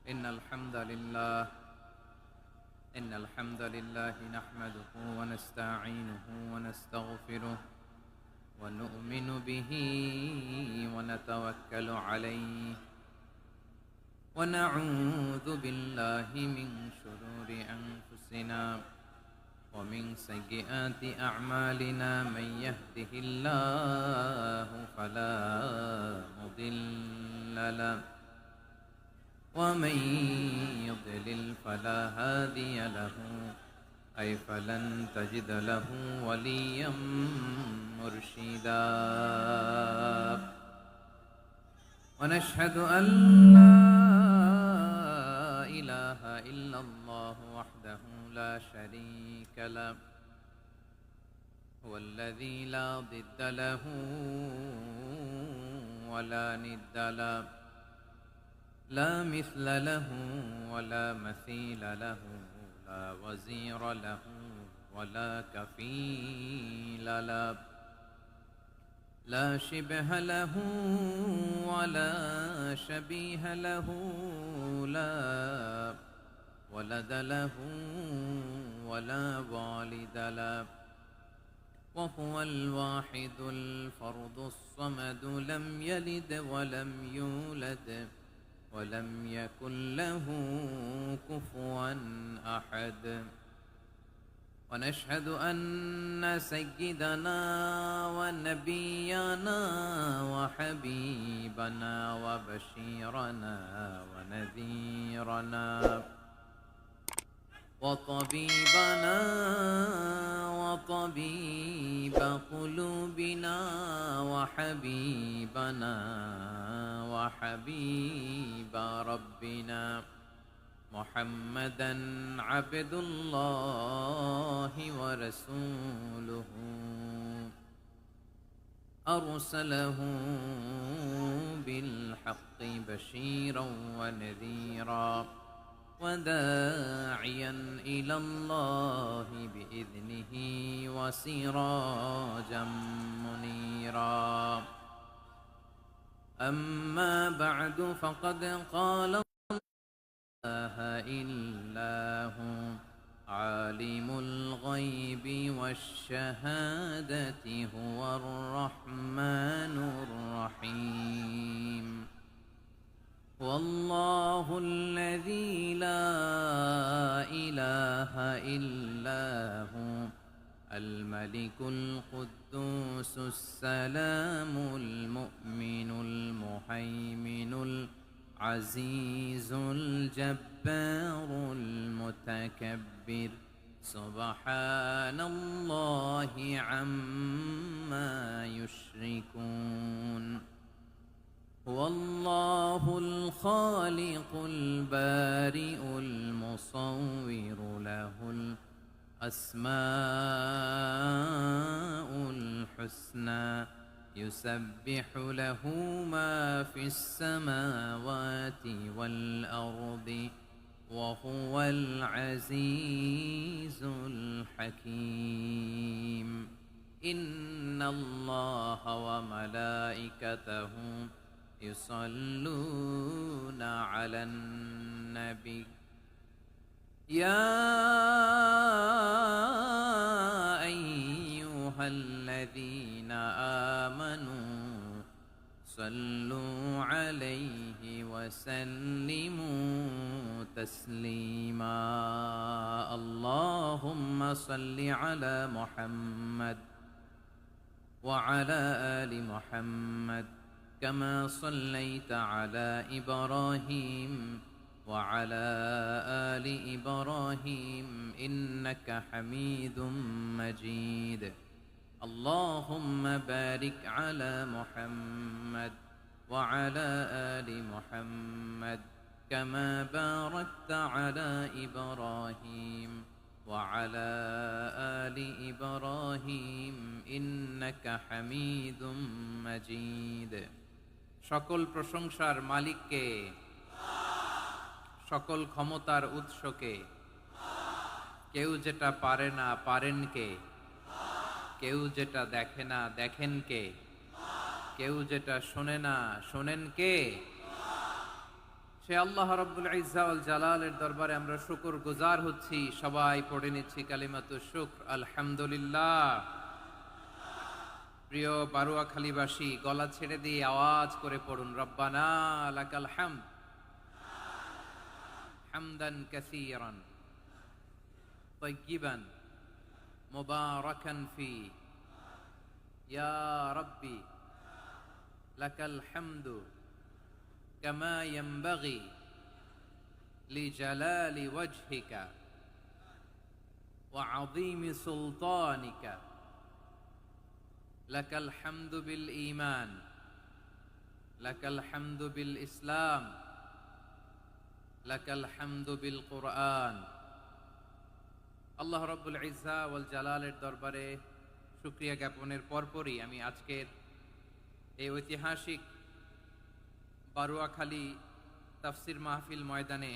إن الحمد لله نحمده ونستعينه ونستغفره ونؤمن به ونتوكل عليه ونعوذ بالله من شرور أنفسنا ومن سيئات أعمالنا من يهده الله فلا مضل له ومن يضلل فلا هادي له فلن تجد له وليا مرشدا ونشهد أن لا إله إلا الله وحده لا شريك له هو الذي لا ضد له ولا ند له لا مثل له ولا مثيل له لا وزير له ولا كفيل له لا شبه له ولا شبيه له لا ولد له ولا والد له وهو الواحد الفرد الصمد لم يلد ولم يولد ولم يكن له كفوا أحد ونشهد أن سيدنا ونبينا وحبيبنا وبشيرنا ونذيرنا وطبيبنا وطبيب قلوبنا وحبيبنا وحبيب ربنا محمدا عبد الله ورسوله أرسله بالحق بشيرا ونذيرا وداعيا إلى الله بإذنه وسراجا منيرا أما بعد فقد قال إله إلا هو عالم الغيب والشهادة هو الرحمن الرحيم والله الذي لا إله إلا هو الملك القدوس السلام المؤمن المهيمن العزيز الجبار المتكبر سبحان الله عما يشركون هو الله الخالق البارئ المصور له الأسماء الحسنى يسبح له ما في السماوات والأرض وهو العزيز الحكيم إن الله وملائكته يصلون على النبي يا أيها الذين آمنوا صلوا عليه وسلموا تسليما اللهم صل على محمد وعلى آل محمد كما صليت على إبراهيم وعلى آل إبراهيم إنك حميد مجيد اللهم بارك على محمد وعلى آل محمد كما باركت على إبراهيم وعلى آل إبراهيم إنك حميد مجيد সকল প্রশংসার মালিককে সকল ক্ষমতার উৎসকে কেউ যেটা পারে না পারেন কে কেউ যেটা দেখে না দেখেন কে কেউ যেটা শোনে না শোনেন কে সে আল্লাহ রাব্বুল ইজ্জা ওয়াল জালালের দরবারে আমরা শুকর গুজার হচ্ছি। সবাই পড়ে নিচ্ছি কালিমাতু শুকর, আলহামদুলিল্লাহ। প্রিয় বারুয়াখালীবাসী, গলা ছেড়ে দিয়ে আওয়াজ করে পড়ুন, রব্বানা লাকাল হামদ হামদান কাসীরান তাইয়্যিবান মুবারাকান ফি, ইয়া রাব্বি লাকাল হামদু কামা ইয়ানবাগি লিজালালি ওয়াজহিকা ওয়া আযীমি সুলতানিকা। লাকাল হামদু বিল ঈমান, লাকাল হামদু বিল ইসলাম, লাকাল হামদু বিল কুরআন। আল্লাহ রাব্বুল ইজ্জা ওয়াল জালালের দরবারে শুকরিয়া জ্ঞাপনের পরপরই আমি আজকের এই ঐতিহাসিক বারুয়াখালী তাফসির মাহফিল ময়দানে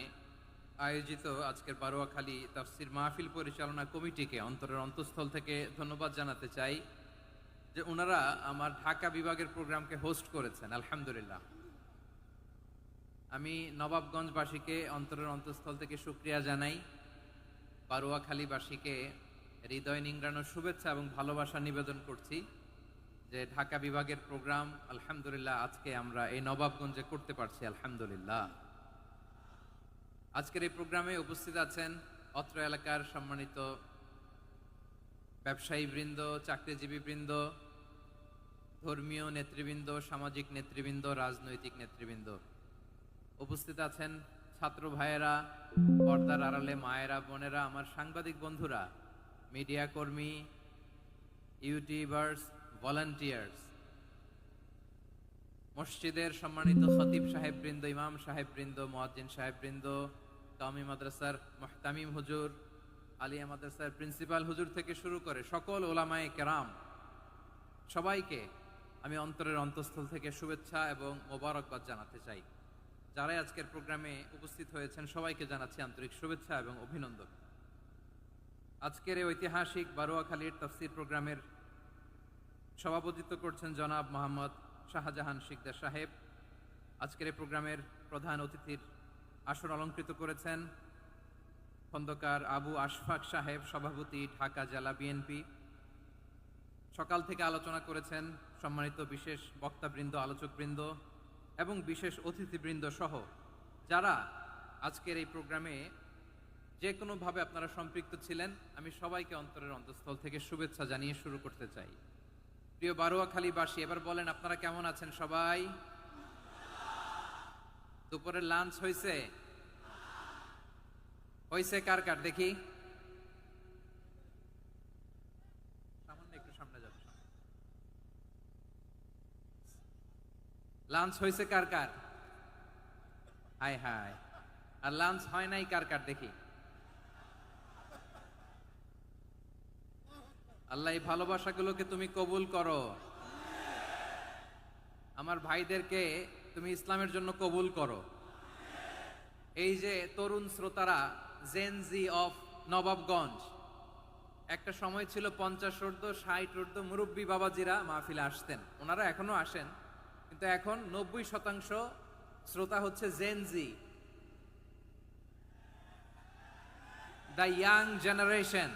আয়োজিত আজকের বারুয়াখালী তাফসির মাহফিল পরিচালনা কমিটিকে অন্তরের অন্তঃস্থল থেকে ধন্যবাদ জানাতে চাই যে ওনারা আমার ঢাকা বিভাগের প্রোগ্রামকে হোস্ট করেছেন, আলহামদুলিল্লাহ। আমি নবাবগঞ্জবাসীকে অন্তরের অন্তঃস্থল থেকে শুকরিয়া জানাই, বারুয়াখালীবাসীকে হৃদয় নিংড়ানো শুভেচ্ছা এবং ভালোবাসা নিবেদন করছি যে ঢাকা বিভাগের প্রোগ্রাম আলহামদুলিল্লাহ আজকে আমরা এই নবাবগঞ্জে করতে পারছি, আলহামদুলিল্লাহ। আজকের এই প্রোগ্রামে উপস্থিত আছেন অত্র এলাকার সম্মানিত ব্যবসায়ী বৃন্দ, চাকরিজীবী বৃন্দ, ধর্মীয় নেতৃবৃন্দ, সামাজিক নেতৃবৃন্দ, রাজনৈতিক নেতৃবৃন্দ। উপস্থিত আছেন ছাত্র ভাইয়েরা, পর্দার আড়ালে মায়েরা, বোনেরা, আমার সাংবাদিক বন্ধুরা, মিডিয়া কর্মী, ইউটিউবার্স, ভলান্টিয়ার্স, মসজিদের সম্মানিত খতিব সাহেব বৃন্দ, ইমাম সাহেব বৃন্দ, মুয়াজ্জিন সাহেব বৃন্দ, কওমি মাদ্রাসার মুহতামিম হুজুর, আলিয়া মাদ্রাসার প্রিন্সিপাল হুজুর থেকে শুরু করে সকল ওলামায়ে কেরাম, সবাইকে আমি অন্তরের অন্তঃস্থল থেকে শুভেচ্ছা এবং মোবারকবাদ জানাতে চাই। যারাই আজকের প্রোগ্রামে উপস্থিত হয়েছেন সবাইকে জানাচ্ছি আন্তরিক শুভেচ্ছা এবং অভিনন্দন। আজকের এই ঐতিহাসিক বারুয়াখালীর তাফসির প্রোগ্রামের সভাপতিত্ব করছেন জনাব মোহাম্মদ শাহজাহান শিকদার সাহেব। আজকের এই প্রোগ্রামের প্রধান অতিথির আসন অলঙ্কৃত করেছেন খন্দকার আবু আশফাক সাহেব, সভাপতি, ঢাকা জেলা বিএনপি। সকাল থেকে আলোচনা করেছেন সম্মানিত বিশেষ বক্তাবৃন্দ, আলোচকবৃন্দ এবং বিশেষ অতিথিবৃন্দ সহ যারা আজকের এই প্রোগ্রামে যে কোনোভাবে আপনারা সম্পৃক্ত ছিলেন। আমি সবাইকে অন্তরের অন্তঃস্থল থেকে শুভেচ্ছা জানিয়ে শুরু করতে চাই। প্রিয় বারুয়াখালীবাসী, এবার বলেন আপনারা কেমন আছেন সবাই? দুপুরের লাঞ্চ হয়েছে? হয়েছে কার কার দেখি? সামান্য একটু সামনে যাবে। লাঞ্চ হয়েছে কার কার? হায় হায়। আর লাঞ্চ হয় নাই কার কার দেখি? আল্লাহ এই ভালোবাসাগুলোকে তুমি কবুল করো। আমার ভাইদেরকে তুমি ইসলামের জন্য কবুল করো। এই যে তরুণ শ্রোতারা, জেনজি অফ নবাবগঞ্জ, একটা সময় ছিল 50 ঊর্ধ্ব 60 ঊর্ধ্ব মুরব্বী বাবাজিরা মাহফিলে আসতেন, ওনারা এখনো আসেন, কিন্তু এখন 90% শ্রোতা হচ্ছে Gen Z, the young generation,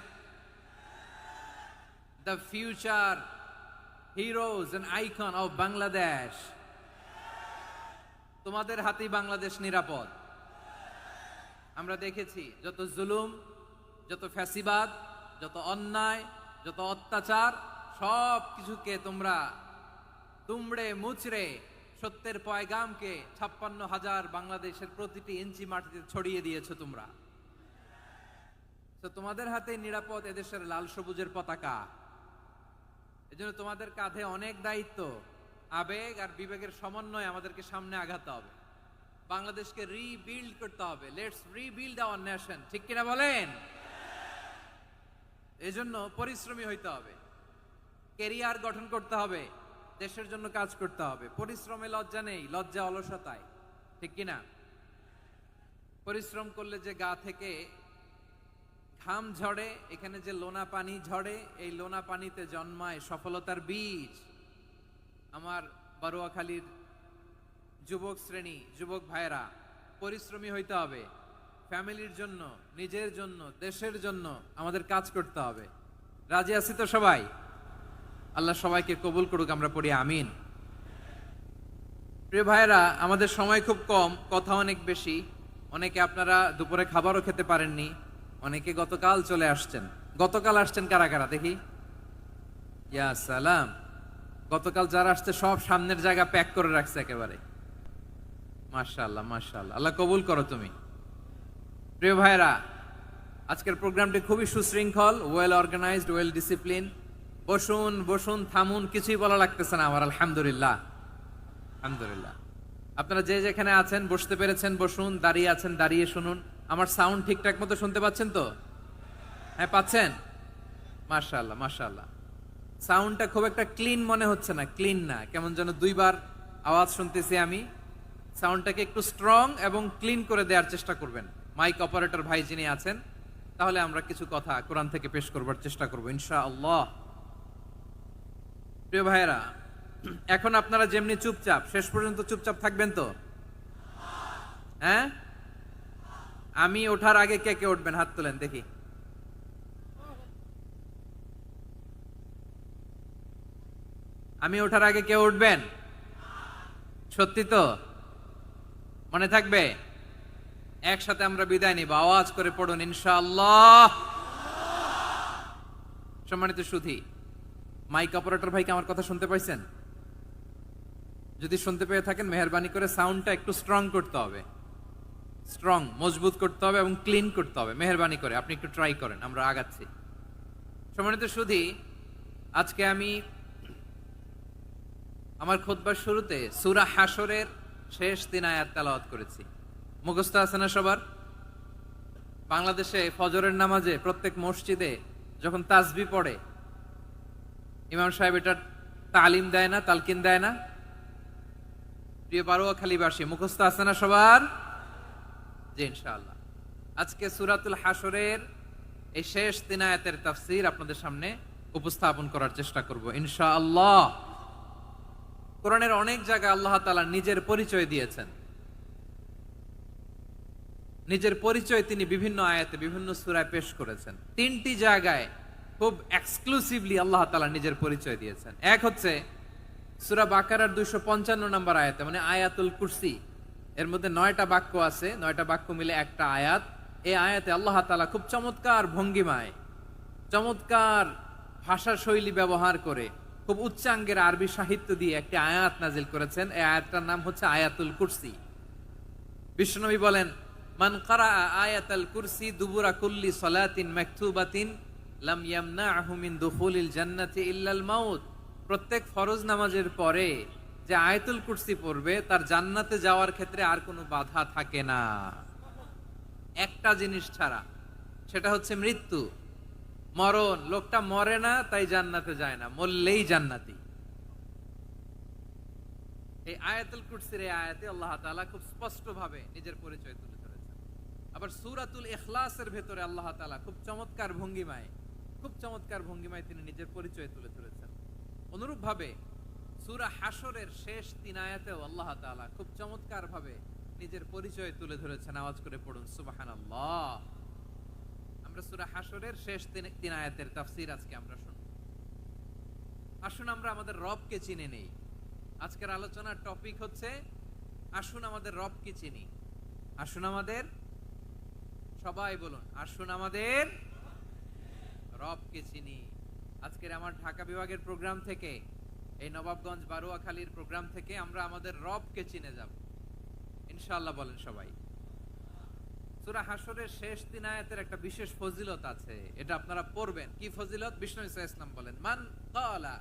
the future heroes and icon of Bangladesh. তোমাদের হাতেই বাংলাদেশ নিরাপদ। আমরা দেখেছি যত জুলুম, যত ফ্যাসিবাদ, যত অন্যায়, যত অত্যাচার, সব কিছুকে তোমরা দুমড়ে মুচড়ে সত্যের পয়গামকে 56,000 বাংলাদেশের প্রতিটি ইঞ্চি মাটিতে ছড়িয়ে দিয়েছো তোমরা। তো তোমাদের হাতে নিরাপদ এদেশের লাল সবুজের পতাকা। এজন্য তোমাদের কাঁধে অনেক দায়িত্ব, আবেগ আর বিবেকের সমন্বয়ে আমাদেরকে সামনে আগাতে হবে। বাংলাদেশকে রিবিল্ড করতে হবে। লেটস রিবিল্ড আওয়ার নেশন, ঠিক কিনা বলেন? এজন্য পরিশ্রমী হইতে হবে, ক্যারিয়ার গঠন করতে হবে, দেশের জন্য কাজ করতে হবে। পরিশ্রমে লজ্জা নেই, লজ্জা অলসতায়, ঠিক কিনা? পরিশ্রম করলে যে গা থেকে ঘাম ঝরে, এখানে যে লোনা পানি ঝরে, এই লোনা পানিতে জন্মায় সফলতার বীজ। আমার বারুয়াখালীর যুবক শ্রেণী, যুবক ভাইয়েরা, পরিশ্রমী হইতে হবে, ফ্যামিলির জন্য, নিজের জন্য, দেশের জন্য আমাদের কাজ করতে হবে। রাজি আছি তো সবাই? আল্লাহ সবাইকে কবুল করুক, আমরা পড়ি আমিন। প্রিয় ভাইরা, আমাদের সময় খুব কম, কথা অনেক বেশি। অনেকে আপনারা দুপুরে খাবারও খেতে পারেননি, অনেকে গতকাল চলে আসছেন। গতকাল আসছেন কারা কারা দেখি? ইয়া সালাম। গতকাল যারা আসছে সব সামনের জায়গা প্যাক করে রাখছে একেবারে। মাশাআল্লাহ মাশাআল্লাহ, আল্লাহ কবুল করো তুমি। প্রিয় ভাইরা, আজকের প্রোগ্রামটি খুবই সুশৃঙ্খল, ওয়েল অর্গানাইজড, ওয়েল ডিসিপ্লিন। বসুন বসুন, থামুন, কিছুই বলা লাগতেছে না আমার। আলহামদুলিল্লাহ আলহামদুলিল্লাহ। আপনারা যে যেখানে আছেন বসতে পেরেছেন বসুন, দাঁড়িয়ে আছেন দাঁড়িয়ে শুনুন। আমার সাউন্ড ঠিকঠাক মতো শুনতে পাচ্ছেন তো? হ্যাঁ পাচ্ছেন? মাশাআল্লাহ মাশাআল্লাহ। সাউন্ডটা খুব একটা ক্লিন মনে হচ্ছে না, ক্লিন না, কেমন যেন দুইবার আওয়াজ শুনতেছি আমি। সাউন্ডটাকে একটু স্ট্রং এবং ক্লিন করে দেওয়ার চেষ্টা করবেন মাইক অপারেটর ভাই যিনি আছেন। তাহলে আমরা কিছু কথা কোরআন থেকে পেশ করবার চেষ্টা করব ইনশাআল্লাহ। প্রিয় ভাইয়েরা, এখন আপনারা যেমনি চুপচাপ, শেষ পর্যন্ত চুপচাপ থাকবেন তো? হ্যাঁ, আমি ওঠার আগে কে কে উঠবেন হাত তোলেন দেখি। আমি ওঠার আগে কে উঠবেন? সত্যি তো? মনে থাকবে? একসাথে আমরা বিদায় নিব, আওয়াজ করে পড়ুন ইনশাআল্লাহ। সম্মানিত সুধী, মাইক অপারেটর ভাইকে আমার কথা শুনতে পাইছেন? যদি শুনতে পেয়ে থাকেন মেহেরবানি করে সাউন্ডটা একটু স্ট্রং করতে হবে, স্ট্রং মজবুত করতে হবে এবং ক্লিন করতে হবে। মেহেরবানি করে আপনি একটু ট্রাই করেন, আমরা আগাচ্ছি। সম্মানিত সুধী, আজকে আমি আমার খুতবার শুরুতে সূরা হাশরের শেষ 3 আয়াত তেলাওয়াত করেছি। মুখস্থ আছে না সবার? বাংলাদেশে ফজরের নামাজে প্রত্যেক মসজিদে যখন তাসবিহ পড়ে ইমাম সাহেব এটা তালিম দেয় না, তালকিন দেয় না? প্রিয় বারোয়াখালীবাসী, মুখস্থ আছে না সবার? জি ইনশাআল্লাহ। আজকে সূরাতুল হাশরের এই শেষ 3 আয়াতের তাফসীর আপনাদের সামনে উপস্থাপন করার চেষ্টা করব ইনশাআল্লাহ। কোরআনের অনেক জায়গায় আল্লাহ তাআলা নিজের পরিচয় দিয়েছেন। নিজের পরিচয় তিনি বিভিন্ন আয়াতে বিভিন্ন সূরায় পেশ করেছেন। 3টি জায়গায় খুব এক্সক্লুসিভলি আল্লাহ তাআলা নিজের পরিচয় দিয়েছেন। এক হচ্ছে সূরা বাকারার 255 নম্বর আয়াতে, মানে আয়াতুল কুরসি। এর মধ্যে 9টা বাক্য আছে, 9টা বাক্য মিলে একটা আয়াত। এই আয়াতে আল্লাহ তাআলা খুব চমৎকার ভঙ্গিমায়, চমৎকার ভাষা শৈলী ব্যবহার করে, খুব উচ্চাঙ্গের আরবি সাহিত্য দিয়ে একটি আয়াত নাজিল করেছেন। এই আয়াতটার নাম হচ্ছে আয়াতুল কুরসি। বিশ্বনবী বলেন, মান ক্বারাআ আয়াতাল কুরসি দুবুরা কুল্লি সালাতিন মাকতুবাতিন লাম ইয়ামনাহু মিন দুখুলিল জান্নাতি ইল্লাল মাউত। প্রত্যেক ফরজ নামাজের পরে যে আয়াতুল কুরসি পড়বে তার জান্নাতে যাওয়ার ক্ষেত্রে আর কোনো বাধা থাকে না, একটা জিনিস ছাড়া, সেটা হচ্ছে মৃত্যু, মরণ। লোকটা মরে না তাই জান্নাতে যায় না, মরলেই জান্নাতি। এই আয়াতুল কুরসির এই আয়াতে আল্লাহ তাআলা খুব স্পষ্ট ভাবে নিজের পরিচয় তুলে ধরেছেন। আবার সূরাতুল ইখলাসের ভেতরে আল্লাহ তাআলা খুব চমৎকার ভঙ্গিমায় তিনি নিজের পরিচয় তুলে ধরেছেন। অনুরূপ ভাবে সূরা হাশরের শেষ 3 আয়াতেও আল্লাহ তাআলা খুব চমৎকার ভাবে নিজের পরিচয় তুলে ধরেছেন। আওয়াজ করে পড়ুন সুবহানাল্লাহ। আমরা সূরা হাশরের শেষ 3 আয়াতের তাফসীর আজকে আমরা শুনব। আসুন আমরা আমাদের রবকে চিনে নেই। আজকের আলোচনার টপিক হচ্ছে আসুন আমাদের রবকে চিনি। আসুন আমাদের, সবাই বলুন, আসুন আমাদের রবকে চিনি। আজকের আমার ঢাকা বিভাগের প্রোগ্রাম থেকে, এই নবাবগঞ্জ বারোয়াখালীর প্রোগ্রাম থেকে আমরা আমাদের রবকে চিনে যাব ইনশাআল্লাহ। বলেন সবাই। সূরা হাশরের শেষ 3 আয়াতের একটা বিশেষ ফজিলত আছে, এটা আপনারা পড়বেন। কি ফজিলত? বিষ্ণু ইসা ইসলাম বলেন, মান ক্বালা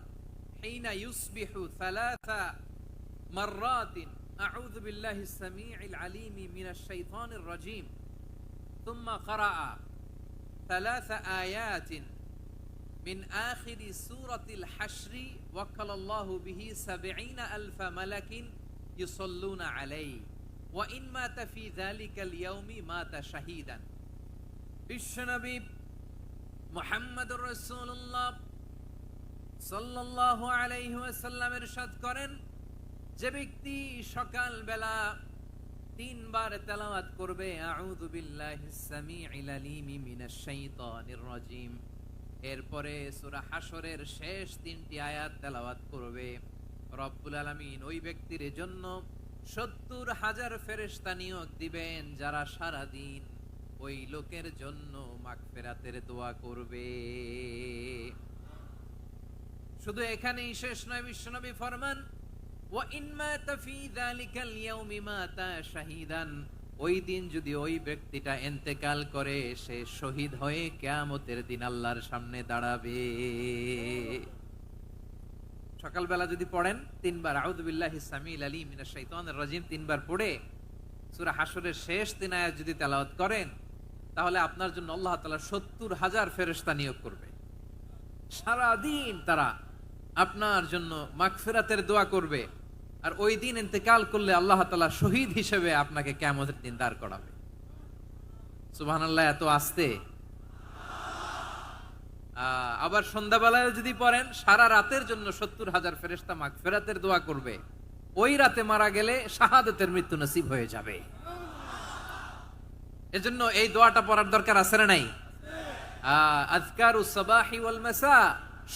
হিনা ইউসবিহু সালাসা মাররাতিন আউযু বিল্লাহিস সামিউল আলিম মিনাশ শাইতানির রাজীম সুম্মা ক্বারাআ সালাসা আয়াতিন মিন আখিরি সূরাতিল হাশরি ওয়াক্কালাল্লাহু বিহি ৭০,০০০ মালাকিন ইউসাল্লুনা আলাইহি ওয়া ইন মাতা ফি যালিকাল ইয়াউমি মাতা শাহীদান। বিশ্বনবী মুহাম্মদুর রাসূলুল্লাহ সাল্লাল্লাহু আলাইহি ওয়াসাল্লাম ইরশাদ করেন, যে ব্যক্তি সকাল বেলা তিনবার তেলাওয়াত করবে আউযু বিল্লাহিস সামিউল আলিম মিনাশ শাইতানির রাজিম। এরপরে সূরা হাশরের শেষ 3টি আয়াত তেলাওয়াত করবে। রব্বুল আলামিন ওই ব্যক্তির জন্য ৭০,০০০ ফেরেশতা নিয়োগ দিবেন যারা সারা দিন ওই লোকের জন্য মাগফিরাতের দোয়া করবে। শুধু এখানেই শেষ নয়, বিশ্বনবী ফরমান ওয়া ইন মাতা ফি যালিকাল ইয়াউমি মাতা শাহীদান, ওই দিন যদি ওই ব্যক্তিটা ইন্তেকাল করে সে শহীদ হয়ে কিয়ামতের দিন আল্লাহর সামনে দাঁড়াবে। সকালবেলা যদি পড়েন তিনবার আউযু বিল্লাহিস সামিউল আলিম মিনাশ শাইতানির রাজিম তিনবার পড়ে সূরা হাশরের শেষ 3 আয়াত যদি তেলাওয়াত করেন, তাহলে আপনার জন্য আল্লাহ তাআলা ৭০,০০০ ফেরেশতা নিয়োগ করবে। সারা দিন তারা আপনার জন্য মাগফিরাতের দোয়া করবে। আর ওই দিন ইন্তেকাল করলে আল্লাহ তাআলা শহীদ হিসেবে আপনাকে কিয়ামতের দিন দাঁড় করাবে। সুবহানাল্লাহ, এত আস্তে। আবার সন্ধ্যাবেলায় যদি পড়েন, সারা রাতের জন্য ৭০,০০০ ফেরেশতা মাগফিরাতের দোয়া করবে। ওই রাতে মারা গেলে শাহাদাতের মৃত্যু নসিব হয়ে যাবে। এজন্য এই দোয়াটা পড়ার দরকার আছে না নাই? আযকারুস সাবাহি ওয়াল মাসা,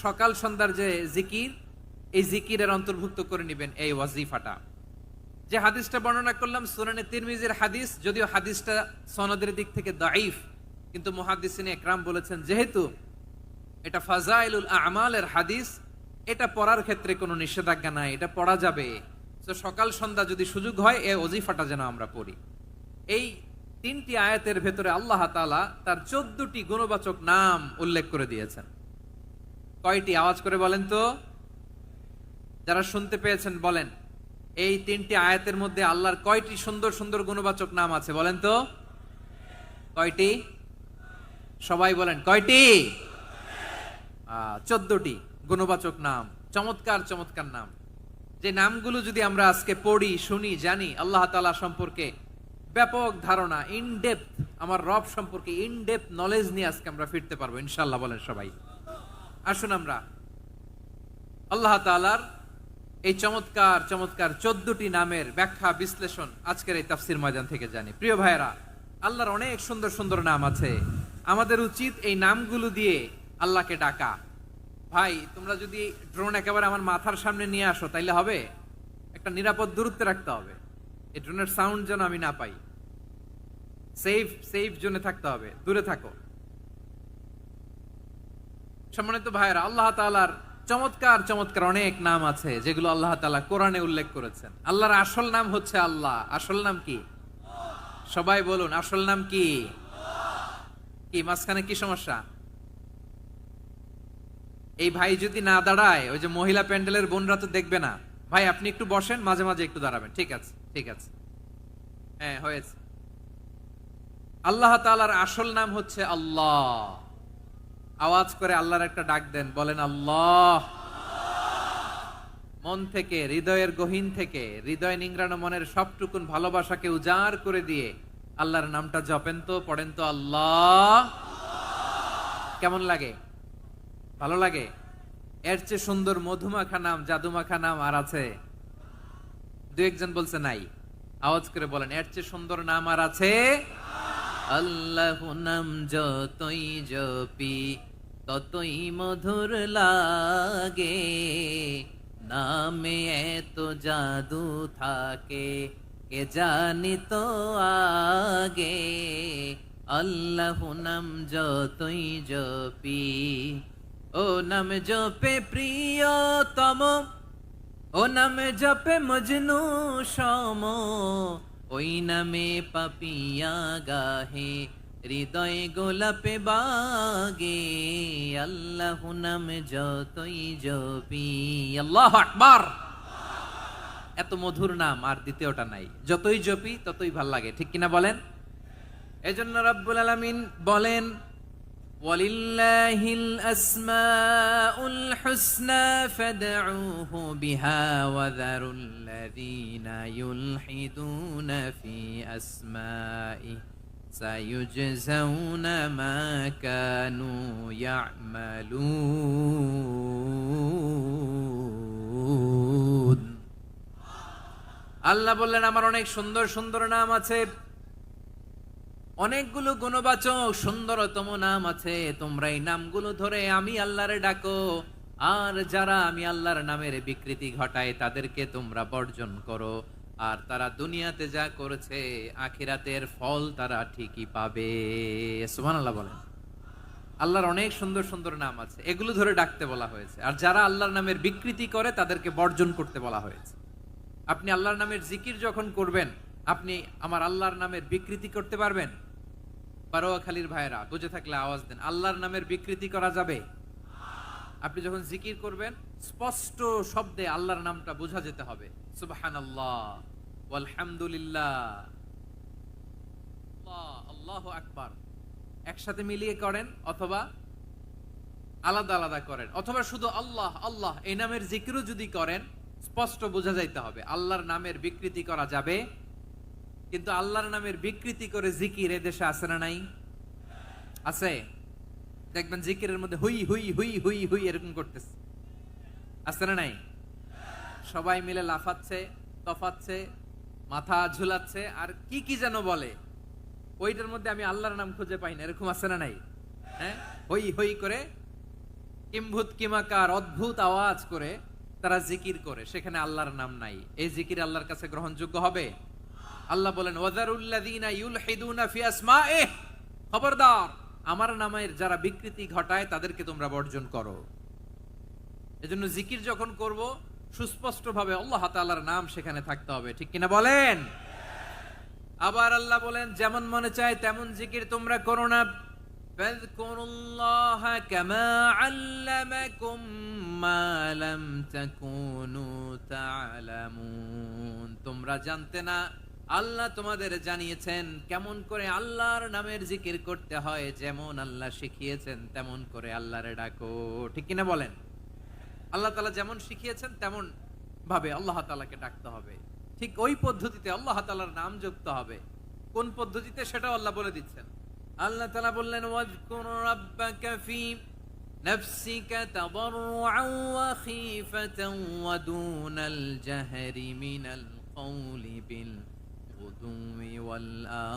সকাল সন্ধ্যার যে জিকির, এই জিকিরের অন্তর্ভুক্ত করে নেবেন এই ওয়াজিফাটা। যে হাদিসটা বর্ণনা করলাম সুনানে তিরমিজির হাদিস, যদিও হাদিসটা সনদের দিক থেকে দাঈফ, কিন্তু মুহাদ্দিসিনে ইকরাম বলেছেন যেহেতু এটা ফাজাইলুল আমালের হাদিস, এটা পড়ার ক্ষেত্রে কোনো নিষেধাজ্ঞা নাই, এটা পড়া যাবে। তো সকাল সন্ধ্যা যদি সুযোগ হয় এই ওয়াজিফাটা যেন আমরা পড়ি। এই 3টি আয়াতের ভেতরে আল্লাহ তাআলা তার 14টি গুণবাচক নাম উল্লেখ করে দিয়েছেন। কয়টি? আওয়াজ করে বলেন তো, যারা শুনতে পেয়েছেন বলেন। এই 3টি আয়াতের মধ্যে আল্লাহর কয়টি সুন্দর সুন্দর গুণবাচক নাম আছে বলেন তো? কয়টি? সবাই বলেন কয়টি? 14টি গুণবাচক নাম, চমৎকার চমৎকার নাম। যে নামগুলো যদি আমরা আজকে পড়ি, শুনি, জানি, আল্লাহ তাআলা সম্পর্কে ব্যাপক ধারণা, ইনডেপথ, আমার রব সম্পর্কে ইনডেপথ নলেজ নিয়ে আজকে আমরা ফিরতে পারবো ইনশাআল্লাহ। বলেন সবাই। আসুন আমরা আল্লাহ তাআলার এই চমৎকার চমৎকার 14টি নামের ব্যাখ্যা বিশ্লেষণ আজকের এই তাফসীর ময়দান থেকে জানি। প্রিয় ভাইয়েরা, আল্লাহর অনেক সুন্দর সুন্দর নাম আছে। আমাদের উচিত এই নামগুলো দিয়ে আল্লাহকে ডাকা। ভাই, তোমরা যদি ড্রোন একেবারে আমার মাথার সামনে নিয়ে আসো তাইলে হবে? একটা নিরাপদ দূরত্বে রাখতে হবে, এই ড্রোনের সাউন্ড যেন আমি না পাই। সেফ জোনে থাকতে হবে, দূরে থাকো। সম্মানিত ভাইয়েরা, আল্লাহ তাআলার চমৎকার চমৎকার অনেক নাম আছে যেগুলো আল্লাহ তাআলা কোরআনে উল্লেখ করেছেন। আল্লাহর আসল নাম হচ্ছে আল্লাহ। আসল নাম কি? সবাই বলুন, আসল নাম কি? কি মাঝখানে কি সমস্যা? এই ভাই যদি না দাঁড়ায়, ওই যে মহিলা প্যান্ডেলের বোনরা তো দেখবে না। ভাই আপনি একটু বসেন, মাঝে মাঝে একটু দাঁড়াবেন। ঠিক আছে, ঠিক আছে, হ্যাঁ হয়েছে। আল্লাহ তাআলার আসল নাম হচ্ছে আল্লাহ। আওয়াজ করে আল্লাহর একটা ডাক দেন, বলেন আল্লাহ। মন থেকে, হৃদয়ের গহীন থেকে, হৃদয় নিংড়ানো মনের সবটুকুন ভালোবাসাকে উজাড় করে দিয়ে আল্লাহর নামটা জপেন তো, পড়েন তো আল্লাহ। কেমন লাগে? ভালো লাগে? এর চেয়ে সুন্দর মধুমাখা নাম, জাদুমাখা নাম আর আছে? দু একজন বলছে নাই। আওয়াজ করে বলেন, এর চেয়ে সুন্দর নাম আর আছে? আল্লাহ নাম যতই জপি ততই মধুর লাগে, নামে এত জাদু থাকে কে জানি তো আগে। আল্লাহ নাম যতই জপি, ও নাম জপে প্রিয়তম, ও নাম জপে মজনু সম, ওই নামে পাপিয়া গাহে হৃদয় গোলাপে বাগে। আল্লাহ নাম যতই জপি। আল্লাহু আকবার। এত মধুর নাম আর দ্বিতীয়টা নাই। যতই জপি ততই ভাল লাগে, ঠিক কিনা বলেন? এজন্য রব্বুল আলামিন বলেন, ওয়ালিল্লাহিল আসমাউল হুসনা ফাদউহু বিহা ওয়া যারুল্লাযীনা ইউলহিদুনা ফি আসমাই সায়ুজজাউনা মা কানু ইয়ামালুন। আল্লাহ বললেন আমার অনেক সুন্দর সুন্দর নাম আছে, অনেকগুলো গুণবাচক সুন্দরতম নাম আছে। তোমরা এই নামগুলো ধরে আমি আল্লাহরে ডাকো, আর যারা আমি আল্লাহর নামের বিকৃতি ঘটায় তাদেরকে তোমরা বর্জন করো। আর তারা দুনিয়াতে যা করেছে আখিরাতের ফল তারা ঠিকই পাবে। সুবহানাল্লাহ বলেন। আল্লাহর অনেক সুন্দর সুন্দর নাম আছে, এগুলো ধরে ডাকতে বলা হয়েছে। আর যারা আল্লাহর নামের বিকৃতি করে তাদেরকে বর্জন করতে বলা হয়েছে। আপনি আল্লাহর নামের জিকির যখন করবেন, আপনি আমার আল্লাহর নামের বিকৃতি করতে পারবেন? বারোয়াখালীর ভাইরা বুঝে থাকলে আওয়াজ দেন, আল্লাহর নামের বিকৃতি করা যাবে? আপনি যখন জিকির করবেন স্পষ্ট শব্দে আল্লাহর নামটা বোঝা যেতে হবে। সুবহানাল্লাহ, আলহামদুলিল্লাহ, আল্লাহু আকবার একসাথে মিলিয়ে করেন, অথবা আলাদা আলাদা করেন, অথবা শুধু আল্লাহ আল্লাহ এই নামের জিকিরও যদি করেন স্পষ্ট বোঝা যাইতে হবে। আল্লাহর নামের বিকৃতি করা যাবে, কিন্তু আল্লাহর নামের বিকৃতি করে জিকির এদেশে আছে না নাই? আছে। দেখবেন জিকিরের মধ্যে হুই হুই হুই হুই হুই এরকম করতেছে, আছে না নাই? সবাই মিলে লাফাচ্ছে, তফাচ্ছে, মাথা ঝুলাচ্ছে, আর কি কি যেন বলে, ওইটার মধ্যে আমি আল্লাহর নাম খুঁজে পাই না, এরকম আছে না নাই? হ্যাঁ, হই হই করে কিম্ভূত কিমাকার অদ্ভুত আওয়াজ করে তারা জিকির করে, সেখানে আল্লাহর নাম নাই। এই জিকির আল্লাহর কাছে গ্রহণযোগ্য হবে? আল্লাহ বলেন ওয়াযারুল্লাযীনা ইউলহিদুনা ফি আসমাইহি, খবরদার আমার নামের যারা বিকৃতি ঘটায় তাদেরকে তোমরা বর্জন করো। এজন্য জিকির যখন করব সুস্পষ্ট ভাবে আল্লাহ তাআলার নাম সেখানে থাকতে হবে, ঠিক কিনা বলেন? আবার আল্লাহ বলেন যেমন মনে চায় তেমন জিকির তোমরা করো না। ফাযকুরুল্লাহা কামা আল্লামাকুম মা লাম তাকুনু তা'লামুন, তোমরা জানতে না, আল্লাহ তোমাদের জানিয়েছেন কেমন করে আল্লাহর নামের জিকির করতে হয়। যেমন আল্লাহ শিখিয়েছেন তেমন করে আল্লাহরে ডাকো, ঠিক কিনা বলেন? আল্লাহ তাআলা যেমন শিখিয়েছেন তেমন ভাবে আল্লাহ তাআলাকে ডাকতে হবে, ঠিক ওই পদ্ধতিতে আল্লাহ তাআলার নাম যুক্ত হবে। কোন পদ্ধতিতে সেটাও আল্লাহ বলে দিচ্ছেন। আল্লাহ তাআলা বললেন ওয়াযকুর রাব্বাকা ফি নাফসিকা তাদাররুআন ওয়া খীফাতান ওয়া দুনাল জাহরি মিনাল কওলি বিল গুদুই ওয়াল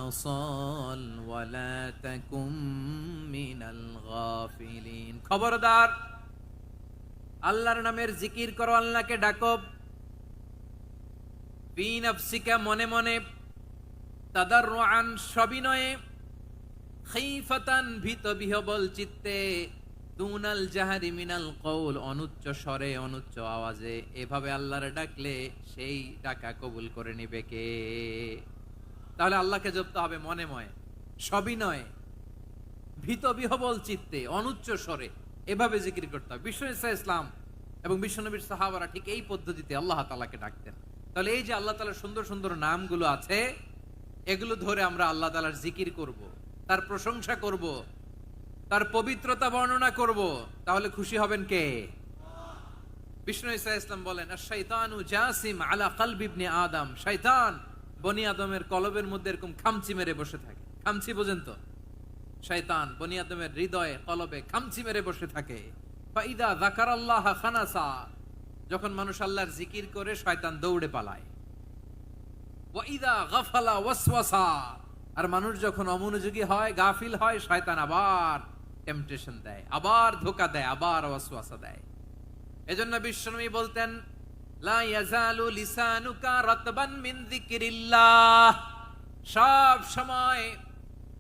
আসাল ওয়া লা তাকুম মিনাল গাফিলিন, খবরদার আল্লাহর নামের জিকির করো, আল্লাহকে ডাকো। ফি নাফসিকা মনে মনে, তাদাররুআন সবিনয়ে, খীফাতান ভীত বিহবল চিত্তে, দুনাল জাহারি মিনাল কওল অনুচ্চ স্বরে অনুচ্চ আওয়াজে। এভাবে আল্লাহরে ডাকলে সেই ডাকা কবুল করে নিবে কে? তাহলে আল্লাহকে জপতে হবে মনে মনে, সবিনয়ে, ভীত বিহবল চিত্তে, অনুচ্চ স্বরে, এভাবে জিকির করতে হবে। বিষ্ণু ইসলাম এবং বিশ্বনবীর সাহাবারা ঠিক এই পদ্ধতিতে আল্লাহ তাআলাকে ডাকতেন। তাহলে এই যে আল্লাহ তাআলার সুন্দর সুন্দর নামগুলো আছে, এগুলো ধরে আমরা আল্লাহ তাআলার জিকির করব, তার প্রশংসা করব, তার পবিত্রতা বর্ণনা করব, তাহলে খুশি হবেন কে? বিষ্ণু ইসলাম বলেন আশ-শাইতানু জাসিম আলা কলবি ইবনে আদম, শয়তান বনি আদমের কলবের মধ্যে এরকম খামচি মেরে বসে থাকে। খামচি বোঝেন তো? শয়তান বনি আদমের হৃদয়ে কলবে খামচি মেরে বসে থাকে। ফাইদা যাকারাল্লাহ খানাসা, যখন মানুষ আল্লাহর জিকির করে শয়তান দৌড়ে পালায়। ওয়াইদা গাফালা ওয়াসওয়াসা, আর মানুষ যখন অমনোযোগী হয়, গাফিল হয়, শয়তান আবার টেম্পটেশন দেয়, আবার ধোঁকা দেয়, আবার ওয়াসওয়াসা দেয়। এজন্য বিশ্বনবী বলতেন লা ইয়াজালু লিসানুকা রাতবান মিন যিকরিল্লাহ, সব সময়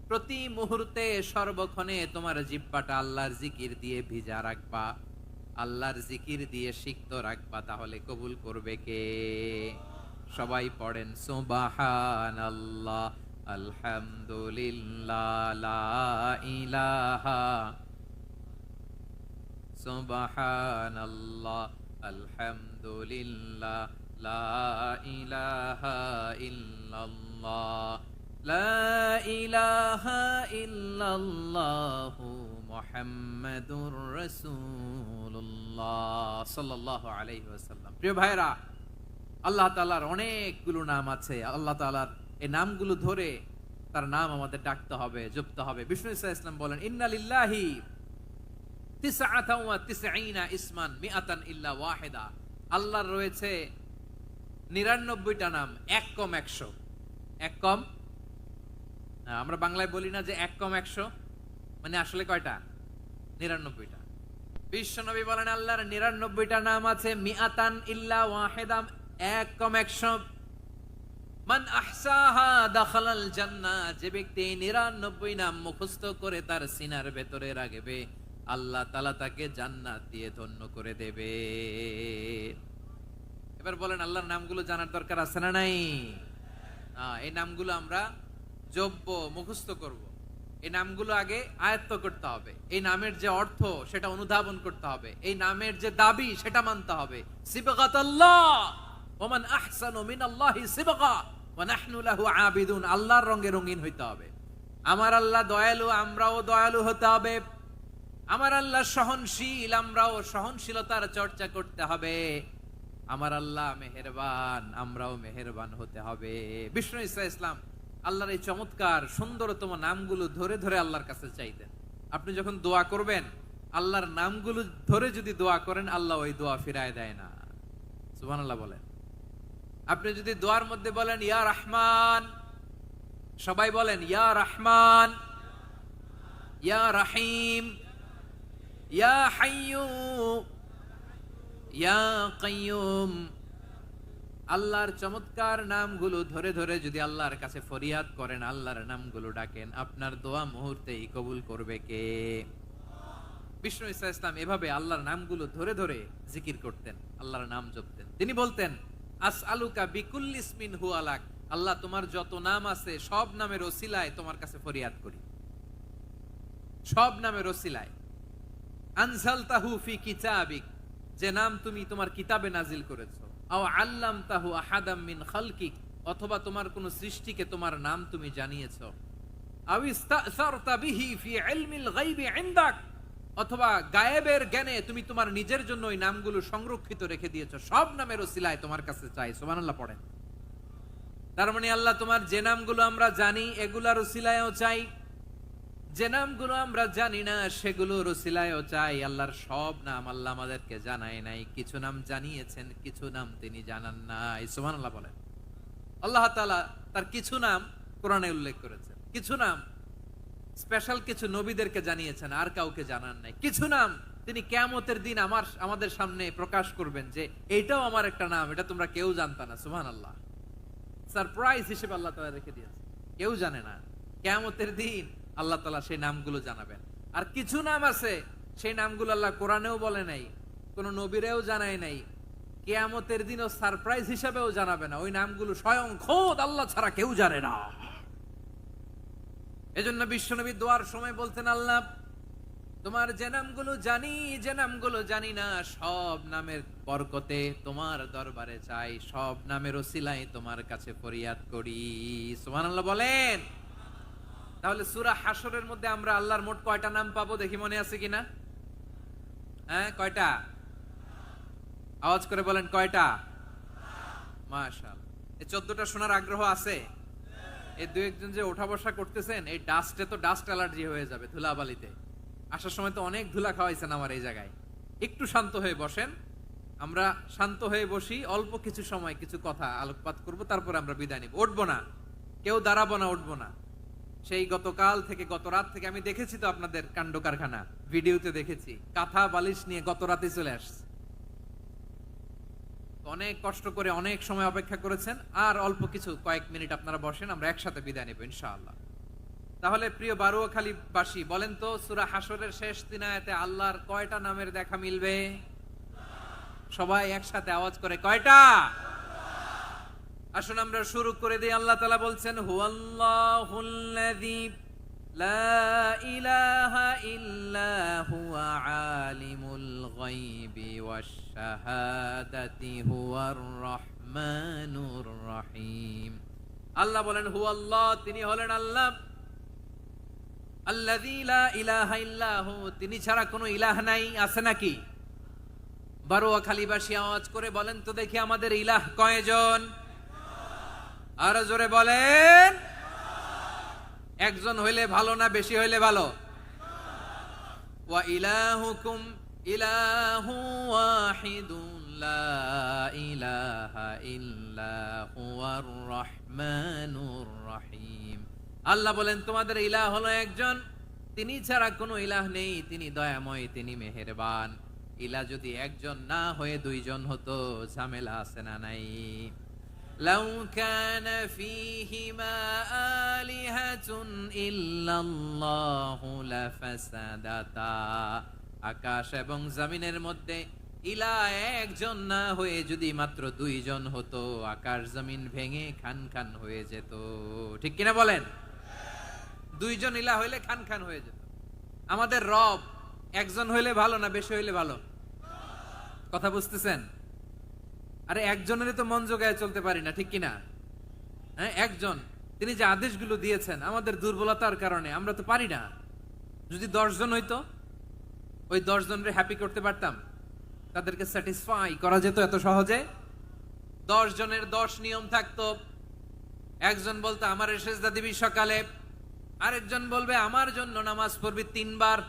প্রতি মুহূর্তে সর্বক্ষণে তোমার জিহ্বাটা আল্লাহর জিকির দিয়ে ভিজা রাখবা, আল্লাহর জিকির দিয়ে সিক্ত রাখবা, তাহলে কবুল করবে কে? সবাই পড়েন সুবহানাল্লাহ আলহামদুলিল্লাহ লা ইলাহা, সুবহানাল্লাহ আলহামদুলিল্লাহ লা ইলাহা ইল্লাল্লাহ লা ইলাহা ইল্লাল্লাহু মুহাম্মাদুর রাসূলুল্লাহ সাল্লাল্লাহু আলাইহি ওয়াসাল্লাম। প্রিয় ভাইরা, আল্লাহ তাআলার অনেকগুলো নাম আছে। আল্লাহ তাআলার এই নামগুলো ধরে তার নাম আমাদের ডাকতে হবে, জপতে হবে। বিষ্ণু ইসলাম বলেন ইন্না লিল্লাহি তিসআতান ওয়া তিসঈনা ইসমান মিআতান ইল্লা ওয়াহিদা, আল্লাহর রয়েছে 99টা নাম, এক কম 100। এক কম, আমরা বাংলায় বলি না যে এক কম 100, মানে আসলে কয়টা? 99টা। বিশ্বনবী বলেন আল্লাহর 99টা নাম আছে, মিআতান ইল্লা ওয়াহিদাম, এক কম 100। মান আহসাহা দাখালাল জান্নাহ, যে ব্যক্তি 99 নাম মুখস্থ করে তার সিনার ভেতরে রাখবে, আল্লাহ তাআলা তাকে জান্নাত দিয়ে ধন্য করে দেবে। এবার বলেন আল্লাহর নামগুলো জানার দরকার আছে না নাই? এই নামগুলো আমরা জব্য মুখস্থ করব। এই নামগুলো আগে আয়ত্ত করতে হবে। এই নামের যে অর্থ সেটা অনুধাবন করতে হবে। এই নামের যে দাবি সেটা মানতে হবে। সিবগাতাল্লাহ ওয়া মান আহসানু মিনাল্লাহি সিবগা ওয়া নাহনু লাহু আবিদুন, আল্লাহর রঙে রঙিন হইতে হবে। আমার আল্লাহ দয়ালু, আমরাও দয়ালু হতে হবে। আমার আল্লাহ সহনশীল, আমরাও সহনশীলতার চর্চা করতে হবে। আমার আল্লাহ মেহেরবান, আমরাও মেহেরবান হতে হবে। বিষ্ণু ঈসা ইসলাম আল্লাহর এই চমৎকার সুন্দরতম নামগুলো ধরে ধরে আল্লাহর কাছে চাইতেন। আপনি যখন দোয়া করবেন, আল্লাহর নামগুলো ধরে যদি দোয়া করেন, আল্লাহ ওই দোয়া ফিরায় দেয় না। সুবহানাল্লাহ বলেন। আপনি যদি দোয়ার মধ্যে বলেন ইয়া রহমান, সবাই বলেন ইয়া রহমান, ইয়া রহিম, ইয়া হাইয়্যু, ইয়া কাইয়্যুম, আল্লাহর চমৎকার নামগুলো ধরে ধরে যদি আল্লাহর কাছে ফরিয়াদ করেন, আল্লাহর নামগুলো ডাকেন, আপনার দোয়া মুহূর্তেই কবুল করবে কে? বিষ্ণু ঈসা ইসলাম এভাবে আল্লাহর নামগুলো ধরে ধরে জিকির করতেন, আল্লাহর নাম জপতেন। তিনি বলতেন আসআলুকা বিকুল্লি ইসমিন হুয়া লাক, আল্লাহ তোমার যত নাম আছে সব নামের ওসিলায় তোমার কাছে ফরিয়াদ করি, সব নামের ওসিলায়। আনজালতাহু ফি কিতাবিক, যে নাম তুমি তোমার কিতাবে নাজিল করেছো। আও আল্লামতাহু আহাদাম মিন খালকিক, অথবা তোমার কোন সৃষ্টিকে তোমার নাম তুমি জানিয়েছো। আও ইস্তাসারতা বিহি ফি ইলমিল গায়বি ইনদাক, অথবা গায়েবের জ্ঞানে তুমি তোমার নিজের জন্য ওই নামগুলো সংরক্ষিত রেখে দিয়েছো। সব নামের ওসিলায় তোমার কাছে চাই। সুবহানাল্লাহ পড়েন। তার মানে আল্লাহ তোমার যে নামগুলো আমরা জানি এগুলার ওসিলায়ও চাই, যে নামগুলো আমরা জানি না সেগুলোর ওসিলায়ও চাই। আল্লাহর সব নাম আল্লাহ আমাদেরকে জানায় নাই, কিছু নাম জানিয়েছেন, কিছু নাম তিনি জানান নাই। সুবহানাল্লাহ বলেন। আল্লাহ তাআলা তার কিছু নাম কোরআনে উল্লেখ করেছেন, কিছু নাম স্পেশাল কিছু নবীদেরকে জানিয়েছেন, আর কাউকে জানান নাই। কিছু নাম তিনি কিয়ামতের দিন আমাদের সামনে প্রকাশ করবেন যে এইটাও আমার একটা নাম, এটা তোমরা কেউ জানতা না। সুবহানাল্লাহ, সারপ্রাইজ হিসেবে আল্লাহ তাআলা রেখে দিয়েছেন, কেউ জানে না। কিয়ামতের দিন আল্লাহ তাআলা সেই নামগুলো জানাবেন। আর কিছু নাম আছে সেই নামগুলো আল্লাহ কোরআনেও বলে নাই, কোন নবীরেও জানায় নাই, কিয়ামতের দিনও সারপ্রাইজ হিসেবেও জানাবে না। ওই নামগুলো স্বয়ং খোদ আল্লাহ ছাড়া কেউ জানে না। এজন্য বিশ্বনবী দোয়ার সময় বলতেন আল্লাহ তোমার যে নামগুলো জানি, যে নামগুলো জানি না, সব নামের বরকতে তোমার দরবারে চাই, সব নামের ওসিলায় তোমার কাছে ফরিয়াদ করি। সুবহানাল্লাহ বলেন। তাহলে সূরা হাশরের মধ্যে আমরা আল্লাহর মোট কয়টা নাম পাবো দেখি, মনে আছে কিনা? হ্যাঁ, কয়টা? আওয়াজ করে বলেন কয়টা? মাশাআল্লাহ। এই 14টা শোনার আগ্রহ আছে? এই দুই একজন যে ওঠা বসা করতেছেন, এই ডাস্টে তো ডাস্ট অ্যালার্জি হয়ে যাবে, ধুলাবালিতে। আসার সময় তো অনেক ধুলা খাওয়াইছেন আমার এই জায়গায়। একটু শান্ত হয়ে বসেন, আমরা শান্ত হয়ে বসি, অল্প কিছু সময় কিছু কথা আলোকপাত করব, তারপর আমরা বিদায় নিব। উঠবো না, কেউ দাঁড়াবো না, উঠবো না। সেই গতকাল থেকে, গত রাত থেকে আমি দেখেছি তো আপনাদের কাণ্ড কারখানা, ভিডিওতে দেখেছি, কাঁথা বালিশ নিয়ে গত রাতে চলে আসছে। অনেক কষ্ট করে অনেক সময় অপেক্ষা করেছেন, আর অল্প কিছু কয়েক মিনিট আপনারা বসেন, আমরা একসাথে বিদায় নেব ইনশাআল্লাহ। তাহলে প্রিয় বারুয়াখালীবাসী বলেন তো, সূরা হাশরের শেষ 3 আয়াতে আল্লাহর কয়টা নামের দেখা মিলবে? সবাই একসাথে আওয়াজ করে কয়টা? আসুন আমরা শুরু করে দিই। আল্লাহ তাআলা বলছেন হুয়াল্লাহুল্লাযী লা ইলাহা ইল্লা হুয়া আলিমুল গায়বি ওয়াশ শাহাদাতি হুয়ার রহমানুর রহিম। আল্লাহ বলেন হুয়াল্লাহ, তিনি হলেন আল্লাহ, আল্লাযী লা ইলাহা ইল্লা হু, তিনি ছাড়া কোনো ইলাহ নাই। আছে নাকি? বারুয়াখালীবাসী আওয়াজ করে বলেন তো দেখি, আমাদের ইলাহ কয়জন? আরো জোরে বলেন। একজন হইলে ভালো না বেশি হইলে ভালো? ওয়া ইলাহুকুম ইলাহু ওয়াহিদুন লা ইলাহা ইল্লা হুয়ার রহমানুর রহিম। আল্লাহ বলেন তোমাদের ইলাহ হলো একজন, তিনি ছাড়া কোনো ইলাহ নেই, তিনি দয়াময়, তিনি মেহেরবান। ইলাহ যদি একজন না হয়ে দুইজন হতো, ঝামেলা আছে না নাই? লাউ কানা ফীহিমা আলিহাতুন ইল্লাল্লাহু লাফাসাদাতা। আকাশ এবং জমিনের মধ্যে ইলাহ একজন না হয়ে যদি মাত্র দুইজন হতো, আকাশ জমিন ভেঙে খান খান হয়ে যেত। ঠিক কিনা বলেন? দুইজন ইলাহ হইলে খান খান হয়ে যেত। আমাদের রব একজন হইলে ভালো না বেশি হইলে ভালো? কথা বুঝতেছেন? আরে একজনেরই তো মন জোগায় চলতে পারি না, ঠিক কিনা? হ্যাঁ, একজন, তিনি যে আদেশগুলো দিয়েছেন আমাদের দুর্বলতার কারণে আমরা তো পারি না। যদি 10 জন হইতো, ওই 10 জনরে হ্যাপি করতে পারতাম, তাদেরকে স্যাটিসফাই করা যেত এত সহজে? 10 জনের 10 নিয়ম থাকতো। একজন বলতো আমার সেজদা দিবি সকালে, আরেকজন বলবে আমার জন্য নামাজ পড়বি 3 বার,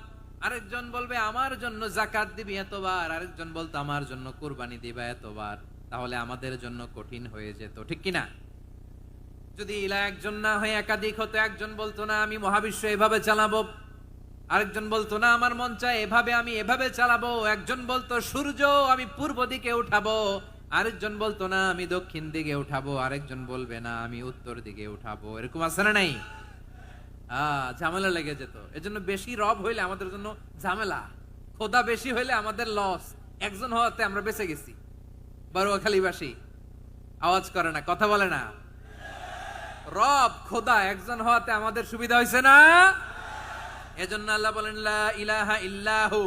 আরেকজন বলবে আমার জন্য যাকাত দিবি এতবার, আরেকজন বলতো আমার জন্য কুরবানি দিবা এতবার। তাহলে আমাদের জন্য কঠিন হয়ে যেত, ঠিক কিনা? যদি ইলাহ একজন না হয়ে একাধিক হতো, একজন বলতো না আমি মহাবিশ্ব এভাবে চালাবো, আরেকজন বলতো না আমার মন চায় এভাবে, আমি এভাবে চালাবো, একজন বলতো সূর্য আমি পূর্ব দিকে উঠাবো, আরেকজন বলতো না আমি দক্ষিণ দিকে উঠাবো, আরেকজন বলবে না আমি উত্তর দিকে উঠাবো। এরকম আছে না নাই? ঝামেলা লেগে যেত। এজন্য বেশি রব হইলে আমাদের জন্য ঝামেলা, খোদা বেশি হইলে আমাদের লস। একজন হওয়াতে আমরা বেঁচে গেছি। বারুয়াখালীবাসী আওয়াজ করে না, কথা বলে না। রব খোদা একজন হওয়াতে আমাদের সুবিধা হয়েছে না? এজন্য আল্লাহ বলেন লা ইলাহা ইল্লাহু,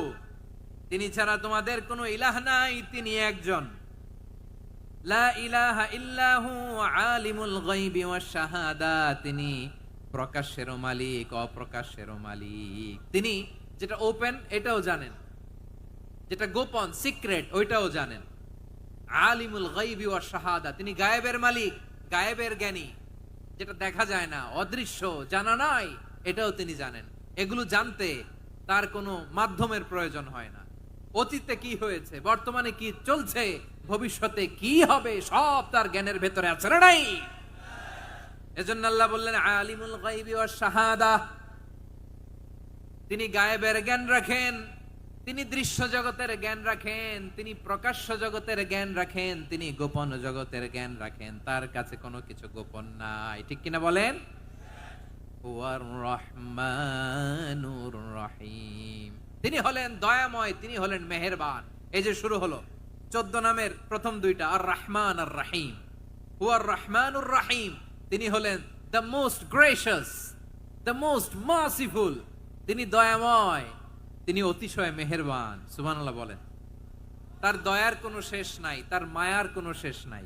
তিনি ছাড়া তোমাদের কোনো ইলাহ নাই, তিনি একজন। লা ইলাহা ইল্লাহু আলিমুল গায়বি ওয়াশ শাহাদা, তিনি প্রকাশেরও মালিক অপ্রকাশেরও মালিক। তিনি যেটা ওপেন এটাও জানেন, যেটা গোপন সিক্রেট ওইটাও জানেন। আলিমুল গায়বি ওয়াশ শাহাদা, তিনি গায়েবের মালিক, গায়েবের জ্ঞানী, যেটা দেখা যায় না, অদৃশ্য, জানা নাই, এটাও তিনি জানেন। এগুলো জানতে তার কোনো মাধ্যমের প্রয়োজন হয় না। অতীতে কি হয়েছে, বর্তমানে কি চলছে, ভবিষ্যতে কি হবে, সব তার জ্ঞানের ভেতরে আছে না নাই? এজন্য আল্লাহ বললেন আলিমুল গায়বি ওয়াশ শাহাদা, তিনি গায়েবের জ্ঞান রাখেন, তিনি দৃশ্য জগতের জ্ঞান রাখেন, তিনি প্রকাশ্য জগতের জ্ঞান রাখেন, তিনি গোপন জগতের জ্ঞান রাখেন। তার কাছে কোনো কিছু গোপন নাই, ঠিক কিনা বলেন? হুয়ার রহমানুর রহিম, তিনি হলেন দয়াময়, তিনি হলেন মেহেরবান। এই যে শুরু হলো 14 নামের প্রথম দুইটা, আর রহমান আর রহিম। হুয়ার রহমানুর রহিম, তিনি হলেন the most gracious, the most merciful, তিনি দয়াময়, তিনি অতিশয় মেহেরবান। সুবহানাল্লাহ বলেন। তার দয়ার কোনো শেষ নাই, তার মায়ার কোনো শেষ নাই।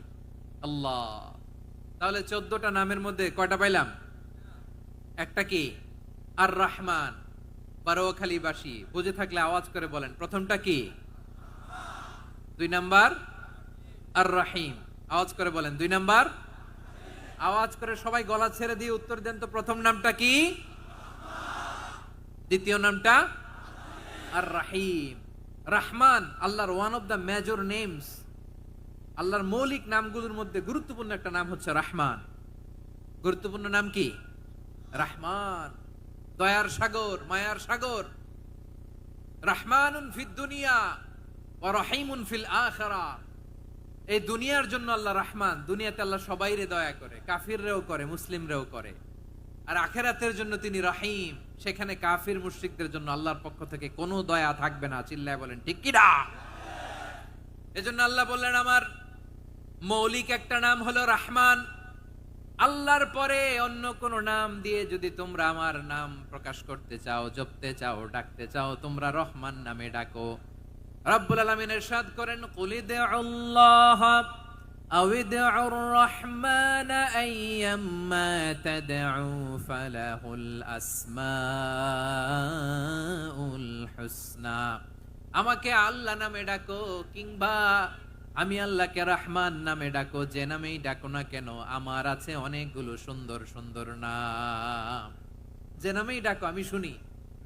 আল্লাহ, তাহলে 14টা নামের মধ্যে কয়টা পাইলাম? একটা কি? আর রহমান। বারোয়াখালীবাসী বুঝে থাকলে আওয়াজ করে বলেন, প্রথমটা কি? 2 নাম্বার আর রহিম। আওয়াজ করে বলেন 2 নাম্বার। আওয়াজ করে সবাই গলা ছেড়ে দিয়ে উত্তর দেন তো, প্রথম নামটা কি? দ্বিতীয় নামটা? আর রহিম। রহমান আল্লাহর one of the major names. আল্লাহর মৌলিক নামগুলোর মধ্যে গুরুত্বপূর্ণ একটা নাম হচ্ছে রহমান। গুরুত্বপূর্ণ নাম কি? রহমান, দয়ার সাগর, মায়ার সাগর। রহমানুন ফিদ দুনিয়া ওয়া রহিমুন ফিল আখিরা। এই দুনিয়ার জন্য আল্লাহ রহমান, দুনিয়াতে আল্লাহ সবাইরে দয়া করে, কাফিররেও করে, মুসলিমরেও করে। আর আখিরাতের জন্য তিনি রহিম, সেখানে কাফির মুশরিকদের জন্য আল্লাহর পক্ষ থেকে কোনো দয়া থাকবে না। চিল্লায় বলেন ঠিক কি না? এজন্য আল্লাহ বললেন আমার মৌলিক একটা নাম হলো রহমান। আল্লাহর পরে অন্য কোন নাম দিয়ে যদি তোমরা আমার নাম প্রকাশ করতে চাও, জপতে চাও, ডাকতে চাও, তোমরা রহমান নামে ডাকো। রব্বুল আলামিন ইরশাদ করেন, কুলিদুল্লাহ আউইদুর রহমান আইয়াম্মা তাদউ ফালাহুল আসমাউল হুসনা। আমাকে আল্লাহ নামে ডাকো, কিংবা আমি আল্লাহকে রহমান নামে ডাকো, যে নামেই ডাকো না কেন আমার আছে অনেকগুলো সুন্দর সুন্দর নাম। যে নামেই ডাকো আমি শুনি,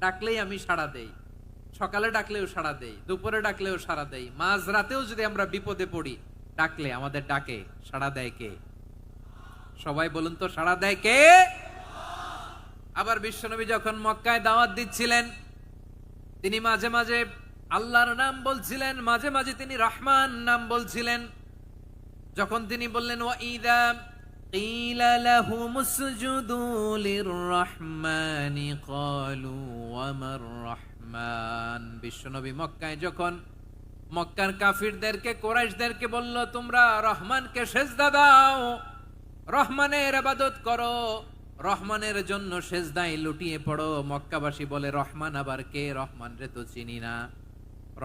ডাকলেই আমি সাড়া দেই। সকালে ডাকলেও সাড়া দেই, দুপুরে ডাকলেও সাড়া দেই, মাঝ রাতেও যদি আমরা বিপদে পড়ি ডাকলে আমাদের ডাকে সাড়া দেয় কে? সবাই বলুন তো, সাড়া দেয় কে? আবার বিশ্বনবী যখন মক্কায় দাওয়াত দিচ্ছিলেন, তিনি মাঝে মাঝে আল্লাহর নাম বলছিলেন, মাঝে মাঝে তিনি রহমান নাম বলছিলেন। যখন তিনি বললেন ওয়াইদা কিলা লাহুমুসজুদু লিররহমানি ক্বালু ওয়ামার রহমান, বিশ্বনবী মক্কায় যখন মক্কার কাফিরদেরকে, কুরাইশদেরকে বলল তোমরা রহমানকে সেজদা দাও, রহমানের ইবাদত করো, রহমানের জন্য সেজদায় লুটিয়ে পড়ো, মক্কাবাসী বলে রহমান আবার কে? রহমান রে তো চিনি না।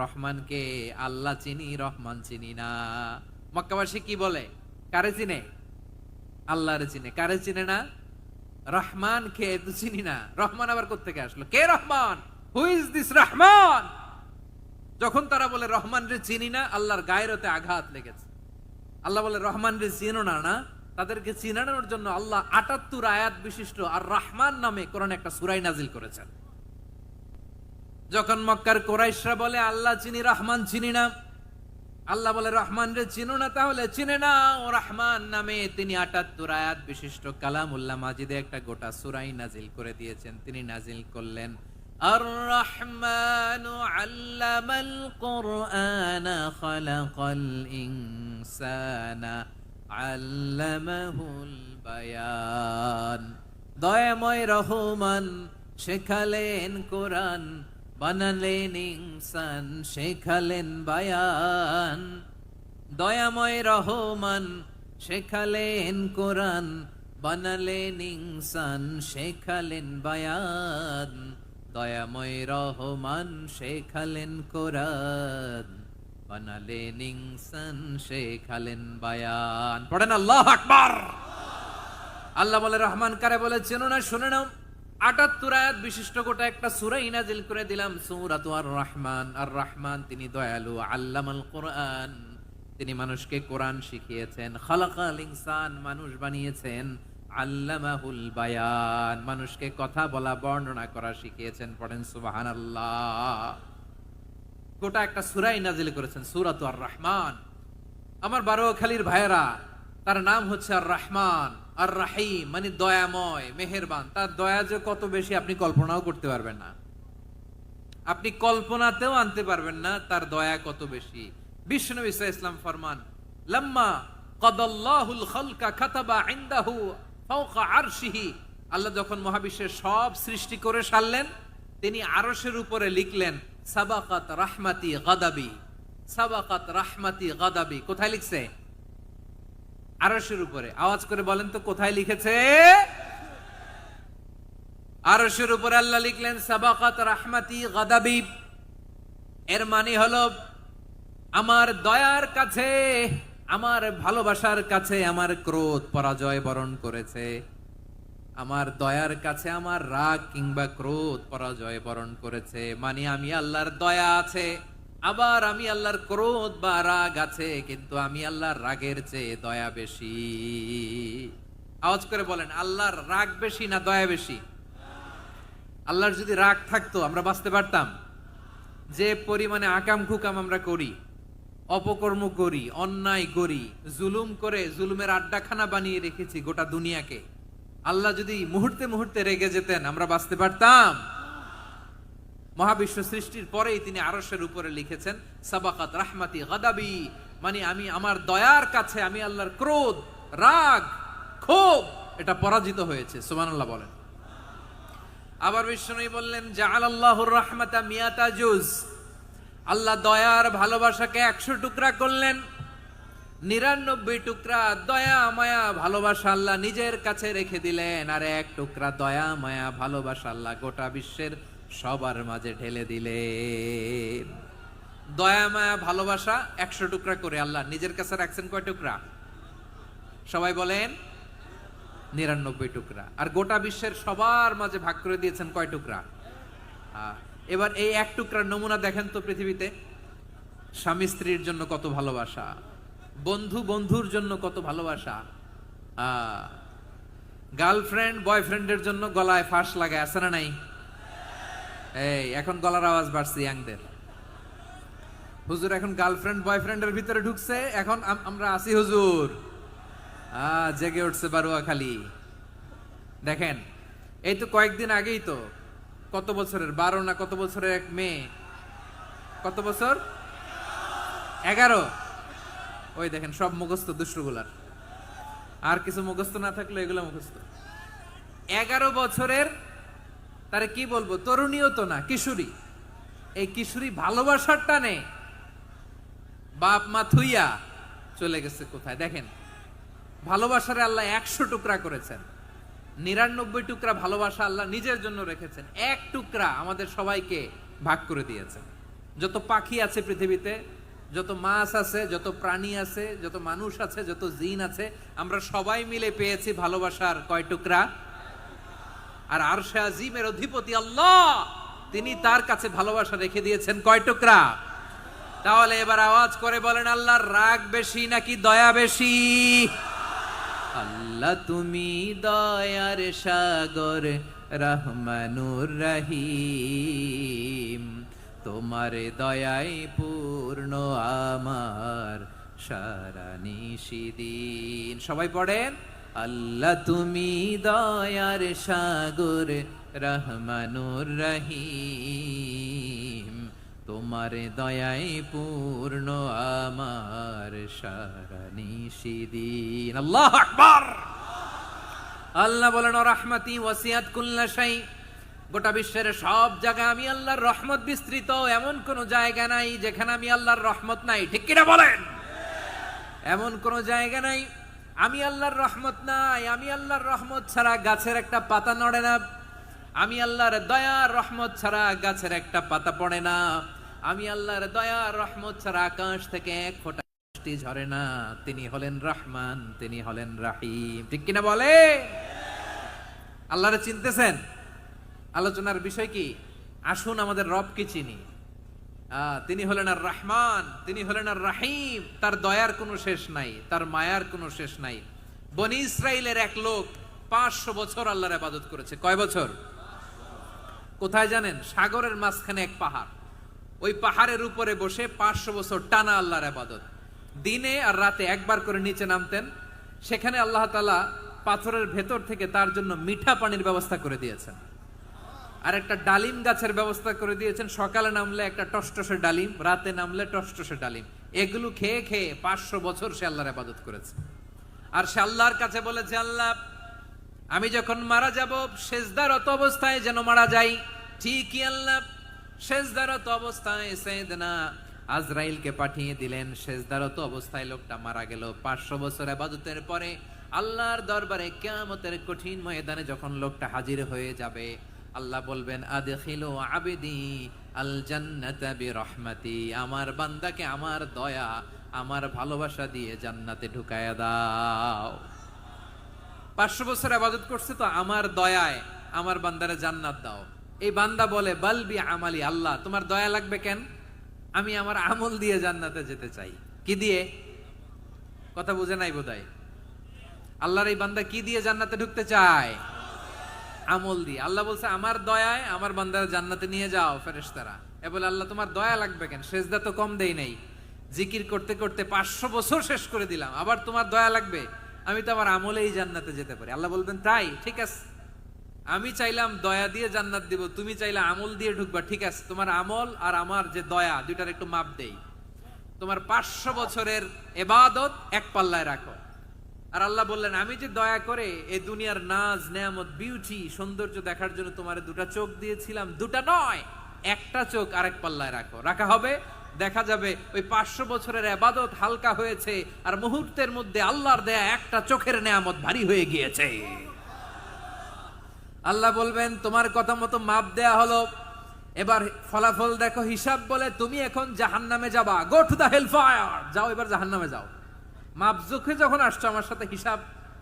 রহমানকে আল্লাহ চিনি, রহমান চিনি না। মক্কাবাসী কি বলে? কারে চিনে? আল্লাহরে চিনে। কারে চিনে না? রহমান কে তো চিনি না। রহমান আবার কোত্থেকে আসলো? কে Rahman? Who is this Rahman? যখন তারা বলে রহমান রে চিনি না, আল্লাহর গায়রতে আঘাত লেগেছে। আল্লাহ বলে রহমান রে চিনো না? না, তাদেরকে চিনানোর জন্য আল্লাহ ৭৮ আয়াত বিশিষ্ট আর রহমান নামে কোরআনে একটা সূরা নাজিল করেছেন। যখন মক্কার কুরাইশরা বলে আল্লাহ চিনি, রহমান চিনি না, আল্লাহ বলে রহমান রে চিনো না, তাহলে চিনে না ও রহমান নামে তিনি ৭৮ আয়াত বিশিষ্ট কালামুল্লাহ মাজিদে একটা গোটা সূরা নাজিল করে দিয়েছেন। তিনি নাজিল করলেন আর রহমানু আল্লামাল কুরআনা খালাকাল ইনসানা আল্লামাহুল বায়ান, দয়াময় রহমান শেখালেন কোরআন, বানালেন ইনসান, শেখালেন বায়ান। দয়াময় রহমান শেখালেন কোরআন, বানালেন ইনসান, শেখালেন বায়ান। দয়াময় রহমান শেখালেন কোরআন, বানালেন ইনসান, শেখালেন বায়ান। পড়েন আল্লাহু আকবার। আল্লাহ বলে রহমান কারে বলে চেনো না? শুনে নাও, ৭৮ আয়াত বিশিষ্ট গোটা একটা সূরা নাজিল করে দিলাম, সূরাতু আর রহমান। আর রহমান তিনি দয়ালু, আল্লামাল কোরআন, তিনি মানুষকে কোরআন শিখিয়েছেন, খালাকাল ইনসান, মানুষ বানিয়েছেন, আল্লামাহুল বায়ান, মানুষকে কথা বলা, বর্ণনা করা শিখিয়েছেন। পড়েন সুবহানাল্লাহ। গোটা একটা সূরা নাজিল করেছেন, সূরাতু আর রহমান। আমার বারোখালীর ভাইয়েরা, তার নাম হচ্ছে আর রহমান আর রাহিম, মানে দয়াময়, মেহেরবান। তার দয়া যে কত বেশি আপনি কল্পনাও করতে পারবেন না, আপনি কল্পনাতেও আনতে পারবেন না তার দয়া কত বেশি। বিশ্বনবী সাল্লাল্লাহু আলাইহি ওয়াসাল্লাম ফরমান, লাম্মা কাদাল্লাহুল খালকা কাতাবা ইনদাহু ফাওকা আরশিহি, আল্লাহ যখন মহাবিশ্বের সব সৃষ্টি করে সারলেন, তিনি আরশের উপরে লিখলেন সাবাকাত রাহমাতি গাদাবি, সাবাকাত রাহমাতি গাদাবি। কোথায় লিখছে? আরশের উপরে। আওয়াজ করে বলেন তো কোথায় লিখেছে? আরশের উপরে আল্লাহ লিখলেন সাবাকাত রাহমাতি গাদাবি। এর মানে হলো আমার দয়ার কাছে, আমার ভালোবাসার কাছে আমার ক্রোধ পরাজয় বরণ করেছে, আমার দয়ার কাছে আমার রাগ কিংবা ক্রোধ পরাজয় বরণ করেছে। মানে আমি আল্লাহর দয়া আছে, আবার আমি আল্লাহর ক্রোধ বা রাগ আছে, কিন্তু আমি আল্লাহর রাগের চেয়ে দয়া বেশি। আওয়াজ করে বলেন, আল্লাহর রাগ বেশি না দয়া বেশি? আল্লাহর যদি রাগ থাকতো আমরা বাঁচতে পারতাম? যে পরিমাণে আকাম খুকাম আমরা করি, অপকর্ম করি, অন্যায় করি, জুলুম করে জুলুমের আড্ডাখানা বানিয়ে রেখেছি গোটা দুনিয়াকে, আল্লাহ যদি মুহূর্তে মুহূর্তে রেগে যেতেন আমরা বাঁচতে পারতাম? মহাবিশ্ব সৃষ্টির পরেই তিনি আরশের উপরে লিখেছেন সাবাকাত রাহমাতি গাদাবি, মানে আমি আমার দয়ার কাছে আমি আল্লাহর ক্রোধ, রাগ, ক্ষোভ এটা পরাজিত হয়েছে। সুবহানাল্লাহ বলেন। আবার বিষ্ণু বললেন জাআলাল্লাহুর রাহমাতা মিয়াতা জুজ, আল্লাহ দয়ার ভালোবাসাকে ১০০ টুকরা করলেন, ৯৯ টুকরা দয়া মায়া ভালোবাসা আল্লাহ নিজের কাছে রেখে দিলেন, আর ১ টুকরা দয়া মায়া ভালোবাসা আল্লাহ গোটা বিশ্বের সবার মাঝে ঢেলে দিলেন। দয়া মায়া ভালোবাসা ১০০ টুকরা করে আল্লাহ নিজের কাছে রাখছেন কয় টুকরা? সবাই বলেন ৯৯ টুকরা। আর গোটা বিশ্বের সবার মাঝে ভাগ করে দিয়েছেন কয় টুকরা? এবার এই ১ টুকরার নমুনা দেখেন তো পৃথিবীতে। স্বামী স্ত্রীর জন্য কত ভালোবাসা, বন্ধু বন্ধুর জন্য কত ভালোবাসা, গার্লফ্রেন্ড বয়ফ্রেন্ডের জন্য গলায় ফাঁস লাগায়, আছে না নাই? এই এখন গলার আওয়াজ বাড়ছে ইয়াংদের। হুজুর এখন গার্লফ্রেন্ড বয়ফ্রেন্ডের ভিতরে ঢুকছে, এখন আমরা আসি হুজুর। জেগে উঠছে বারুয়াখালী। দেখেন এই তো কয়েকদিন আগেই তো, কত বছরের 12 না কত বছরের এক মেয়ে, কত বছর 11, ওই দেখেন সব মুখস্থ দুষ্টগুলার, আর কিছু মুখস্থ না থাকলে এগুলো মুখস্থ। 11 বছরের, তারে কি বলবো, তরুণীও তো না, কিশোরী। এই কিশোরী ভালোবাসার টানে বাপ মা থুইয়া চলে গেছে কোথায়। দেখেন ভালোবাসারে আল্লাহ 100 টুকরা করেছেন, 99 টুকরা ভালোবাসা আল্লাহ নিজের জন্য রেখেছেন, 1 টুকরা আমাদের সবাইকে ভাগ করে দিয়েছেন। যত পাখি আছে পৃথিবীতে, যত মাছ আছে, যত প্রাণী আছে, যত মানুষ আছে, যত জিন আছে, আমরা সবাই মিলে পেয়েছি ভালোবাসার কয় টুকরা? আর আরশে আজিমের অধিপতি আল্লাহ, তিনি তার কাছে ভালোবাসা রেখে দিয়েছেন কয় টুকরা? তাহলে এবার আওয়াজ করে বলেন, আল্লাহর রাগ বেশি নাকি দয়া বেশি? আল্লাহ তুমি দয়ার সাগর, রহমানুর রহিম, তোমার দয়ায় পূর্ণ আমার সারা নিশিদিন। সবাই পড়েন, আল্লাহ তুমি দয়ার সাগর, রহমানুর রহিম, তোমার দয়ায় পূর্ণ আমার সারা নিশিদিন। আল্লাহু আকবার। আল্লাহ বলেন, রাহমাতি ওয়াসিয়াত কুল্লা শাই, গোটা বিশ্বের সব জায়গায় আমি আল্লাহর রহমত বিস্তৃত, এমন কোন জায়গা নাই যেখানে আমি আল্লাহর রহমত নাই। ঠিক কিনা বলেন? এমন কোন জায়গা নাই আমি আল্লাহর রহমত নাই। আমি আল্লাহর রহমত ছাড়া গাছের একটা পাতা নড়ে না, আমি আল্লাহর দয়ার রহমত ছাড়া গাছের একটা পাতা পড়ে না, আমি আল্লাহর দয়ার রহমত ছাড়া আকাশ থেকে এক ফোঁটা বৃষ্টি ঝরে না। তিনি হলেন রহমান, তিনি হলেন রাহিম। ঠিক কিনা বলে? আল্লাহরে চিনতেছেন? আলোচনার বিষয় কি? আসুন আমাদের রবকে চিনি। তিনি হলেন আর রহমান, তিনি হলেন আর রাহিম। তার দয়ার কোনো শেষ নাই, তার মায়ার কোনো শেষ নাই। বনি ইসরাইলের এক লোক 500 বছর আল্লাহর ইবাদত করেছে। কয় বছর? কোথায় জানেন? সাগরের মাঝখানে এক পাহাড়, ওই পাহাড়ের উপরে বসে 500 বছর টানা আল্লাহর ইবাদত। দিনে আর রাতে একবার করে নিচে নামতেন। সেখানে আল্লাহ তাআলা পাথরের ভেতর থেকে তার জন্য মিঠা পানির ব্যবস্থা করে দিয়েছেন, আর একটা ডালিম গাছের ব্যবস্থা করে দিয়েছেন। সকালে নামলে একটা টসটসে ডালিম, রাতে নামলে টসটসে ডালিম। এগুলো খেয়ে খেয়ে 500 বছর সে আল্লাহর ইবাদত করেছে। আর সে আল্লাহর কাছে বলেছে, আল্লাহ আমি যখন মারা যাব সেজদারত অবস্থায় যেন মারা যাই। ঠিকই আল্লাহ সেজদারত অবস্থায় সাইয়েদনা আজরাইলকে পাঠিয়ে দিলেন। সেজদারত অবস্থায় লোকটা মারা গেল। 500 বছর ইবাদতের পরে আল্লাহর দরবারে কিয়ামতের কঠিন ময়দানে যখন লোকটা হাজির হয়ে যাবে, আল্লাহ বলবেন, আদখিলু আবদি আল জান্নাতা বিরহমাতি, আমার বান্দাকে আমার দয়া, আমার ভালোবাসা দিয়ে জান্নাতে ঢুকায়া দাও। 500 বছর ইবাদত করছে তো আমার দয়ায় আমার বান্দারে জান্নাত দাও। এই বান্দা বলে, বালবি আমালি, আল্লাহ তোমার দয়া লাগবে কেন? আমি আমার আমল দিয়ে জান্নাতে যেতে চাই। কি দিয়ে? কথা বুঝে নাই বোধহয়। আল্লাহর এই বান্দা কি দিয়ে জান্নাতে ঢুকতে চায়? আমল দিয়ে। আল্লাহ বলছে, আমার দয়ায় আমার বান্দারা জান্নাতে নিয়ে যাও ফেরেশতারা। এ বলে, আল্লাহ তোমার দয়া লাগবে কেন? সেজদা তো কম দেই নাই, জিকির করতে করতে 500 বছর শেষ করে দিলাম, আবার তোমার দয়া লাগবে? আমি তো আমার আমলেই জান্নাতে যেতে পারি। আল্লাহ বলবেন, তাই ঠিক আছে, আমি চাইলাম দয়া দিয়ে জান্নাত দিব, তুমি চাইলে আমল দিয়ে ঢুকবা, ঠিক আছে, তোমার আমল আর আমার যে দয়া দুইটার একটু মাপ দেই। তোমার 500 বছরের ইবাদত এক পাল্লায় রাখো। আর আল্লাহ বললেন, আমি যে দয়া করে এই দুনিয়ার নাজ নেয়ামত বিউটি সৌন্দর্য দেখার জন্য তোমার 2টা চোখ দিয়েছিলাম, 2টা নয়, একটা চোখ আরেক পাল্লায় রাখো। রাখা হবে, দেখা যাবে ওই 500 বছরের ইবাদত হালকা হয়েছে, আর মুহূর্তের মধ্যে আল্লাহর দেয়া একটা চোখের নেয়ামত ভারী হয়ে গিয়েছে। আল্লাহ বলবেন, তোমার কথা মতো মাপ দেয়া হলো, এবার ফলাফল দেখো, হিসাব বলে তুমি এখন জাহান্নামে যাবা। Go to the hell fire, যাও এবার জাহান্নামে যাও। মাপ জোখে যখন আসছো আমার সাথে হিসাব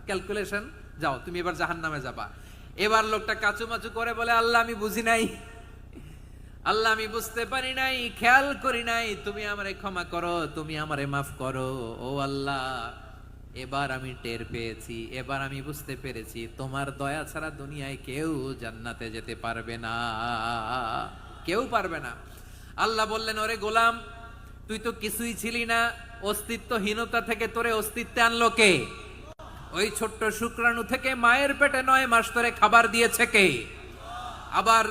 ক্যালকুলেশন, যাও তুমি এবার জাহান্নামে যাবা। এবার লোকটা কাচুমাচু করে বলে, আল্লাহ আমি বুঝি নাই, আল্লাহ আমি বুঝতে পারি নাই, খেয়াল করি নাই, তুমি আমারে ক্ষমা করো, তুমি আমারে মাফ করো। ও আল্লাহ, এবার আমি টের পেয়েছি, এবার আমি বুঝতে পেরেছি তোমার দয়া ছাড়া দুনিয়ায় কেউ জান্নাতে যেতে পারবে না, কেউ পারবে না। আল্লাহ বললেন, ওরে গোলাম, তুই তো কিছুই ছিলি না, অস্তিত্বহীনতা থেকে তোরে অস্তিত্বে আনলো কে? ওই ছোট্ট শুক্রাণু থেকে মায়ের পেটে 9 মাস ধরে খাবার দিয়েছে কে? আবার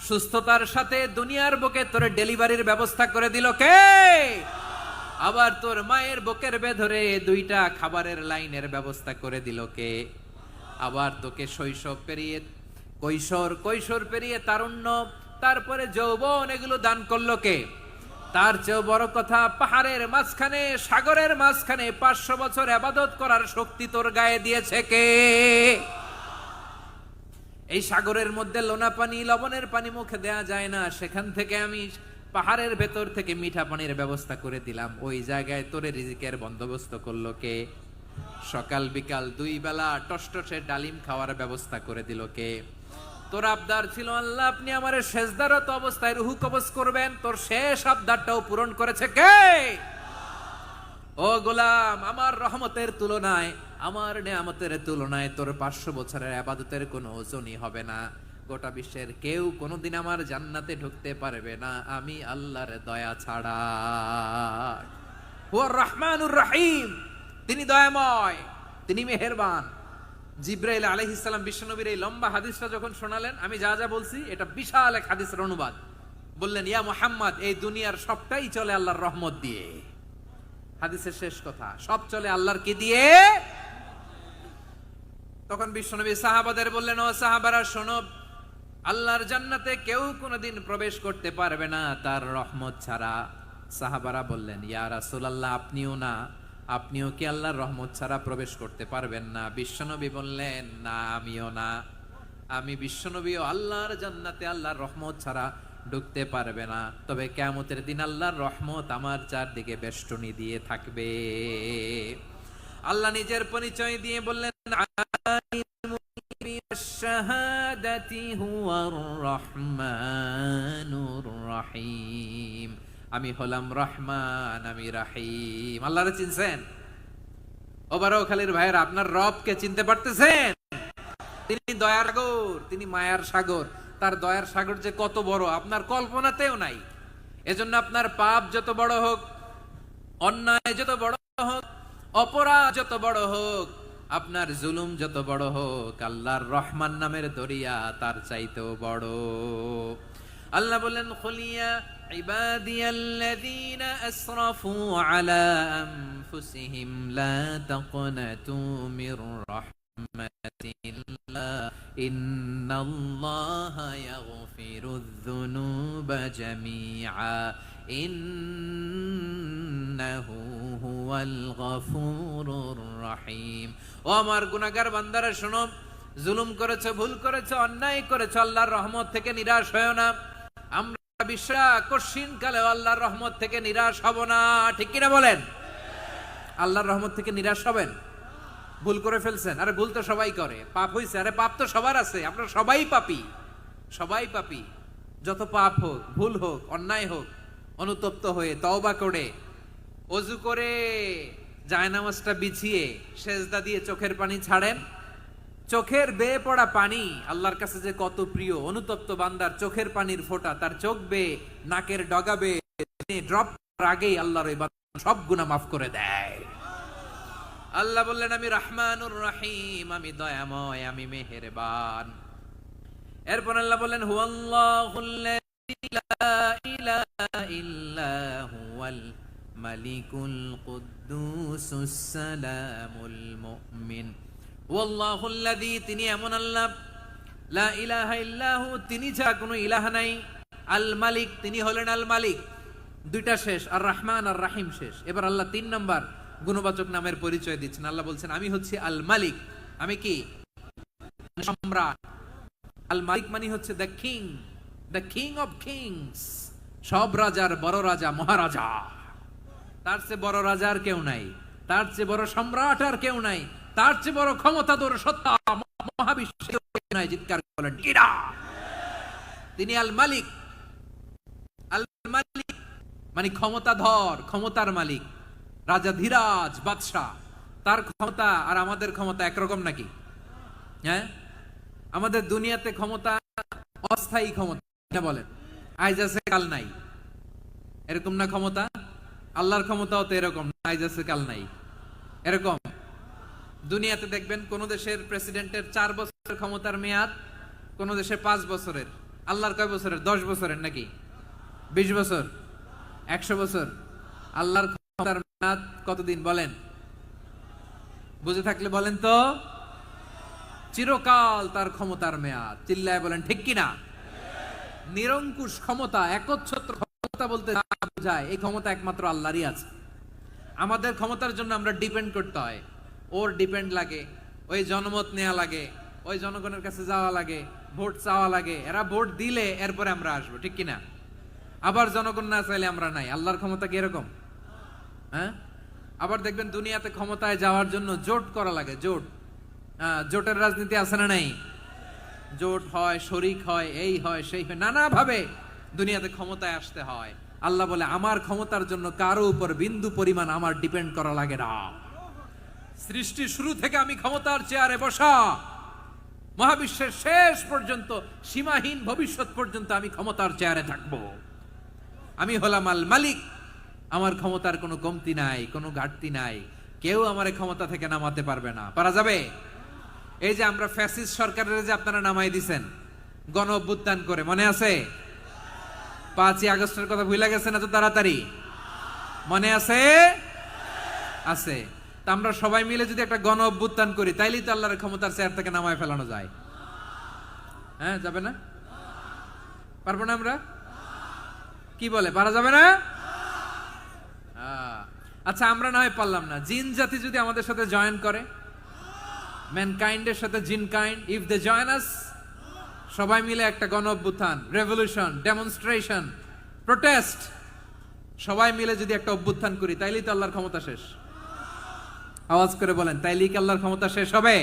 সুস্থতার সাথে দুনিয়ার বুকে তোরে ডেলিভারির ব্যবস্থা করে দিল কে? আবার তোর মায়ের বুকের ভেতরে 2টা খাবারের লাইনের ব্যবস্থা করে দিল কে? আবার তোকে শৈশব পেরিয়ে কৈশোর পেরিয়ে তারুণ্য, তারপরে যৌবন, এগুলো দান করলো কে? তার চেয়েও বড় কথা, পাহাড়ের মাঝখানে, সাগরের মাঝখানে 500 বছর ইবাদত করার শক্তি তোর গায়ে দিয়েছে কে? এই সাগরের মধ্যে লোনা পানি, লবণের পানি মুখে দেয়া যায় না, সেখান থেকে আমি পাহাড়ের ভেতর থেকে মিঠা পানির ব্যবস্থা করে দিলাম। ওই জায়গায় তোরে রিজিকের বন্দোবস্ত করলো কে? সকাল বিকাল 2 বেলা টসটসে ডালিম খাওয়ার ব্যবস্থা করে দিল কে? তোর আবদার ছিল, আল্লাহ আপনি আমারে সেজদারত অবস্থায় রুহু কবজ করবেন, তোর শেষ আবদারটাও পূরণ করেছে কে? ও গোলাম, আমার রহমতের তুলনায়, আমার নেয়ামতের তুলনায় তোর 500 বছরের ইবাদতের কোনো ওজনই হবে না। গোটা বিশ্বের কেউ কোনোদিন আমার জান্নাতে ঢুকতে পারবে না আমি আল্লাহর দয়া ছাড়া। হুয়ার রহমানুর রহিম, তিনি দয়াময়, তিনি মেহেরবান। জিব্রাইল আলাইহিস সালাম বিশ্বনবীর এই লম্বা হাদিসটা যখন শোনালেন, আমি যা যা বলছি এটা বিশাল এক হাদিসের অনুবাদ। বললেন, ইয়া মুহাম্মদ, এই দুনিয়ার সবটাই চলে আল্লাহর রহমত দিয়ে। হাদিসের শেষ কথা, সব চলে আল্লাহর কি দিয়ে? তখন বিশ্বনবী সাহাবাদের বললেন, ও সাহাবারা শোনো, আল্লাহর জান্নাতে কেউ কোনোদিন প্রবেশ করতে পারবে না তার রহমত ছাড়া। সাহাবারা বললেন, ইয়া রাসূলুল্লাহ, আপনিও না? আপনিও কি আল্লাহর রহমত ছাড়া প্রবেশ করতে পারবেন না? বিশ্বনবী বললেন, না, আমিও না। আমি বিশ্বনবীও আল্লাহর জান্নাতে আল্লাহর রহমত ছাড়া ঢুকতে পারবে না, তবে কিয়ামতের দিন আল্লাহর রহমত আমার চারদিকে বেষ্টনী দিয়ে থাকবে। আল্লাহ নিজের পরিচয় দিয়ে বললেন, শাহাদাতি হুয়ার রহমানুর রহিম, আমি হলাম রহমান, আমি রাহিম। আল্লাহরে চিনছেন? ওবারও খালির ভাইয়ের, আপনার রবকে চিনতে পারতেছেন? তিনি দয়ার সাগর, তিনি মায়ার সাগর। তার দয়ার সাগর যে কত বড় আপনার কল্পনাতেও নাই। এজন্য আপনার পাপ যত বড় হোক, অন্যায় যত বড় হোক, অপরাধ যত বড় হোক, আপনার জুলুম যত বড় হোক, আল্লাহর রহমান নামের দরিয়া তার চাইতেও বড়। আল্লাহ বলেন, খুলিয়া ইবাদিয়াল্লাযীনা আসরাফু আলা আনফুসিহিম লা তাকনাতু মির রাহমাতিল্লাহ ইন্নাল্লাহা ইয়াগফিরুয যুনুবা জামিআ ইন্নাহু হুয়াল গফুরুর রহিম। ও আমার গুনাহগার বান্দারা শোনো, জুলুম করেছো, ভুল করেছো, অন্যায় করেছো, আল্লাহর রহমত থেকে নিরাশ হয়ো না। আমরা বিশ্বাস কঠিন কালে আল্লাহর রহমত থেকে নিরাশ হব না, ঠিক কিনা বলেন? আল্লাহর রহমত থেকে নিরাশ হবেন? ভুল করে ফেলছেন, আরে ভুল তো সবাই করে। পাপ হইছে, আরে পাপ তো সবার আছে, আপনারা সবাই পাপী, সবাই পাপী। যত পাপ হোক, ভুল হোক, অন্যায় হোক, অনুতপ্ত হয়ে তওবা করে, ওযু করে, জায়নামাজটা বিছিয়ে সেজদা দিয়ে চোখের পানি ছাড়েন। চোখের বেয়ে পড়া পানি আল্লাহর কাছে যে কত প্রিয়। অনুতপ্ত বান্দার চোখের পানির ফোঁটা তার চোখ বেয়ে, নাকের ডগা বেয়ে ড্রপ করার আগেই আল্লাহর ওই বান্দা সব গুনাহ মাফ করে দেয়। আল্লাহ বললেন, আমি রহমানুর রহিম, আমি দয়াময়, আমি মেহেরবান। এরপর আল্লাহ বললেন, হুয়াল্লাহুল্লাযী লা ইলাহা ইল্লা হুয়াল মালিকুল কুদ্দুসুস সালামুল মুমিন। ওয়াল্লাহুল্লাযী, তিনি এমন আল্লাহ, লা ইলাহা ইল্লাহু, তিনি ছাড়া কোনো ইলাহ নাই, আল মালিক, তিনি হলেন আল মালিক। দুইটা শেষ, আর রহমান আর রাহিম শেষ। এবার আল্লাহ 3 নাম্বার গুণবাচক নামের পরিচয় দিচ্ছেন। আল্লাহ বলছেন, আমি হচ্ছি আল মালিক। আমি কি? সম্রাট। আল মালিক মানে হচ্ছে the king, the king of kings, সব রাজার বড় রাজা, মহারাজা। তার চেয়ে বড় রাজা আর কেউ নাই, তার চেয়ে বড় সম্রাট আর কেউ নাই, তার চেয়ে বড় ক্ষমতাধর সত্তা মহাবিশ্বে নাই। চিৎকার করেন কিরা? তিনি আল মালিক। আল মালিক মানে ক্ষমতাধর, ক্ষমতার মালিক, রাজা ধীরাজ বাদশাহ। তার ক্ষমতা আর আমাদের ক্ষমতা একরকম নাকি? হ্যাঁ, আমাদের দুনিয়াতে ক্ষমতা অস্থায়ী ক্ষমতা, বলেন আইজ আছে কাল নাই, এরকম না ক্ষমতা? আল্লাহর ক্ষমতাও তো এরকম, আইজ আছে কাল নাই এরকম। দুনিয়াতে দেখবেন কোন দেশের প্রেসিডেন্টের 4 বছরের ক্ষমতার মেয়াদ, কোন দেশের 5 বছরের। আল্লাহর কয় বছরের? 10 বছরের নাকি 20 বছর 100 বছর? আল্লাহর ক্ষমতার মেয়াদ কতদিন বলেন? বুঝে থাকলে বলেন তো। চিরকাল তার ক্ষমতার মেয়াদ। চিল্লায় বলেন ঠিক কিনা? নিরঙ্কুশ ক্ষমতা, একচ্ছত্র ক্ষমতা বলতে যা বোঝায়, এই ক্ষমতা একমাত্র আল্লাহরই আছে। আমাদের ক্ষমতার জন্য আমরা ডিপেন্ড করতে হয়, ওর ডিপেন্ড লাগে, ওই জনমত নেওয়া লাগে, ওই জনগণের কাছে যাওয়া লাগে, ভোট চাওয়া লাগে, এরা ভোট দিলে এরপরে আমরা আসবো, ঠিক কিনা? আবার জনগণ না চাইলে আমরা নাই। আল্লাহর ক্ষমতা কি এরকম? হ্যাঁ, আবার দেখবেন দুনিয়াতে ক্ষমতায় যাওয়ার জন্য জোট করা লাগে, জোট। জোটের রাজনীতি আছে না নাই? জোট হয়, শরিক হয়, এই হয় সেই হয়, নানা ভাবে দুনিয়াতে ক্ষমতায় আসতে হয়। আল্লাহ বলে আমার ক্ষমতার জন্য কারো উপর বিন্দু পরিমাণ আমার ডিপেন্ড করা লাগে না। সৃষ্টি শুরু থেকে আমি ক্ষমতার চেয়ারে বসা, মহাবিশ্বের শেষ পর্যন্ত, সীমাহীন ভবিষ্যৎ পর্যন্ত আমি ক্ষমতার চেয়ারে থাকবো। আমি হলাম আল মালিক, আমার ক্ষমতার কোনো কমতি নাই, কোনো ঘাটতি নাই। কেউ আমার ক্ষমতা থেকে নামাতে পারবে না। পারা যাবে? এই যে আমরা ফ্যাসিস্ট সরকারের যে আপনারা নামাই দিছেন গণ অভ্যুত্থান করে, মনে আছে? 5ই আগস্টের কথা ভুলে গেছেন এত তাড়াতাড়ি? মনে আছে? আছে। তা আমরা সবাই মিলে যদি একটা গণ অভ্যুত্থান করি, তাইলেই তো আল্লাহর ক্ষমতার চেয়ার থেকে নামায় ফেলানো যায়। হ্যাঁ, যাবে না? পারবো না আমরা? কি বলে, পারা যাবে না? আচ্ছা, আমরা না হয় পারলাম না, জিন জাতি যদি আমাদের সাথে জয়েন করে, ম্যানকাইন্ডের সাথে জিনকাইন্ড, ইফ দে জয়েন আস, সবাই মিলে একটা গণ অভ্যুত্থান, রেভলিউশন, ডেমনস্ট্রেশন, প্রোটেস্ট, সবাই মিলে যদি একটা অভ্যুত্থান করি, তাইলেই তো আল্লাহর ক্ষমতা শেষ। আওয়াজ করে বলেন, তাইলেই কি আল্লাহর ক্ষমতা শেষ হবে?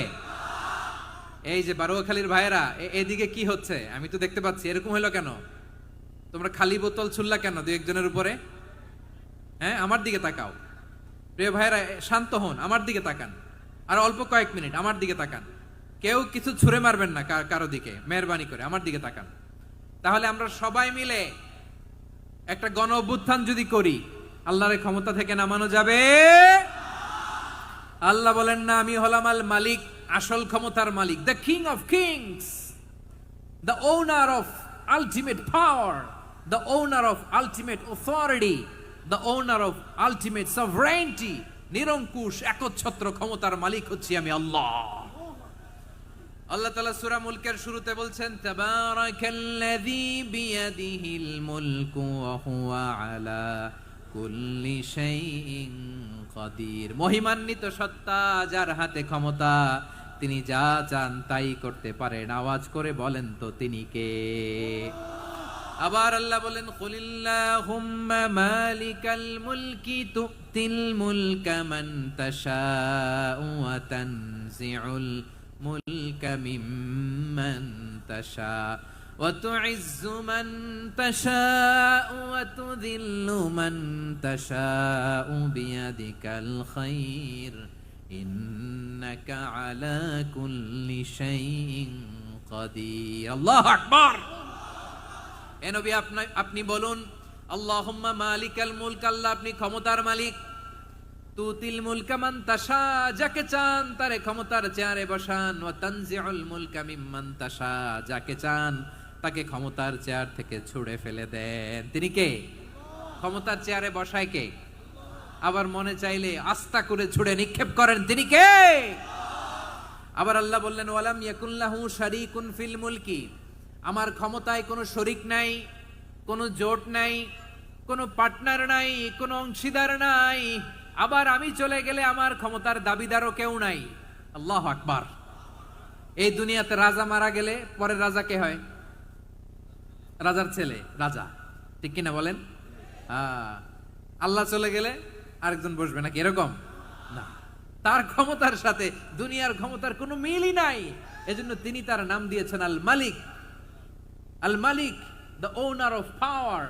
এই যে বারুয়াখালীর ভাইয়েরা, এদিকে কি হচ্ছে আমি তো দেখতে পাচ্ছি, এরকম হলো কেন? তোমরা খালি বোতল ছুড়লা কেন 2-1 জনের উপরে? হ্যাঁ, আমার দিকে তাকাও। প্রিয় ভাইয়েরা, শান্ত হন, আমার দিকে তাকান, আর অল্প কয়েক মিনিট আমার দিকে তাকান। কেউ কিছু ছুঁড়ে মারবেন না কারো দিকে, মেহরবানি করে আমার দিকে তাকান। তাহলে আমরা সবাই মিলে একটা গণ অভ্যুত্থান যদি করি, আল্লাহর ক্ষমতা থেকে নামানো যাবে? আল্লাহ বলেন না, আমি হলাম আল মালিক, আসল ক্ষমতার মালিক, the king of kings, the owner of ultimate power, the owner of ultimate authority, the owner of ultimate sovereignty. নিরঙ্কুশ একচ্ছত্র ক্ষমতার মালিক হচ্ছি আমি আল্লাহ। আল্লাহ তাআলা সূরা মুলকের শুরুতে বলছেন, তাবারাকাল্লাযী বিয়াদিহিল মুলকু ওয়া হুয়া আলা কুল্লি শাইইন কাদির। মহিমান্বিত সত্তা, যার হাতে ক্ষমতা, তিনি যা চান তাই করতে পারেন। আওয়াজ করে বলেন তো তিনি কে? আবার আল্লাহ বলেন, কুলিল্লাহুম্মা মালিকাল মুলকি তুতিল মুলকা মান তাশাউ ওয়া তানজিউল মুলকা মিম্মান তাশা ওয়া তুইজ্জু মান তাশাউ ওয়া তুযিল্লু মান তাশাউ বিয়াদিকাল খায়র ইন্নাকা আলা কুল্লি শাইইন কাদির। আল্লাহু আকবার। এ নবী, আপনি বলুন, আল্লাহুম্মা মালিকাল মুলক, আল্লাহ আপনি ক্ষমতার মালিক। তুতিল মুলকা মান তাশা, যাকে চান তারে ক্ষমতার চেয়ারে বসান। ওয়া তানজিউল মুলকা মিম্মান তাশা, যাকে চান তাকে ক্ষমতার চেয়ার থেকে ছুঁড়ে ফেলে দেন। তিনি কে? ক্ষমতার চেয়ারে বসায় কে? আবার মনে চাইলে আস্থা করে ছুঁড়ে নিক্ষেপ করেন, তিনি কে? আবার আল্লাহ বললেন, ওয়ালাম ইয়াকুল্লাহু শারীকুন ফিল মুলকি, আমার ক্ষমতায় কোনো শরিক নাই, কোনো জোট নাই, কোনো পার্টনার নাই, কোনো অংশীদার নাই। আবার আমি চলে গেলে আমার ক্ষমতার দাবিদারও কেউ নাই। আল্লাহু আকবার। এই দুনিয়াতে রাজা মারা গেলে পরের রাজা কে হয়? রাজার ছেলে রাজা, ঠিক কিনা বলেন? আল্লাহ চলে গেলে আরেকজন বসবে নাকি? এরকম না, তার ক্ষমতার সাথে দুনিয়ার ক্ষমতার কোনো মিলই নাই। এজন্য তিনি তার নাম দিয়েছেন আল মালিক। Al Malik, the owner of power,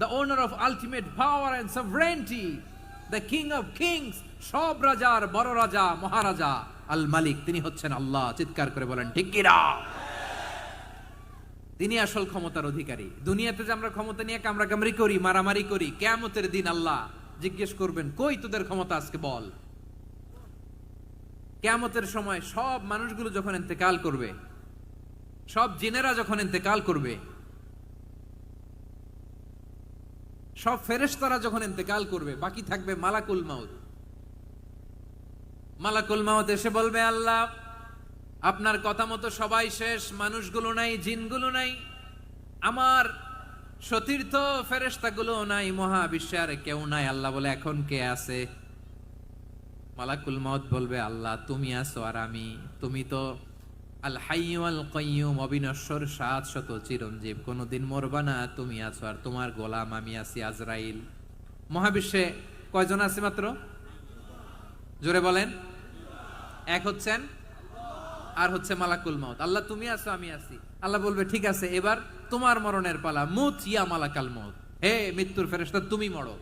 the owner of ultimate power and sovereignty, the king of kings, সব রাজার বড় রাজা, মহারাজা, আল মালিক, তিনি হচ্ছেন আল্লাহ। চিৎকার করে বলেন ঠিক কি না? তিনি আসল ক্ষমতার অধিকারী। দুনিয়াতে যে আমরা ক্ষমতা নিয়ে কামড়াকামড়ি করি, মারামারি করি, কিয়ামতের দিন আল্লাহ জিজ্ঞেস করবেন, কই তোদের ক্ষমতা আজকে বল। কিয়ামতের সময় সব মানুষগুলো যখন ইন্তেকাল করবে, সব জিনেরা যখন ইন্তেকাল করবে, সব ফেরেশতারা যখন ইন্তেকাল করবে, বাকি থাকবে মালাকুল মাউত। মালাকুল মাউত এসে বলবে, আল্লাহ আপনার কথা মতো সবাই শেষ, মানুষগুলো নাই, জিনগুলো নাই, আমার সতীর্থ ফেরেশতাগুলো নাই, মহাবিশ্বে আর কেউ নাই। আল্লাহ বলে, এখন কে আছে? মালাকুল মাউত বলবে, আল্লাহ তুমি আছো আর আমি। তুমি তো আল হাইয়্যু আল কাইয়্যুম, অবিনশ্বর, শাশ্বত, চিরঞ্জীব, কোনদিন মরবা না, তুমি আছো আর তোমার গোলাম আমি আছি আজরাইল। মহাবিশ্বে কয়জন আছে মাত্র? জোরে বলেন। এক হচ্ছেন আর হচ্ছে মালাকুল মাউত। আল্লাহ তুমি আছো আমি আছি। আল্লাহ বলবে, ঠিক আছে, এবার তোমার মরণের পালা, মুত ইয়া মালাকাল মাউত, হে মৃত্যুর ফেরেশতা তুমি মরো।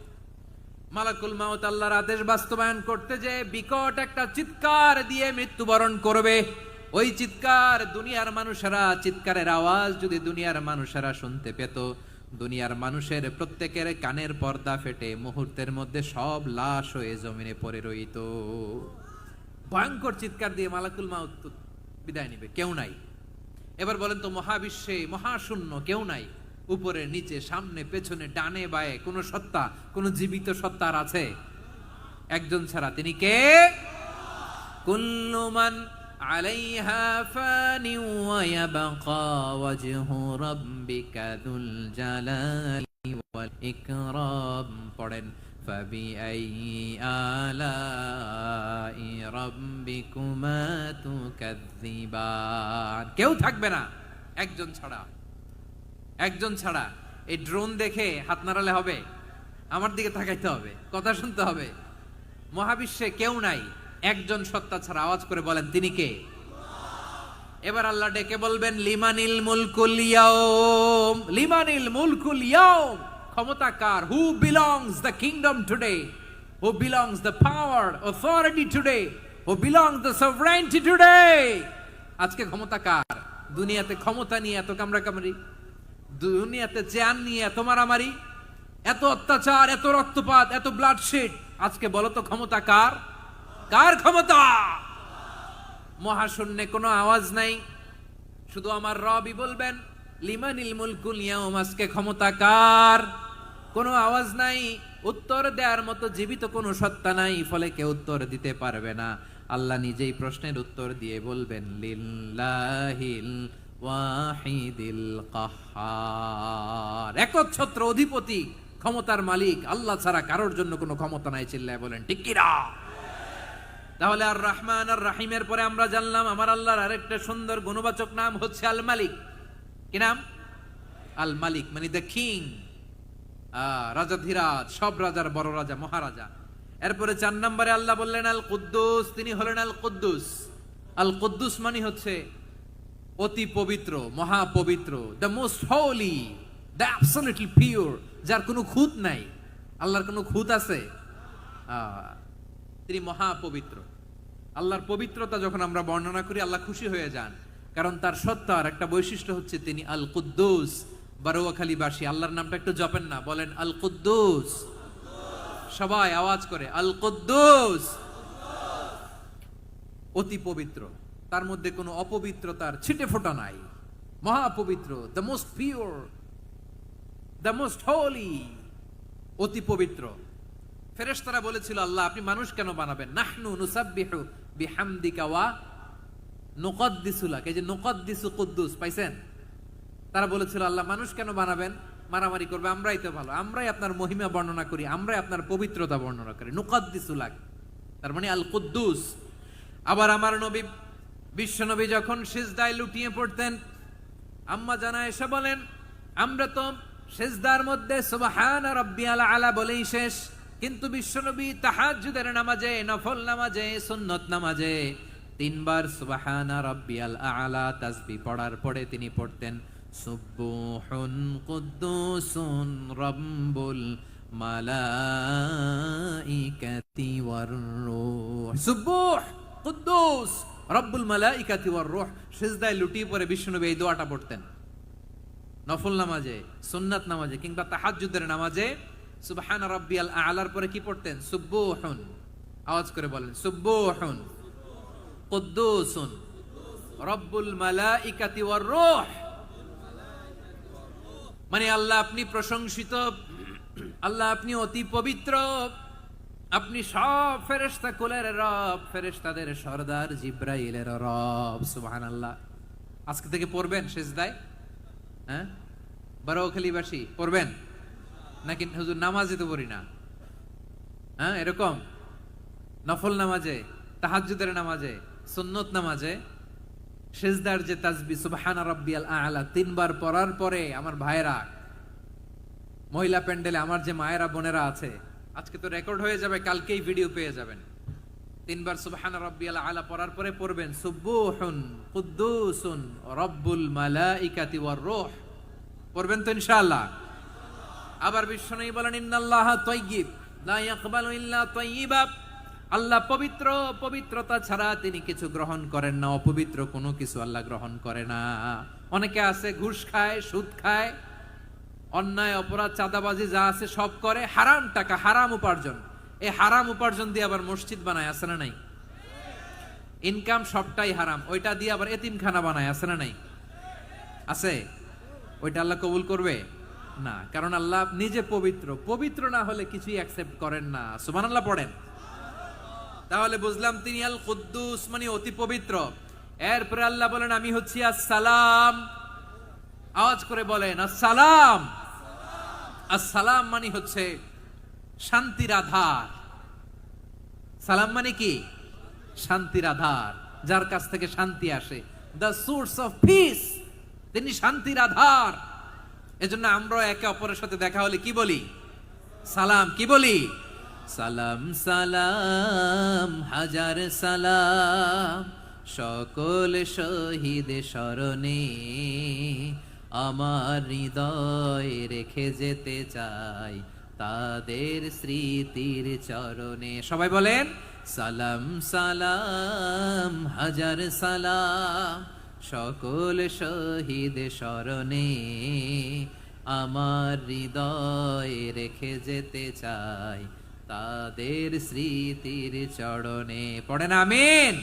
মালাকুল মাউত আল্লাহর আদেশ বাস্তবায়ন করতে যে বিকট একটা চিৎকার দিয়ে মৃত্যুবরণ করবে। ওই চিৎকার দুনিয়ার মানুষেরা, চিৎকারের আওয়াজ যদি দুনিয়ার মানুষেরা শুনতে পেত, দুনিয়ার মানুষের প্রত্যেকের কানের পর্দা ফেটে মুহূর্তের মধ্যে সব লাশ হয়ে জমিনে পড়ে রইত। ভয়ঙ্কর চিৎকার দিয়ে মালাকুল মাউত বিদায় নিবে, কেউ নাই। এবার বলেন তো, মহাবিশ্বে মহাশূন্য, কেউ নাই, উপরে নিচে সামনে পেছনে ডানে বায়ে কোন সত্তা, কোন জীবিত সত্তার আছে? একজন ছাড়া, তিনি কে? কুল্লু মান আলাইহা ফানি ওয়া ইয়াবকা ওয়াজহু রাব্বিকা যুল জালালি ওয়াল ইকরাম। পড়েন, ফাবিআইয়ি আলাই রাব্বিকুমা তুকাযযিবান। কেউ থাকবে না একজন ছাড়া, একজন ছাড়া। এই ড্রোন দেখে হাত নাড়ালে হবে? আমার দিকে তাকাইতে হবে, কথা শুনতে হবে। মহাবিশ্বে কেউ নাই, একজন সত্তা ছাড়া। আওয়াজ করে বলেন, তিনি কে? এবার আল্লাহ ডেকে বলবেন, লিমানিল মুলকুল ইয়াউম, লিমানিল মুলকুল ইয়াউম, ক্ষমতা কার? Who belongs the kingdom today, who belongs the power authority today, who belongs the sovereignty today. আজকে ক্ষমতা কার? দুনিয়াতে ক্ষমতা নিয়ে এত কামড়াকামড়ি, দুনিয়াতে জান নিয়ে এত মারামারি, এত অত্যাচার, এত রক্তপাত, এত ব্লাডশেড, আজকে বলো তো ক্ষমতা কার? কার ক্ষমতা? মহাশূন্যে কোনো আওয়াজ নাই, শুধু আমার রবই বলবেন, লিমানিল মুলকুল ইয়াউম, আজকে ক্ষমতা কার? কোনো আওয়াজ নাই, উত্তর দেওয়ার মতো জীবিত কোনো সত্তা নাই, ফলে কেউ উত্তর দিতে পারবে না। আল্লাহ নিজেই প্রশ্নের উত্তর দিয়ে বলবেন, লিল্লাহিল ওয়াহিদিল কাহ্হার, একচ্ছত্র অধিপতি, ক্ষমতার মালিক আল্লাহ ছাড়া কারোর জন্য কোনো ক্ষমতা নাই। চিল্লায় বলেন ঠিক কি না? তাহলে আর রহমান আর রাহিমের পরে আমরা জানলাম আমার আল্লাহর আরেকটা সুন্দর গুণবাচক নাম হচ্ছে আল মালিক। কি নাম? আল মালিক, মানে দ্য কিং, রাজাধিরাজ, সব রাজার বড় রাজা, মহারাজা। এরপরে 4 নম্বরে আল্লাহ বললেন আল কুদ্দুস, তিনি হলেন আল কুদ্দুস। আল কুদ্দুস মানে হচ্ছে অতি পবিত্র, মহাপবিত্র, the most holy, the absolutely pure, যার কোনো খুঁত নাই। আল্লাহর কোনো খুঁত আছে? তিনি মহাপবিত্র। আল্লাহর পবিত্রতা যখন আমরা বর্ণনা করি, আল্লাহ খুশি হয়ে যান, কারণ তার সত্তার একটা বৈশিষ্ট্য হচ্ছে তিনি আল কুদ্দুস। বারোয়াখালীবাসী আল্লাহর নামটা একটু জপেন না, বলেন আল কুদ্দুস, সবাই আওয়াজ করে আল কুদ্দুস। অতি পবিত্র, তার মধ্যে কোনো অপবিত্রতার ছিটে ফোঁটা নাই, মহাপবিত্র, the most pure, the most holy, অতি পবিত্র। ফেরেশতারা বলেছিল, আল্লাহ আপনি মানুষ কেন বানাবেন? নাহনু নুসাব্বিহু বিহামদিকা ওয়া নুকদ্দিসু লাক। এই যে নুকদ্দিসু কুদ্দুস পাইছেন? তারা বলেছিল, আল্লাহ মানুষ কেন বানাবেন? মারামারি করবে, আমরাই তো ভালো, আমরাই আপনার মহিমা বর্ণনা করি, আমরাই আপনার পবিত্রতা বর্ণনা করি। নুকদ্দিসু লাক, তার মানে আল কুদ্দুস। আবার আমার নবী, বিশ্ব নবী যখন সিজদায় লুটিয়ে পড়তেন, আম্মা জানা এসে বলেন, আমরা তো সিজদার মধ্যে সুবহানা রাব্বিয়াল আলা বলেই শেষ, কিন্তু বিশ্বনবী তাহাজ্জুদের নামাজে, নফল নামাজে, সুন্নত নামাজে 3 বার সুবহানা রাব্বিয়াল আলা তাসবিহ পড়ার পরে তিনি পড়তেন সুবহুন কুদ্দুসুন রাব্বুল মালাইকাতি ওয়ার রূহ। সুবুহ কুদ্দুস রব্বুল মালাইকাতি ওয়ার রূহ। সিজদায় লুটিয়ে পড়ে বিশ্বনবী এই দোয়াটা পড়তেন নফল নামাজে, সুন্নাত নামাজে কিংবা তাহাজ্জুদের নামাজে। সুবহান রাব্বিয়াল আ'লার পরে কি পড়তেন? সুবুহুন। আওয়াজ করে বলেন, সুবুহুন কুদ্দুসুন রব্বুল মালাইকাতি ওয়ার রূহ। মানে আল্লাহ আপনি প্রশংসিত, আল্লাহ আপনি অতি পবিত্র, আপনি সব ফেরেশতা কুলের রব, ফেরেশতাদের সরদার জিব্রাইলের রব। সুবহানাল্লাহ। আজকে থেকে পড়বেন সিজদায়? হ্যাঁ, বারোখালীবাসী পড়বেন নাকি? হুজুর নামাজে তো পড়ি না। হ্যাঁ, এরকম নফল নামাজে, তাহাজ্জুদের নামাজে, সুন্নত নামাজে সিজদার যে তাসবিহ সুবহান রাব্বিয়াল আ'লা 3 বার পড়ার পরে আমার ভাইরা, মহিলা প্যান্ডেলে আমার যে মায়েরা বোনেরা আছে, আজকে তো রেকর্ড হয়ে যাবে, কালকেই ভিডিও পেয়ে যাবেন। 3 বার সুবহান রাব্বিয়াল আ'লা পড়ার পরে পড়বেন সুবুহুন কুদ্দুসুন রব্বুল মালাইকাতি ওয়ার রূহ। পড়বেন তো ইনশাআল্লাহ? আবার বিশ্বনবী বলেন ইন্নাল্লাহা তাইয়্যিব লা ইয়াকবালু ইল্লা তাইয়্যিবা। আল্লাহ পবিত্র, পবিত্রতা ছাড়া তিনি কিছু গ্রহণ করেন না, অপবিত্র কোনো কিছু আল্লাহ গ্রহণ করে না। অনেকে আছে ঘুষ খায়, সুদ খায়, অন্যায় অপরাধ চাঁদাবাজি যা আছে সব করে, হারাম টাকা, হারাম উপার্জন। এই হারাম উপার্জন দিয়ে আবার মসজিদ বানায়, আছে না নাই? ইনকাম সবটাই হারাম, ওইটা দিয়ে আবার এতিমখানা বানায়, আছে না নাই? আছে। ওইটা আল্লাহ কবুল করবে না, কারণ আল্লাহ নিজে পবিত্র। পবিত্র না হলে কিছুই অ্যাকসেপ্ট করেন না। সুবহানাল্লাহ পড়েন। তাহলে বুঝলাম তিনি আল কুদ্দুস মানে অতি পবিত্র। এরপরে আল্লাহ বলেন আমি হচ্ছি আসসালাম। আওয়াজ করে বলেন আসসালাম। আসসালাম মানে হচ্ছে শান্তির আধার। সালাম মানে কি? শান্তির আধার, যার কাছ থেকে শান্তি আসে। দ্য সোর্স অফ পিস, তিনি শান্তির আধার। এজন্য আমরা একে অপরের সাথে দেখা হলে কি বলি? সালাম। কি বলি? সালাম সালাম হাজার সালাম সকল শহীদ স্মরণে আমার হৃদয় রেখে যেতে চাই তাদের স্মৃতির চরণে। সবাই বলেন সালাম সালাম হাজার সালাম সকল শহীদ স্মরণে আমার হৃদয় রেখে যেতে চাই তাদের স্মৃতির চরণে। পড়েন আমিন।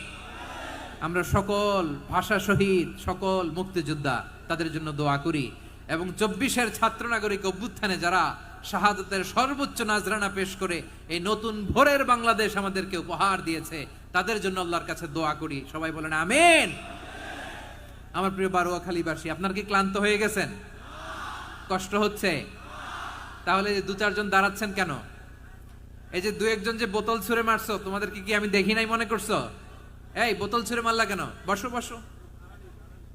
আমরা সকল ভাষা শহীদ, সকল মুক্তিযোদ্ধা, তাদের জন্য দোয়া করি। এবং 24-এর ছাত্র নাগরিক অভ্যুত্থানে যারা শাহাদাতের সর্বোচ্চ নাজরানা পেশ করে এই নতুন ভোরের বাংলাদেশ আমাদেরকে উপহার দিয়েছে, তাদের জন্য আল্লাহর কাছে দোয়া করি। সবাই বলেন আমিন। আমার প্রিয় বারোয়াখালীবাসী, আপনার কি ক্লান্ত হয়ে গেছেন? কষ্ট হচ্ছে? তাহলে 2-4 জন দাঁড়াচ্ছেন কেন? এই যে 2-1 যে বোতল ছুঁড়ে মারছো, তোমাদেরকে কি আমি দেখি নাই মনে করছো? এই বোতল ছুঁড়ে মারলা কেন? বসো বসো।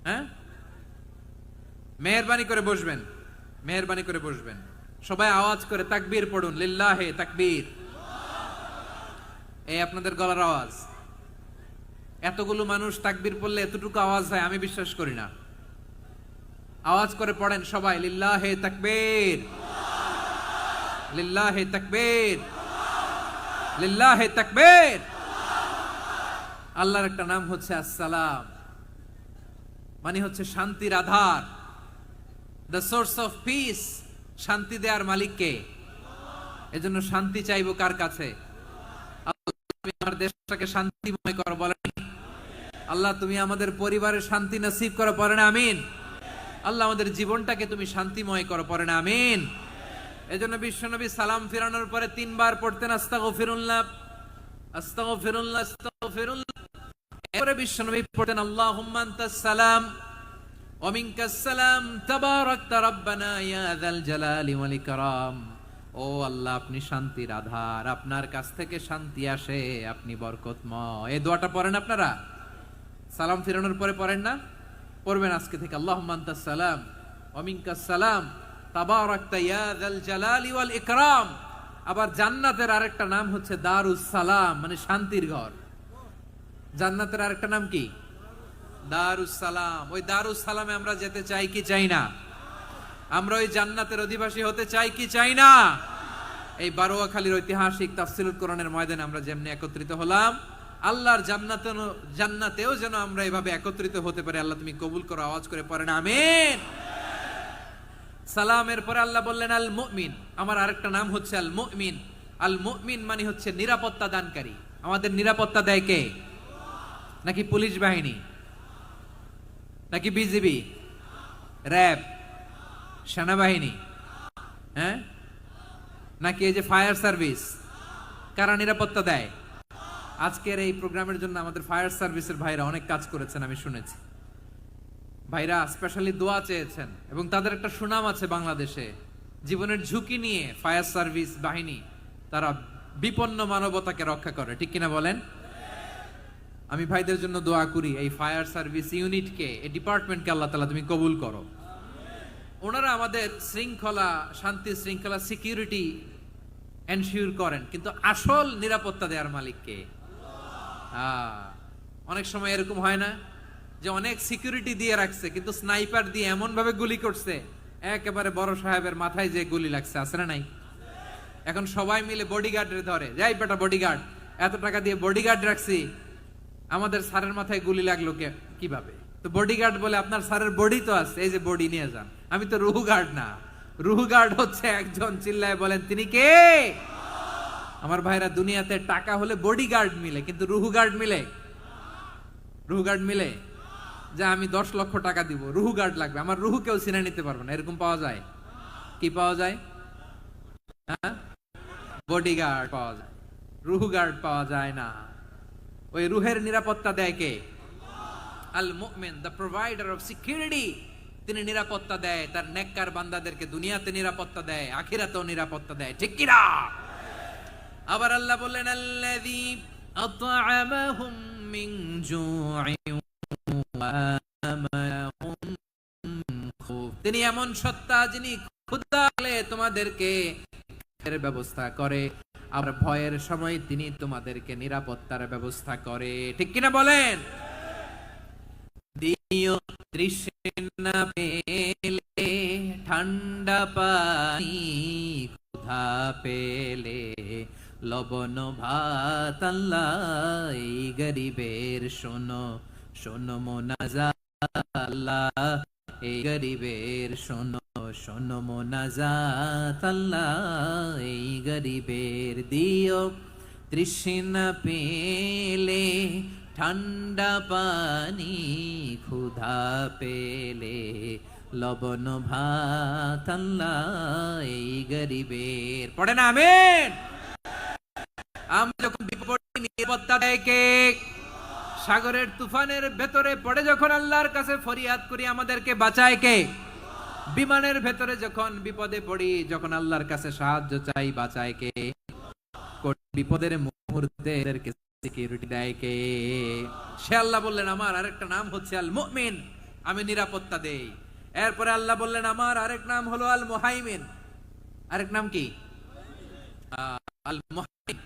হ্যাঁ, মেহেরবানি করে বসবেন, মেহেরবানি করে বসবেন। সবাই আওয়াজ করে তাকবীর পড়ুন, লিল্লাহে তাকবীর। এই আপনাদের গলার আওয়াজ। এতগুলো মানুষ তাকবীর পড়লে এতটুকু আওয়াজ হয় আমি বিশ্বাস করি না। আওয়াজ করে পড়েন সবাই, লিল্লাহে তাকবীর, লিল্লাহে তাকবীর, লিল্লাহে তাকবীর। আল্লাহর একটা নাম হচ্ছে আসসালাম, মানে হচ্ছে শান্তির আধার, দ্য সোর্স অফ পিস। শান্তি দেওয়ার মালিক কে? এজন্য শান্তি চাইবো কার কাছে? আল্লাহ তুমি আমার দেশটাকে শান্তিময় করো, বলেন আল্লাহ তুমি আমাদের পরিবারের শান্তি নসিব করো, পড়েন আমিন। আল্লাহ আমাদের জীবনটাকে তুমি শান্তিময় করো, পড়েন আমিন। এজন্য বিশ্বনবী সালাম ফিরানোর পরে 3 বার পড়তেন আস্তাগফিরুল্লাহ, আস্তাগফিরুল্লাহ, আস্তাগফিরুল্লাহ। এরপরে বিশ্বনবী পড়তেন আল্লাহুম্মা আনতাস সালাম ওয়া মিনকাস সালাম তাবারাকতা রাব্বানা ইয়া যাল জালালি ওয়াল ইকরাম। ও আল্লাহ আপনি শান্তির আধার, আপনার কাছ থেকে শান্তি আসে, আপনি বরকতময়। এই দোয়াটা পড়েন আপনারা? সালাম ফিরানোর পরে পড়েন না? পড়বেন আজকে থেকে। আল্লাহুম্মা আনতাস সালাম ওয়া মিনকাস সালাম তাবারাকতা ইয়া যাল জালালি ওয়াল ইকরাম। আবার জান্নাতের আরেকটা নাম হচ্ছে দারুস সালাম, মানে শান্তির ঘর। জান্নাতের আরেকটা নাম কি? দারুস সালাম। ওই দারুস সালামে আমরা যেতে চাই কি চাই না? আমরা ওই জান্নাতের অধিবাসী হতে চাই কি চাই না? এই বারোয়াখালীর ঐতিহাসিক তাফসীরুল কোরআনের ময়দানে আমরা যেমনি একত্রিত হলাম, আল্লাহর জান্নাতেও যেন আমরা এভাবে একত্রিত হতে পারি। আল্লাহ তুমি কবুল করো, আওয়াজ করে পড়েন আমিন। সালামের পরে আল্লাহ বললেন আল মুমিন, আমার আরেকটা নাম হচ্ছে আল মুমিন। আল মুমিন মানে হচ্ছে নিরাপত্তা দানকারী। আমাদের নিরাপত্তা দেয় কে? নাকি পুলিশ বাহিনী, নাকি বিজিবি, র্যাব, সেনাবাহিনী, হ্যাঁ, নাকি এই যে ফায়ার সার্ভিস? কারা নিরাপত্তা দেয়? আজকের এই প্রোগ্রামের জন্য আমাদের ফায়ার সার্ভিসের ভাইরা অনেক কাজ করেছেন, আমি শুনেছি। ভাইরা স্পেশালি দোয়া চেয়েছেন এবং তাদের একটা সুনাম আছে বাংলাদেশে। জীবনের ঝুঁকি নিয়ে ফায়ার সার্ভিস বাহিনী তারা বিপন্ন মানবতাকে রক্ষা করে, ঠিক কিনা বলেন? আমি ভাইদের জন্য দোয়া করি, এই ফায়ার সার্ভিস ইউনিটকে, এই ডিপার্টমেন্টকে আল্লাহ তাআলা তুমি কবুল করো। ওনারা আমাদের শৃঙ্খলা, শান্তি শৃঙ্খলা, সিকিউরিটি এনশিওর করেন, কিন্তু আসল নিরাপত্তা দেওয়ার মালিক কে? অনেক সময় এরকম হয় না যে অনেক সিকিউরিটি দিয়ে রাখছে কিন্তু স্নাইপার দিয়ে এমন ভাবে গুলি করছে একেবারে বড় সাহেবের মাথায় যে গুলি লাগছে, আছে না নাই? এখন সবাই মিলে বডিগার্ডের ধরে, যাই বেটা বডিগার্ড, এত টাকা দিয়ে বডিগার্ড রাখছি, আমাদের স্যারের মাথায় গুলি লাগলো কিভাবে? তো বডিগার্ড বলে আপনার স্যারের বডি তো আছে, এই যে বডি নিয়ে যান। আমি তো রুহু গার্ড না, রুহু গার্ড হচ্ছে একজন, চিল্লায় বলেন তিনি কে? আমার ভাইরা, দুনিয়াতে টাকা হলে বডিগার্ড মিলে, কিন্তু রুহু গার্ড মিলে? রুহু গার্ড মিলে? যে আমি 10 লক্ষ টাকা দিব, রুহু গার্ড লাগবে, আমার রুহু কেউ চিনে নিতে পারবে না, এরকম পাওয়া যায়? কি পাওয়া যায়? হ্যাঁ, বডিগার্ড পাওয়া যায়, রুহু গার্ড পাওয়া যায় না। ওই রুহের নিরাপত্তা দেয় কে? আল মুমিন, দ্য প্রোভাইডার অফ সিকিউরিটি। তিনি নিরাপত্তা দেয় তার নেককার বান্দাদেরকে, দুনিয়াতে নিরাপত্তা দেয়, আখিরাতেও নিরাপত্তা দেয়, ঠিক কি না? আবার আল্লাহ বললেন আল্লাযী আত'আমাহুম মিন জু'ইন ওয়া আমানাহুম মিন খাউফ। তিনি এমন সত্তা যিনি ক্ষুধা হলে তোমাদেরকে এর ব্যবস্থা করে, আর ভয়ের সময় তিনি তোমাদেরকে নিরাপত্তার ব্যবস্থা করে, ঠিক কিনা বলেন? দিও তৃষ্ণা পেলে ঠান্ডা পানি, ক্ষুধা পেলে লবণ ভাত, আল্লাহ এই গরিবের শোনো শোনো মোনাজাত, আল্লাহ এই গরিবের শোনো শোনো মোনাজাত, আল্লাহ এই গরিবের দিও তৃষ্ণা পেলে ঠান্ডা পানি, ক্ষুধা পেলে লবণ ভাত, আল্লাহ এই গরিবের। পড়ে না আমিন? আমরা যখন বিপদে নিরাপত্তা দেয় কে? সাগরের তুফানের ভেতরে পড়ে যখন আল্লাহর কাছে ফরিয়াদ করি আমাদেরকে বাঁচায় কে? বিমানের ভেতরে যখন বিপদে পড়ি, যখন আল্লাহর কাছে সাহায্য চাই, বাঁচায় কে? বিপদের মুহূর্তে এদেরকে সিকিউরিটি দেয় কে? সে আল্লাহ বললেন আমার আরেকটা নাম হচ্ছে আল মুমিন, আমি নিরাপত্তা দেই। এরপরে আল্লাহ বললেন আমার আরেক নাম হলো আল মুহাইমিন। আরেক নাম কি? আল মুহাইমিন।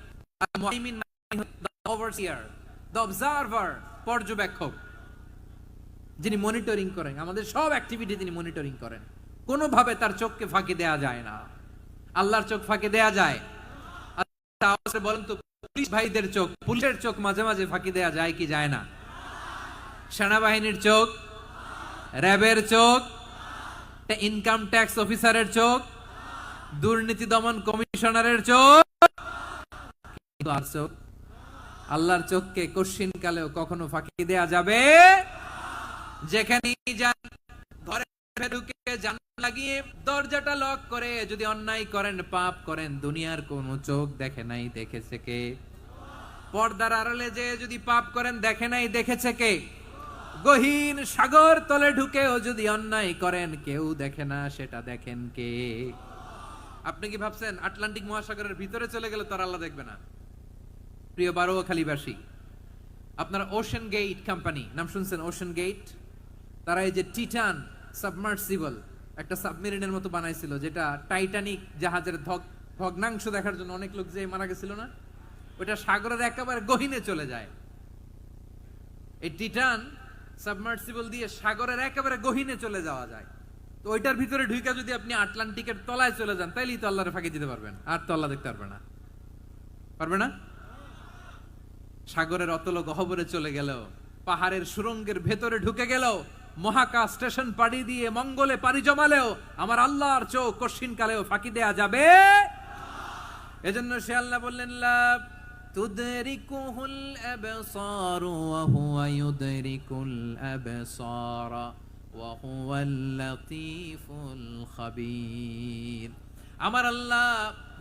আল মুহাইমিন মানে দ্য ওভারসিয়ার, দ্য অবজারভার, পর্যবেক্ষক, যিনি মনিটরিং করেন আমাদের সব অ্যাক্টিভিটি, তিনি মনিটরিং করেন। কোনোভাবে তার চোখকে ফাঁকি দেয়া যায় না। আল্লাহর চোখ ফাঁকি দেয়া যায়? বলেন তো, পুলিশ ভাইদের চোখ, পুলিশের চোখ মাঝে মাঝে ফাঁকি দেয়া যায় কি যায় না? সেনাবাহিনীর চোখ, র্যাবের চোখ, ইনকাম ট্যাক্স অফিসারের চোখ, দুর্নীতি দমন কমিশনারের চোখ, আল্লাহর চোখকে কশিন কালেও কখনো ফাঁকি দেয়া যাবে? যেখানে যান, ঘরে ঢুকে জানালা লাগিয়ে দরজাটা লক করে যদি অন্যায় করেন, পাপ করেন, দুনিয়ার কোন চোখ দেখে নাই, দেখেছে কে? পর্দার আড়ালে যে যদি পাপ করেন, দেখে নাই, দেখেছে কে? গহীন সাগর তলে ঢুকেও যদি অন্যায় করেন, কেউ দেখে না, সেটা দেখেন কে? আপনি কি ভাবছেন আটলান্টিক মহাসাগরের ভিতরে চলে গেলে তো আল্লাহ দেখবে না? প্রিয় বারোয়াখালীবাসী, আপনারা ওশান গেট কোম্পানি নাম শুনছেন? ওশান গেট, তারা এই যে টিটান সাবমার্সিবল একটা সাবমেরিনের মতো বানাইছিল, যেটা টাইটানিক জাহাজের ভগ্নাংশ দেখার জন্য অনেক লোক যে মারা গেছিল না, ওটা সাগরের একেবারে গহীনে চলে যায়। এই টিটান সাবমার্সিবল দিয়ে সাগরের একেবারে গহীনে চলে যাওয়া যায়। তো ওইটার ভিতরে ঢুইকা যদি আপনি আটলান্টিকের তলায় চলে যান, তাইলেই তো আল্লাহরে ফাঁকি দিতে পারবেন, আর তো আল্লাহ দেখতে পারবে না। পারবে না? সাগরের অতল গহ্বরে চলে গেলেও, পাহাড়ের সুরঙ্গের ভেতরে ঢুকে গেলেও, মহাকাশ স্টেশন পাড়ি দিয়ে মঙ্গলে পাড়ি জমালেও আমার আল্লাহর চোখ কশিন কালেও ফাঁকি দেয়া যাবে। এজন্য সে আল্লাহ বললেন, লা তুদরিকুহুল আবসার ওয়া হুয়া ইউদরিকুল আবসার ওয়া হুয়াল লাতীফুল খাবীর। আমার আল্লাহ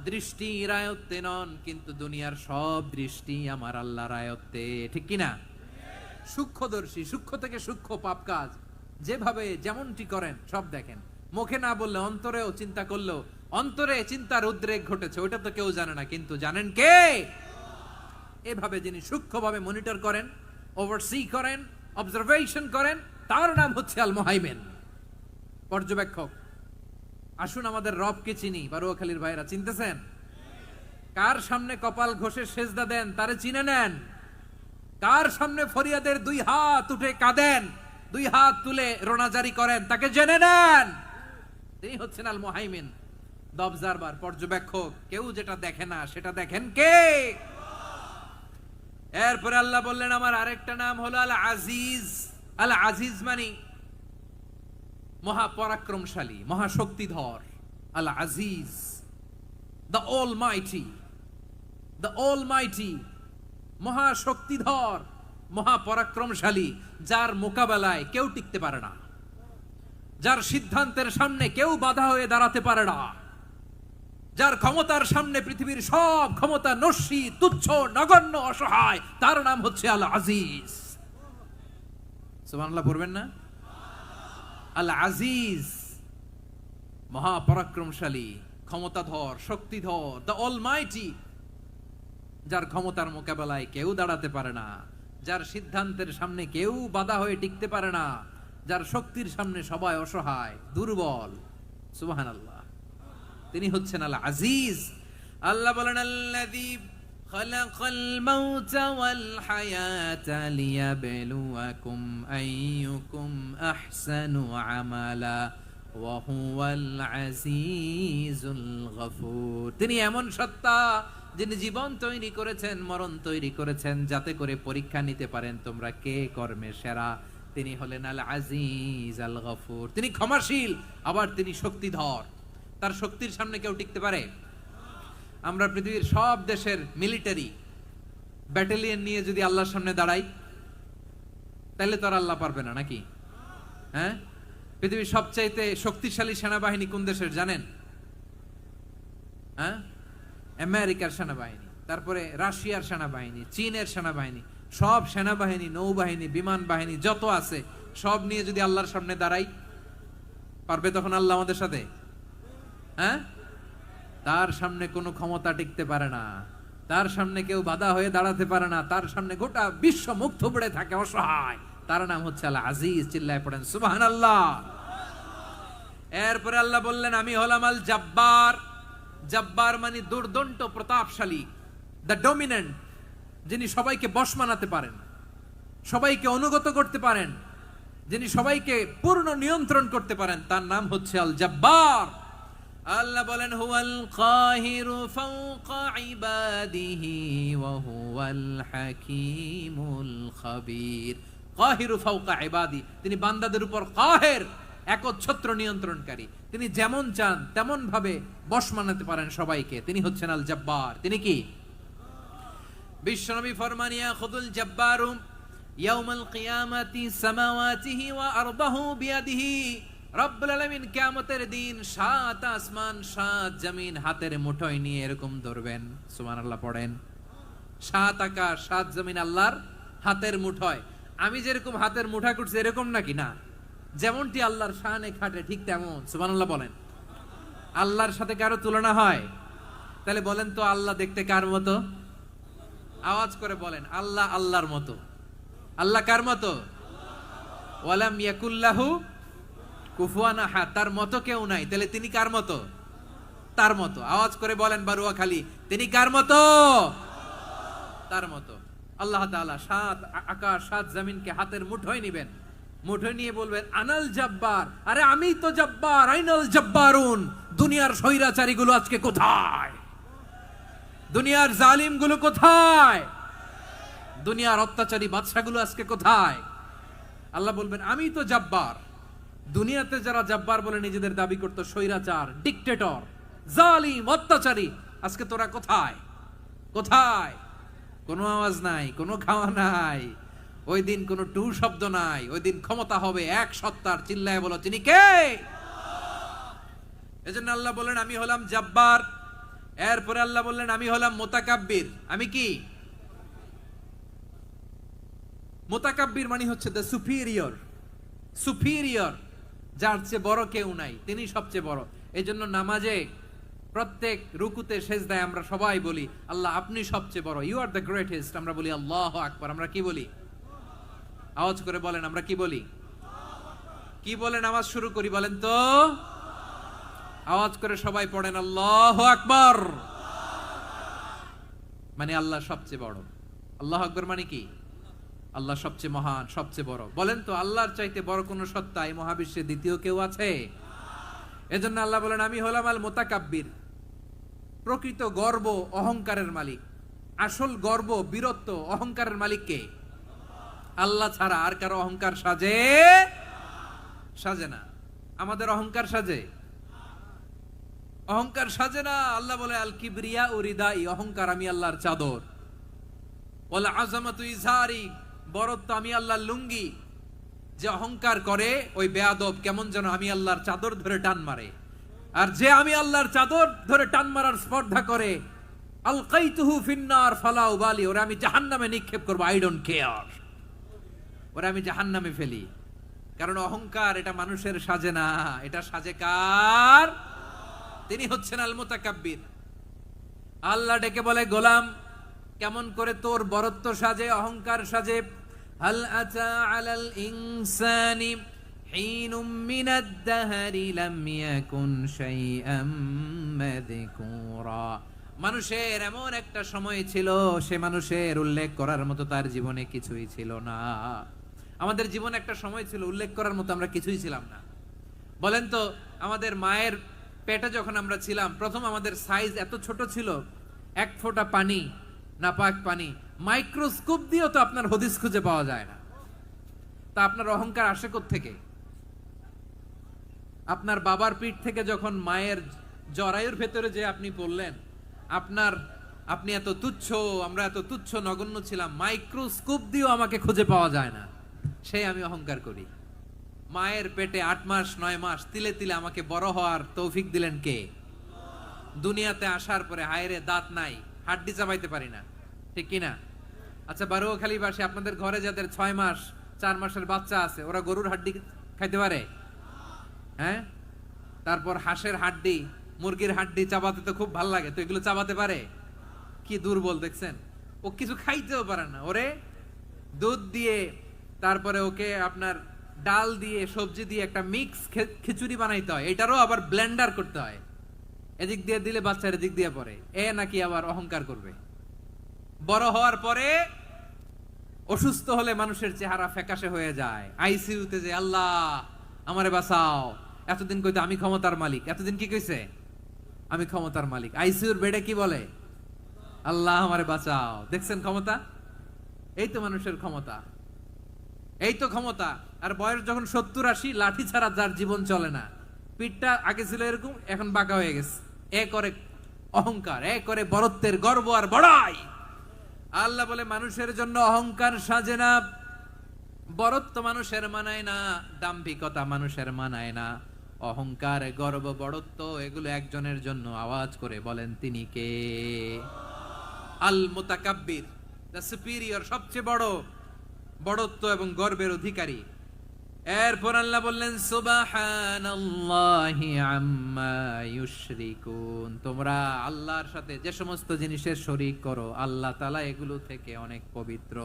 দৃষ্টির আয়ত্তে নন, কিন্তু দুনিয়ার সব দৃষ্টি আমার আল্লাহর আয়ত্তে, ঠিক কি না? সূক্ষ্মদর্শী, সূক্ষ্ম থেকে সূক্ষ্ম পাপ কাজ যেভাবে যেমনটি করেন সব দেখেন। মুখে না বললে অন্তরেও চিন্তা করলেও অন্তরে চিন্তার উদ্রেক ঘটেছে, ওটা তো কেউ জানে না, কিন্তু জানেন কে? এভাবে যিনি সূক্ষ্মভাবে মনিটর করেন, ওভারসি করেন, অবজারভেশন করেন, তার নাম হচ্ছে আল মুহাইমিন, পর্যবেক্ষক। আসুন আমাদের রবকে চিনি। বারুয়াখালীর ভাইরা চিনতেছেন? কার সামনে কপাল ঘষে সেজদা দেন তারে চিনে নেন। কার সামনে ফরিয়াদের দুই হাত উঠে কাঁদেন, দুই হাত তুলে রোনাজারি করেন, তাকে জেনে নেন। তিনি হচ্ছেন আল মুহাইমিন, দ্য অবজারভার, পর্যবেক্ষক। কেউ যেটা দেখে না সেটা দেখেন কে? এরপরে আল্লাহ বললেন আমার আরেকটা নাম হলো আল আজিজ। আল আজিজ মানে মহাপরাক্রমশালী, মহাশক্তিধর। আল আজিজ, দ্য অলমাইটি, দ্য অলমাইটি, মহাশক্তিধর, মহাপরাক্রমশালী, যার মোকাবেলায় কেউ টিকতে পারে না, যার সিদ্ধান্তের সামনে কেউ বাধা হয়ে দাঁড়াতে পারে না, যার ক্ষমতার সামনে পৃথিবীর সব ক্ষমতা নস্যি, তুচ্ছ, নগণ্য, অসহায়, তার নাম হচ্ছে আল আজিজ। সুবহানাল্লাহ পড়বেন না? আল আজিজ, মহাপরাক্রমশালী, ক্ষমতাধর, শক্তিধর, দ্য অলমাইটি, যার ক্ষমতার মোকাবেলায় কেউ দাঁড়াতে পারে না, যার সিদ্ধান্তের সামনে কেউ বাধা হয়ে টিকতে পারে না, যার শক্তির সামনে সবাই অসহায়, দুর্বল। সুবহানাল্লাহ, তিনি হচ্ছেন আল আজিজ। আল্লাহ বলেন আল্লাযী খালাকাল মাউতা ওয়াল হায়াতা লিয়াবলুয়াকুম আইয়ুকুম আহসানু আমালা ওয়া হুয়াল আজিজুল গফুর। তিনি এমন সত্তা যিনি জীবন তৈরি করেছেন, মরণ তৈরি করেছেন, যাতে করে পরীক্ষা নিতে পারেন তোমরা কে কর্মে সেরা। তিনি হলেন আল আজিজ আল গফুর। তিনি ক্ষমাশীল, আবার তিনি শক্তিধর। তার শক্তির সামনে কেউ টিকতে পারে? আমরা পৃথিবীর সব দেশের মিলিটারি ব্যাটালিয়ন নিয়ে যদি আল্লাহর সামনে দাঁড়াই, তাহলে তো আর আল্লাহ পারবে না, নাকি? হ্যাঁ, পৃথিবীর সবচাইতে শক্তিশালী সেনাবাহিনী কোন দেশের জানেন? হ্যাঁ, আমেরিকার সেনাবাহিনী, তারপরে রাশিয়ার সেনাবাহিনী, চীনের সেনাবাহিনী, সব সেনাবাহিনী, নৌবাহিনী, বিমান বাহিনী যত আছে সব নিয়ে যদি আল্লাহর সামনে দাঁড়াই, পারবে তখন আল্লাহ আমাদের সাথে? হ্যাঁ, তার সামনে কোনো ক্ষমতা টিকতে পারে না, তার সামনে কেউ বাধা হয়ে দাঁড়াতে পারে না, তার সামনে গোটা বিশ্ব মুখ থুবড়ে থাকে, অসহায়। তার নাম হচ্ছে আল আজিজ। চিল্লায় পড়েন সুবহানাল্লাহ। এরপরে আল্লাহ বললেন আমি হলাম আল জব্বার। জব্বার মানে দুর্দণ্ড, প্রতাপশালী, দ্য ডমিনেন্ট, যিনি সবাইকে বশ মানাতে পারেন, সবাইকে অনুগত করতে পারেন, যিনি সবাইকে পূর্ণ নিয়ন্ত্রণ করতে পারেন, তার নাম হচ্ছে আল জব্বার। আল্লাহ বলেন হুয়াল কাহিরু ফাওকা ইবাদিহি ওয়া হুয়াল হাকীমুল খাবীর। কাহিরু ফাওকা ইবাদি, তিনি বান্দাদের উপর কাহের, একচ্ছত্র নিয়ন্ত্রণকারী। তিনি যেমন চান তেমন ভাবে বশ মানাতে পারেন সবাইকে। তিনি হচ্ছেন আল জব্বার। তিনি কি? বিশ্বনবী ফরমান ইয়াখুদুল জব্বারু ইয়াউমাল কিয়ামাতি সামাওয়াতিহি ওয়া আরদাহু বিয়াদিহি। রব্বুল আলামিন কিয়ামতের দিন 7 আসমান 7 জমিন হাতের মুঠোয় নিয়ে এরকম ধরবেন। সুবহানাল্লাহ পড়েন। 7 আকাশ 7 জমিন আল্লাহর হাতের মুঠোয়। আমি যেরকম হাতের মুঠা করছি এরকম নাকি? না, যেমনটি আল্লাহর শানে খাটে ঠিক তেমন। সুবহানাল্লাহ বলেন। আল্লাহর সাথে কারো তুলনা হয়? তাহলে বলেন তো আল্লাহ দেখতে কার মতো? আওয়াজ করে বলেন, আল্লাহ আল্লাহর মতো। আল্লাহ কার মতো? ওয়ালাম ইয়াকুল্লাহু কুফুয়ান আহাদ, তার মতো কেউ নাই। তাহলে তিনি কার মতো? তার মতো। আওয়াজ করে বলেন বারুয়াখালী, তিনি কার মতো? তার মতো। আল্লাহ তাআলা 7 আকাশ 7 জমিনকে হাতের মুঠোয় নিবেন, মুঠো নিয়ে বলবেন আনাল জব্বার, আরে আমি তো জব্বার, আইনাল জব্বারুন। দুনিয়ার স্বৈরাচারী গুলো আজকে কোথায়? দুনিয়ার জালিম গুলো কোথায়? দুনিয়ার অত্যাচারী বাদশাগুলো আজকে কোথায়? আল্লাহ বলবেন আমি তো জব্বার। দুনিয়াতে যারা জব্বার বলে নিজেদের দাবি করতো, স্বৈরাচার, ডিক্টেটর, জালিম, অত্যাচারী, আজকে তোরা কোথায়? কোথায়? কোনো আওয়াজ নাই, কোনো খাওয়া নাই, ওই দিন কোনো টু শব্দ নাই। ওই দিন ক্ষমতা হবে এক সত্তার। চিল্লায় বলো তিনি কে? এজন্য আল্লাহ বললেন আমি হলাম জব্বার। এরপরে আল্লাহ বললেন আমি হলাম মুতাকাব্বির। আমি কি? মুতাকাব্বির মানে হচ্ছে দ্য সুপিরিয়র। সুপিরিয়র, যার চেয়ে বড় কেউ নাই, তিনি সবচেয়ে বড়। এই জন্য নামাজে প্রত্যেক রুকুতে সেজদায় আমরা সবাই বলি আল্লাহ আপনি সবচেয়ে বড়, ইউ আর দ্য গ্রেটেস্ট। আমরা বলি আল্লাহু আকবার। আমরা কি বলি? আওয়াজ করে বলেন, আমরা কি বলি? কি বলে নামাজ শুরু করি বলেন তো? আওয়াজ করে সবাই পড়েন আল্লাহু আকবার। মানে আল্লাহ সবচেয়ে বড়। আল্লাহু আকবার মানে কি? আল্লাহ সবচেয়ে মহান, সবচেয়ে বড়। বলেন তো আল্লাহর চাইতে বড় কোন সত্তা এই মহাবিশ্বে দ্বিতীয় কেউ আছে? এজন্য আল্লাহ বলেন আমি হলাম আল মুতাকাব্বির। প্রকৃত গর্ব অহংকারের মালিক। আসল গর্ব, বীরত্ব, অহংকারের মালিক কে? আল্লাহ ছাড়া আর কারো অহংকার সাজে? সাজে না। আমাদের অহংকার সাজে? অহংকার সাজে না। আল্লাহ বলে আল কিবরিয়া উরিদাই, অহংকার আমি আল্লাহর চাদর। ওয়াল আযামাতু ইজারি, বড়ত্ব আমি আল্লাহর লুঙ্গি। যে অহংকার করে ওই বেয়াদব কেমন যেন আমি আল্লাহর চাদর ধরে টান মারে। আর যে আমি আল্লাহর চাদর ধরে টান মারার স্পর্ধা করে, আলকাইতুহু ফিন্নার ফালা উবালি, ওরে আমি জাহান্নামে নিক্ষেপ করব, আই ডোন্ট কেয়ার। ওরে আমি জাহান্নামে ফেলি। কারণ অহংকার এটা মানুষের সাজে না, এটা সাজে কার? তিনি হচ্ছেন আল মুতাকাব্বির। আল্লাহ ডেকে বলে গোলাম কেমন করে তোর বরত্ব সাজে, অহংকার সাজে? হাল আতা আলাল ইনসানি হিনুম মিনাদ দাহরি লাম ইয়াকুন শাইআম মাযকুরা। মানুষের এমন একটা সময় ছিল, সে মানুষের উল্লেখ করার মতো তার জীবনে কিছুই ছিল না। আমাদের জীবনে একটা সময় ছিল উল্লেখ করার মতো আমরা কিছুই ছিলাম না। বলেন তো আমাদের মায়ের পেটে যখন আমরা ছিলাম, প্রথম আমাদের সাইজ এত ছোট ছিল, এক ফোঁটা পানি, নাপাক পানি, মাইক্রোস্কোপ দিয়েও তো আপনার হদিস খুঁজে পাওয়া যায় না। তা আপনার অহংকার আসে কোত্থেকে? আপনার বাবার পিঠ থেকে যখন মায়ের জরায়ুর ভেতরে যে আপনি পড়লেন, আপনি এত তুচ্ছ, আমরা এত তুচ্ছ নগণ্য ছিলাম, মাইক্রোস্কোপ দিয়েও আমাকে খুঁজে পাওয়া যায় না, সেই আমি অহংকার করি। মায়ের পেটে 8 মাস 9 মাস তিলে তিলে আমাকে বড় হওয়ার তৌফিক দিলেন কে? দুনিয়াতে আসার পরে হায়রে দাঁত নাই, হাড্ডি চাবাইতে পারি না, ঠিক কিনা? আচ্ছা বারোখালীবাসী, আপনাদের ঘরে যাদের 6 মাস 4 মাসের বাচ্চা আছে, ওরা গরুর হাড্ডি খাইতে পারে? হ্যাঁ। তারপর হাঁসের হাড্ডি, মুরগির হাড্ডি চাবাতে তো খুব ভাল লাগে, তো এগুলো চাবাতে পারে? কি দুর্বল দেখছেন, ও কিছু খাইতেও পারে না। ওরে দুধ দিয়ে, তারপরে ওকে আপনার ডাল দিয়ে, সবজি দিয়ে একটা মিক্স খিচুড়ি বানাইতে হয়, এটারও আবার ব্লেন্ডার করতে হয়। এদিক দিয়ে দিলে বাচ্চার এদিক দিয়ে পড়ে, এ নাকি আবার অহংকার করবে। বড় হওয়ার পরে অসুস্থ হলে মানুষের চেহারা ফ্যাকাশে হয়ে যায়, আইসিইউতে যে আল্লাহ আমারে বাঁচাও। এতদিন কইতে আমি ক্ষমতার মালিক, এতদিন কি কইছে? আমি ক্ষমতার মালিক। আইসিইউর বেডে কি বলে? আল্লাহ আমারে বাঁচাও। দেখছেন ক্ষমতা? এই তো মানুষের ক্ষমতা, এই তো ক্ষমতা। আর বয়স যখন 70-80, লাঠি ছাড়া যার জীবন চলে না। পিঠটা আগে ছিল এরকম, এখন বাঁকা হয়ে গেছে। এ করে অহংকার, এ করে বড়ত্বের গর্ব আর বড়াই। আল্লাহ বলে মানুষের জন্য অহংকার সাজে না, বড়ত্ব মানুষের মানায় না, দাম্ভিকতা মানুষের মানায় না। অহংকার, গর্ব, বড়ত্ব এগুলো একজনের জন্য। আওয়াজ করে বলেন তিনি কে? আল মুতাকাব্বির, দ্য সুপিরিয়র, সবচেয়ে বড়, বড়ত্ব এবং গর্বের অধিকারী। এরপর আল্লাহ বললেন সুবহানাল্লাহি আম্মা ইউশরিকুন। তোমরা আল্লাহর সাথে যে সমস্ত জিনিসের শরীক করো, আল্লাহ তাআলা এগুলো থেকে অনেক পবিত্র।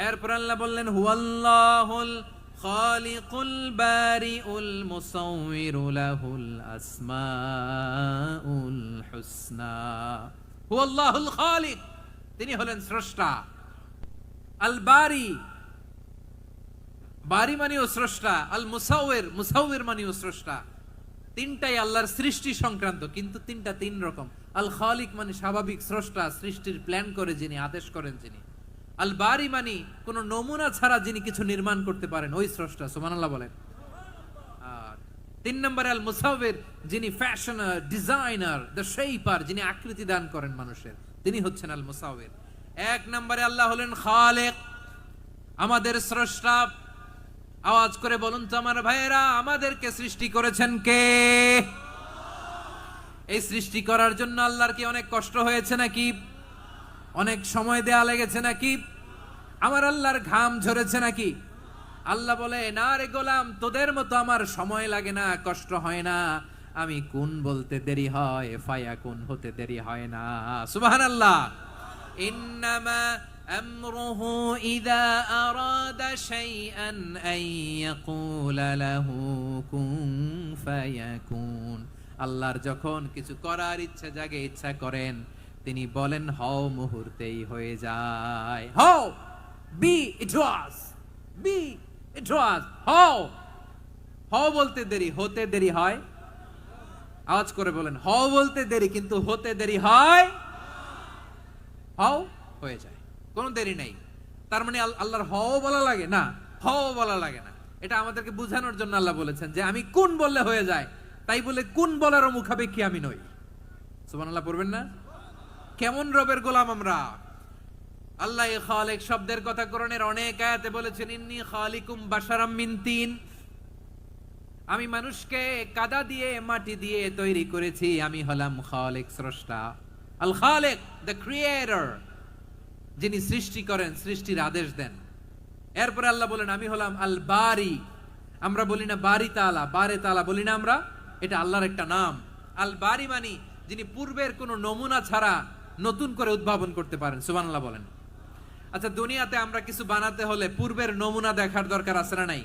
এরপর আল্লাহ বললেন হুয়াল্লাহুল খালিকুল বারিউল মুসাউবিরু লাহুল আসমাউল হুসনা। হুয়াল্লাহুল খালিক, তিনি হলেন স্রষ্টা। আল বারি, বারি মানেও স্রষ্টা, আল মুসাউয়ের, মুসাউয়ের মানেও স্রষ্টা। তিনটাই আল্লাহর সৃষ্টি সংক্রান্ত, কিন্তু তিনটা তিন রকম। আল খালিক মানে স্বাভাবিক স্রষ্টা, সৃষ্টির প্ল্যান করে যিনি, আদেশ করেন যিনি। আল বারি মানে কোন নমুনা ছাড়া যিনি কিছু নির্মাণ করতে পারেন, ওই স্রষ্টা। সুবহানাল্লাহ বলেন। আর তিন নম্বরে আল মুসাউয়ের, যিনি ফ্যাশনার, ডিজাইনার, দ্য শেপার, যিনি আকৃতি দান করেন মানুষের, তিনি হচ্ছেন আল মুসাউয়ের। এক নম্বরে আল্লাহ হলেন খালেক, আমাদের স্রষ্টা। আওয়াজ করে বলুন তো আমার ভাইয়েরা, আমাদেরকে সৃষ্টি করেছেন কে? এই সৃষ্টি করার জন্য আল্লাহর কি অনেক কষ্ট হয়েছে নাকি? অনেক সময় দেয়া লেগেছে নাকি? আমার আল্লাহর ঘাম ঝরেছে নাকি? আল্লাহ বলে, না রে গোলাম, তোদের মতো আমার সময় লাগে না, কষ্ট হয় না। আমি কুন বলতে দেরি হয়, ফায়াকুন হতে দেরি হয় না। সুবহানাল্লাহ। ইন্নামা আমরুহু ইযা আরাদা শাইআন আন ইয়াকুলা লাহু কুন ফায়াকুন। আল্লাহর যখন কিছু করার ইচ্ছা জাগে, ইচ্ছা করেন, তিনি বলেন হও, মুহূর্তেই হয়ে যায়। হও, বি ইট ওয়াজ, বি ইট ওয়াজ। হও, হও বলতে দেরি, হতে দেরি হয়। আওয়াজ করে বলেন, হও বলতে দেরি, কিন্তু হতে দেরি হয়। হও, হয়ে যায়, কোনো দেরি নেই। তার মানে আল্লাহর হও বলা লাগে না, হও বলা লাগে না। এটা আমাদেরকে বোঝানোর জন্য আল্লাহ বলেছেন যে আমি কোন বললে হয়ে যায়, তাই বলে কোন বলারও মুখাপেক্ষী আমি নই। সুবহানাল্লাহ পড়বেন না? কেমন রবের গোলাম আমরা! আল্লাহ খালিক শব্দের কথা কোরআনের অনেক আয়াতে বলেছেন, ইন্নী খালিকুম বাশারাম মিন তিন। আমি মানুষকে কাদা দিয়ে, মাটি দিয়ে তৈরি করেছি। আমি হলাম খালিক, স্রষ্টা। আল খালিক, দ্য ক্রিয়েটর, যিনি সৃষ্টি করেন, সৃষ্টির আদেশ দেন। এরপরে আল্লাহ বলেন আমি হলাম আল বারি। আমরা বলি না বারি তাআলা, বারে তাআলা বলি না আমরা, এটা আল্লাহর একটা নাম। আল বারি মানে যিনি পূর্বের কোন নমুনা ছাড়া নতুন করে উদ্ভাবন করতে পারেন। সুবহানাল্লাহ বলেন। আচ্ছা, দুনিয়াতে আমরা কিছু বানাতে হলে পূর্বের নমুনা দেখার দরকার আছে না নাই?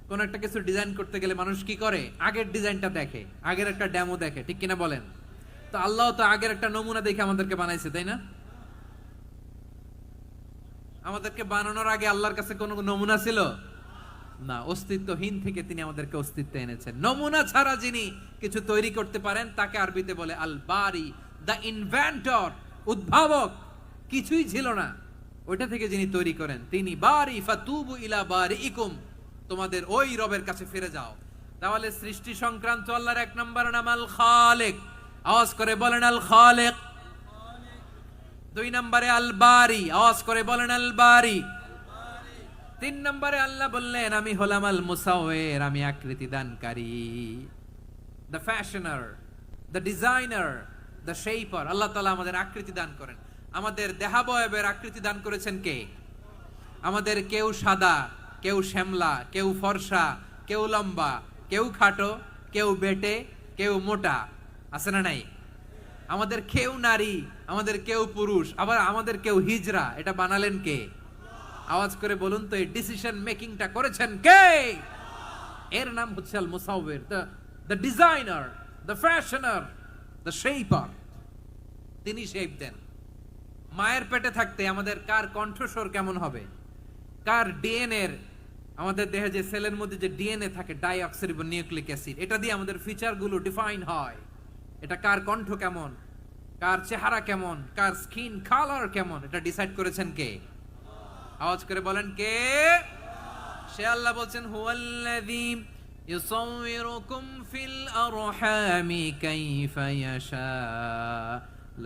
কোন একটা কিছু ডিজাইন করতে গেলে মানুষ কি করে? আগের ডিজাইনটা দেখে, আগের একটা ডেমো দেখে, ঠিক কিনা বলেন? তো আল্লাহ তো আগের একটা নমুনা দেখে আমাদেরকে বানাইছে, তাই না? আমাদেরকে বানানোর আগে আল্লাহর কাছে কোনো নমুনা ছিল না। অস্তিত্বহীন থেকে তিনি আমাদেরকে অস্তিত্বে এনেছেন। নমুনা ছাড়া যিনি কিছু তৈরি করতে পারেন তাকে আরবিতে বলে আল বারি, দ্য ইনভেন্টর, উদ্ভাবক। কিছুই ছিল না, ওইটা থেকে যিনি তৈরি করেন তিনি বারি। ফাতুবু ইলা বারিইকুম, তোমাদের ওই রবের কাছে ফিরে যাও। তাহলে সৃষ্টি সংক্রান্ত আল্লাহর এক নম্বর নাম আল খালিক। আওয়াজ করে বলেন আল খালিক। দুই নম্বরে আল বারি। আওয়াজ করে বলেন আল বারি। তিন নম্বরে আল্লাহ বললেন আমি হলাম আল মুসাওয়ির, আমি আকৃতি দানকারী, the fashioner, the designer, the shaper. Allah তাআলা আমাদের আকৃতি দান করেন। আমাদের দেহাবয়বের আকৃতি দান করেছেন কে? আমাদের কেউ সাদা, কেউ শ্যামলা, কেউ ফর্সা, কেউ লম্বা, কেউ খাটো, কেউ বেটে, কেউ মোটা, আছে না নাই? আমাদের কেউ নারী, আমাদের কেউ পুরুষ, আবার আমাদের কেউ হিজড়া। এটা বানালেন কে? আওয়াজ করে বলুন তো, এই ডিসিশন মেকিংটা করেছেন কে? এর নাম হচ্ছে আল মুসাওয়ির, the designer, the fashioner, the shaper. তিনি শেপ দেন। মায়ের পেটে থাকতে আমাদের কার কণ্ঠস্বর কেমন হবে, কার ডিএনএ, আমাদের দেহে যে সেলের মধ্যে যে ডিএনএ থাকে, ডাইঅক্সিরিবোনিউক্লিক অ্যাসিড, এটা দিয়ে আমাদের ফিচার গুলো ডিফাইন হয়। এটা কার কণ্ঠ কেমন, কার চেহারা কেমন, কার স্কিন কালার কেমন, এটা ডিসাইড করেছেন কে? আওয়াজ করে বলেন কে? সে আল্লাহ বলছেন হুয়াল্লাযী ইউসাউয়িরুকুম ফিল আরহামি কাইফা ইয়াশা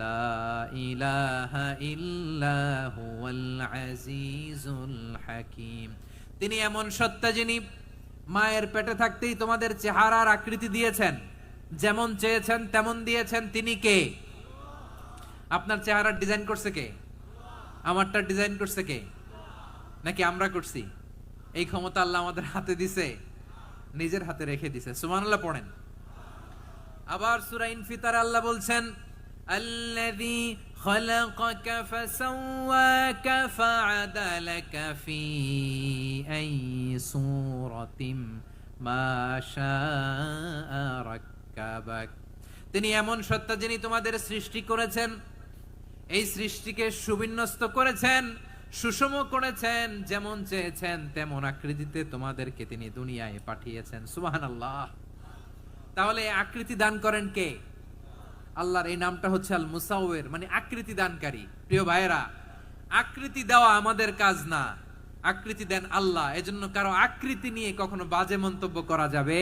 লা ইলাহা ইল্লা হুয়াল আজিজুল হাকীম। তিনি এমন সত্তা যিনি মায়ের পেটে থাকতেই তোমাদের চেহারার আকৃতি দিয়েছেন, যেমন চেয়েছেন তেমন দিয়েছেন। তিনি কে? আপনার চেহারার ডিজাইন করছে কে? আমারটা ডিজাইন করছে কে? নাকি আমরা করছি? এই ক্ষমতা আল্লাহ আমাদের হাতে দিছে, নিজের হাতে রেখে দিছে। সুবহানাল্লাহ পড়েন। আবার সূরা ইনফিতার আল্লাহ বলছেন আল্লাযী খালাকাকা ফাসাওয়াকা ফাআদালাকা ফি আইয়ি সূরাতিম মা শাআ রাক্কাবাক। তিনি এমন সত্তা যিনি তোমাদের সৃষ্টি করেছেন, এই সৃষ্টিকে সুবিন্যস্ত করেছেন সুষম করেছেন, যেমন চেয়েছেন তেমন আকৃতিতে তোমাদেরকে তিনি দুনিয়ায় পাঠিয়েছেন। সুবহানাল্লাহ। তাহলে এই আকৃতি দান করেন কে? আল্লাহর এই নামটা হচ্ছে আল মুসাওয়ির, মানে আকৃতি দানকারী। প্রিয় ভাইয়েরা, আকৃতি দেওয়া আমাদের কাজ না, আকৃতি দেন আল্লাহ। এজন্য কারো আকৃতি নিয়ে কখনো বাজে মন্তব্য করা যাবে।